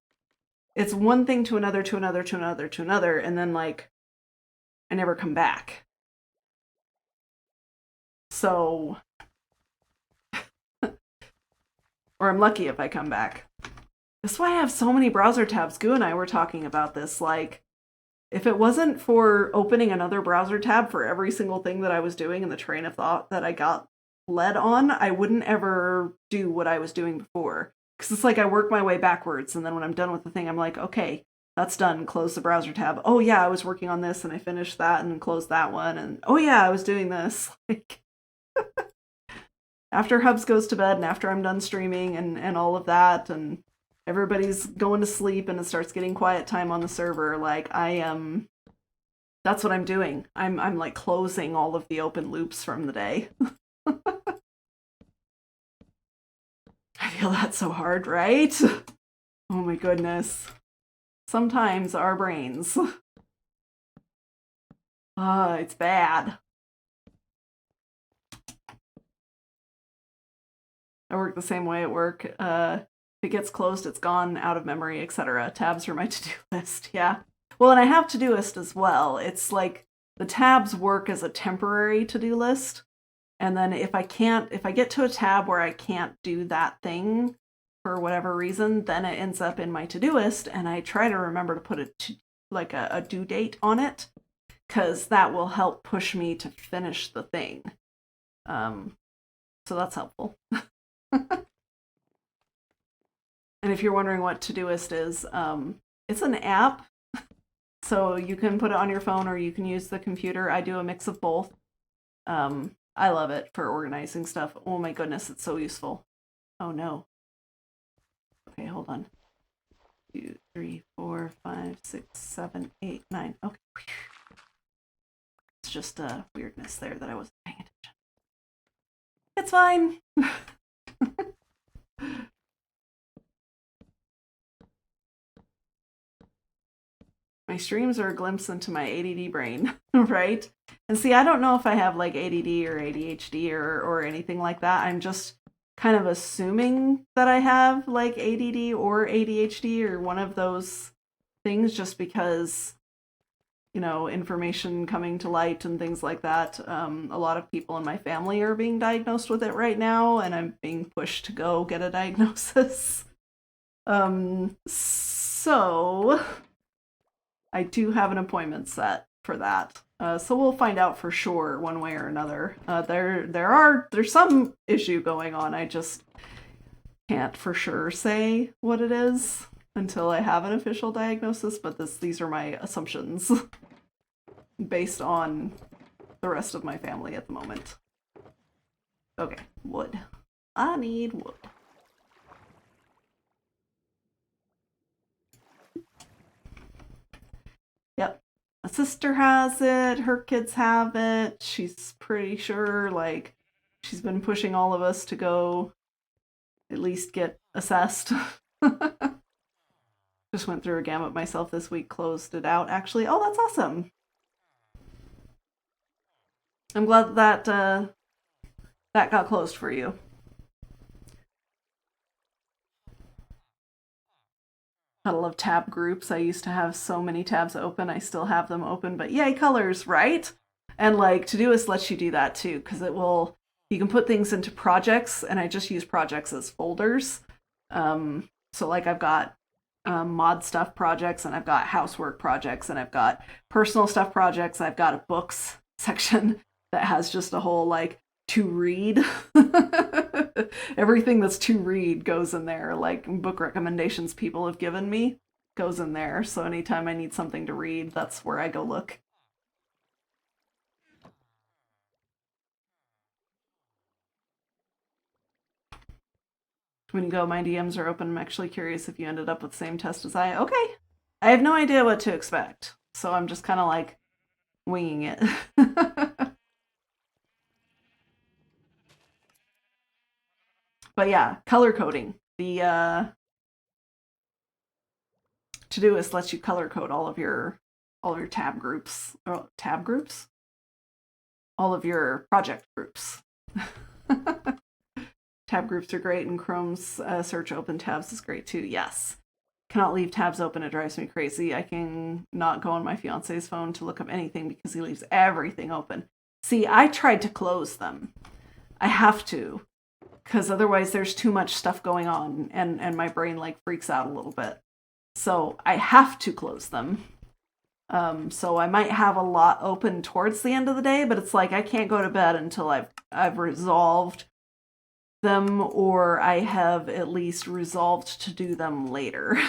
A: it's one thing to another, to another, to another, to another, and then like, I never come back. So, or I'm lucky if I come back. That's why I have so many browser tabs. Goo and I were talking about this. Like, if it wasn't for opening another browser tab for every single thing that I was doing in the train of thought that I got led on, I wouldn't ever do what I was doing before. Because it's like I work my way backwards, and then when I'm done with the thing, I'm like, okay, that's done. Close the browser tab. Oh yeah, I was working on this, and I finished that, and closed that one, and oh yeah, I was doing this. Like, after Hubs goes to bed, and after I'm done streaming, and all of that, and everybody's going to sleep, and it starts getting quiet time on the server, like, I am... That's what I'm doing. I'm like closing all of the open loops from the day. I feel that so hard, right? Oh my goodness. Sometimes our brains. It's bad. I work the same way at work. If it gets closed, it's gone, out of memory, etc. Tabs are my to-do list, yeah. Well, and I have to-do list as well. It's like the tabs work as a temporary to-do list. And then if I get to a tab where I can't do that thing for whatever reason, then it ends up in my to-do list, and I try to remember to put a due date on it, because that will help push me to finish the thing. So that's helpful. And if you're wondering what Todoist is, it's an app, so you can put it on your phone or you can use the computer. I do a mix of both. I love it for organizing stuff. Oh my goodness, it's so useful. Oh no. Okay, hold on. 2, 3, 4, 5, 6, 7, 8, 9. Okay. It's just a weirdness there that I wasn't paying attention. It's fine. My streams are a glimpse into my ADD brain, right? And see, I don't know if I have like ADD or ADHD or anything like that. I'm just kind of assuming that I have like ADD or ADHD or one of those things, just because, you know, information coming to light and things like that. A lot of people in my family are being diagnosed with it right now, and I'm being pushed to go get a diagnosis. So I do have an appointment set for that. So we'll find out for sure one way or another. There's some issue going on. I just can't for sure say what it is. until I have an official diagnosis, but these are my assumptions based on the rest of my family at the moment. Okay, wood. I need wood. Yep. My sister has it, her kids have it. She's pretty sure, like, she's been pushing all of us to go at least get assessed. Just went through a gamut myself this week, closed it out actually. Oh, that's awesome. I'm glad that that got closed for you. I love tab groups. I used to have so many tabs open. I still have them open, but yay, colors, right? And like Todoist lets you do that too, because it will, you can put things into projects, and I just use projects as folders. So like I've got mod stuff projects, and I've got housework projects, and I've got personal stuff projects. I've got a books section that has just a whole like to read. Everything that's to read goes in there. Like book recommendations people have given me goes in there. So anytime I need something to read, that's where I go look. When you go, my DMs are open. I'm actually curious if you ended up with the same test as I. Okay. I have no idea what to expect. So I'm just kind of like winging it. But yeah, color coding. The Todoist lets you color code all of your tab groups. Or tab groups? All of your project groups. Tab groups are great, and Chrome's search open tabs is great too. Yes. Cannot leave tabs open. It drives me crazy. I can not go on my fiance's phone to look up anything because he leaves everything open. See, I tried to close them. I have to, because otherwise there's too much stuff going on, and my brain like freaks out a little bit. So I have to close them. So I might have a lot open towards the end of the day, but it's like I can't go to bed until I've resolved them, or I have at least resolved to do them later.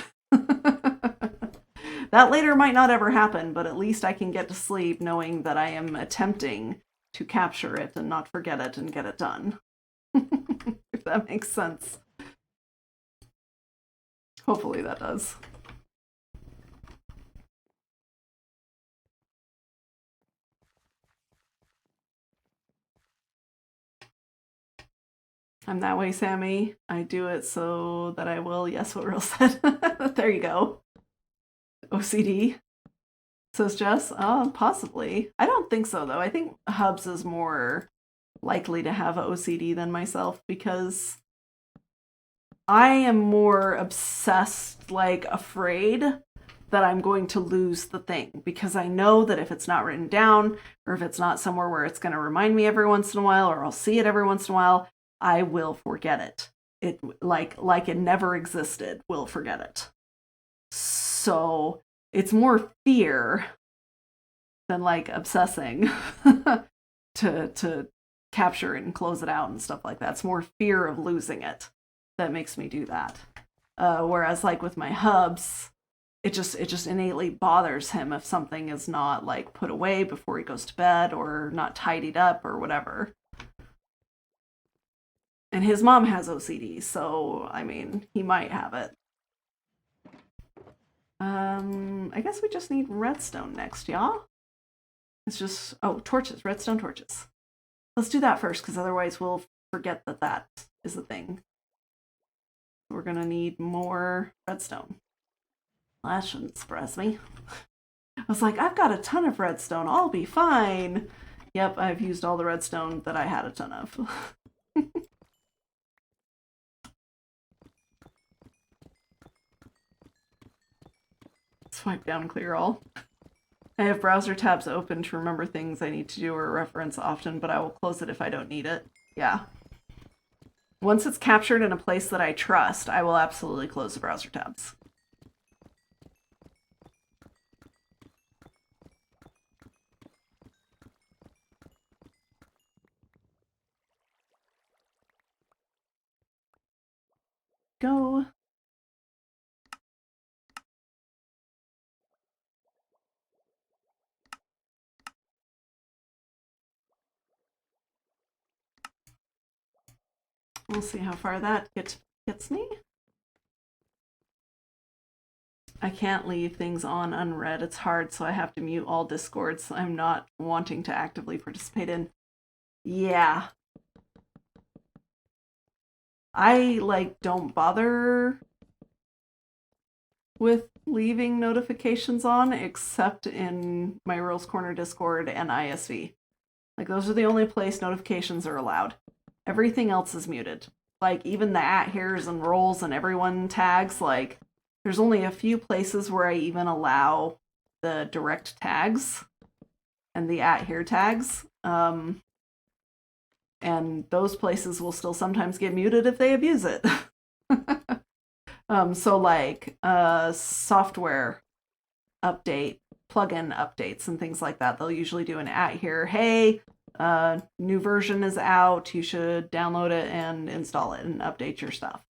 A: That later might not ever happen, but at least I can get to sleep knowing that I am attempting to capture it and not forget it and get it done. If that makes sense. Hopefully that does. I'm that way, Sammy. I do it so that I will. Yes, what Real said. There you go. OCD, says Jess. Possibly. I don't think so, though. I think Hubs is more likely to have OCD than myself because I am more obsessed, like afraid that I'm going to lose the thing, because I know that if it's not written down, or if it's not somewhere where it's going to remind me every once in a while, or I'll see it every once in a while, I will forget it. It like it never existed, will forget it. So it's more fear than like obsessing to capture it and close it out and stuff like that. It's more fear of losing it that makes me do that. Whereas like with my hubs, it just innately bothers him if something is not like put away before he goes to bed, or not tidied up or whatever. And his mom has OCD, so I mean, he might have it. I guess we just need redstone next, y'all. It's just, oh, torches, redstone torches. Let's do that first, because otherwise we'll forget that that is a thing. We're gonna need more redstone. Well, that shouldn't surprise me. I was like, I've got a ton of redstone, I'll be fine. Yep, I've used all the redstone that I had a ton of. Swipe down, clear all. I have browser tabs open to remember things I need to do or reference often, but I will close it if I don't need it. Yeah. Once it's captured in a place that I trust, I will absolutely close the browser tabs. Go. We'll see how far that gets me. I can't leave things on unread. It's hard, so I have to mute all discords I'm not wanting to actively participate in. Yeah. I, like, don't bother with leaving notifications on except in my Rules Corner Discord and ISV. Like, those are the only place notifications are allowed. Everything else is muted. Like, even the @heres and roles and everyone tags, like, there's only a few places where I even allow the direct tags and the @here tags. And those places will still sometimes get muted if they abuse it. So like software update, plugin updates and things like that, they'll usually do an @here, hey, new version is out, you should download it and install it and update your stuff.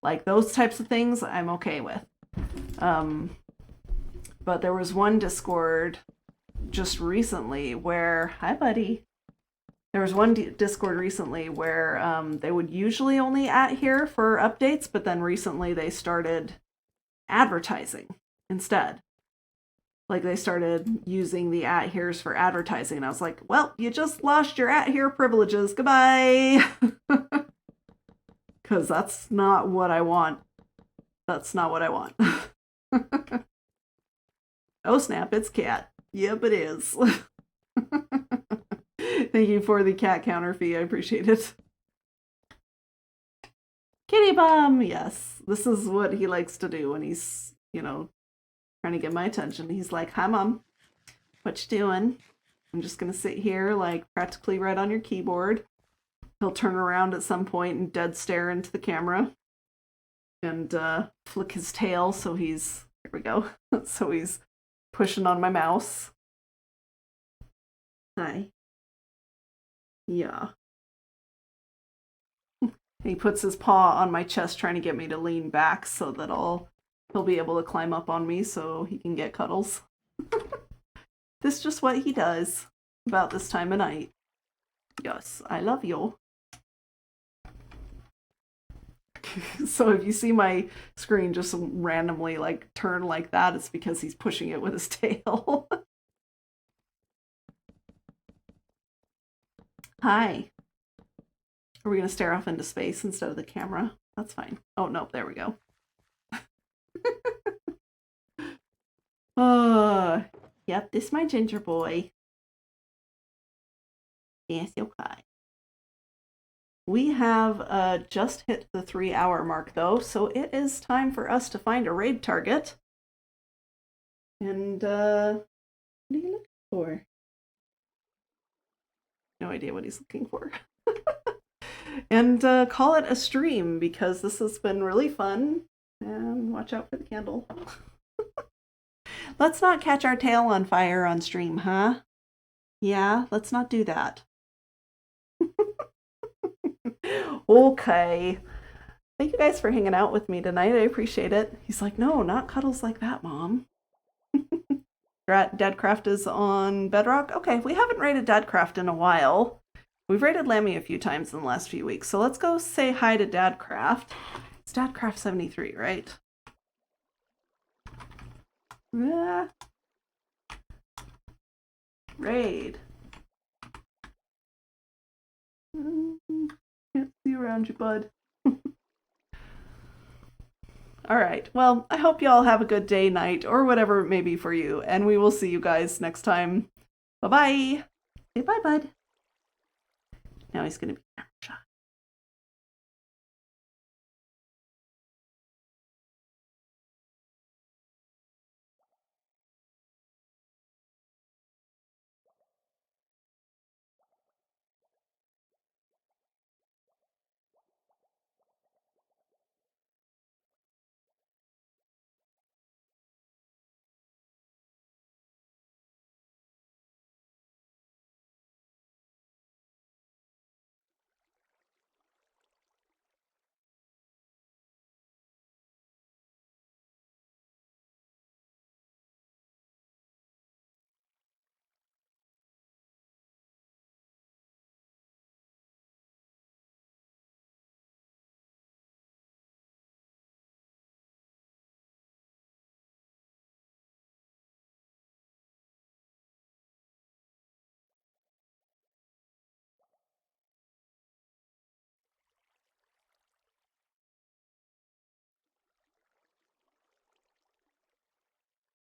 A: Like those types of things I'm okay with. But there was one Discord just recently where, hi buddy. There was one Discord recently where they would usually only @here for updates, but then recently they started advertising instead. Like they started using the @heres for advertising, and I was like, well, you just lost your @here privileges, goodbye. Because that's not what I want. That's not what I want. Oh snap, it's cat. Yep, it is. Thank you for the cat counter fee. I appreciate it. Kitty Bum! Yes, this is what he likes to do when he's, you know, trying to get my attention. He's like, hi, Mom. What you doing? I'm just going to sit here, like, practically right on your keyboard. He'll turn around at some point and dead stare into the camera. And flick his tail so he's... There we go. So he's pushing on my mouse. Hi. Yeah. He puts his paw on my chest trying to get me to lean back so that he'll be able to climb up on me so he can get cuddles. This is just what he does about this time of night. Yes, I love you. So if you see my screen just randomly like turn like that, it's because he's pushing it with his tail. Hi. Are we going to stare off into space instead of the camera? That's fine. Oh, no, there we go. Yep, this is my ginger boy. Yes, okay. We have just hit the 3-hour mark, though, so it is time for us to find a raid target. And, what are you looking for? No idea what he's looking for. And call it a stream, because this has been really fun. And watch out for the candle. Let's not catch our tail on fire on stream, huh? Yeah, let's not do that. Okay. Thank you guys for hanging out with me tonight. I appreciate it. He's like, no, not cuddles like that, Mom. Dadcraft is on Bedrock. Okay, we haven't raided Dadcraft in a while. We've raided Lammy a few times in the last few weeks, so let's go say hi to Dadcraft. It's Dadcraft 73, right? Yeah. Raid. Can't see around you, bud. All right. Well, I hope y'all have a good day, night, or whatever it may be for you, and we will see you guys next time. Bye-bye. Say bye, bud. Now he's going to be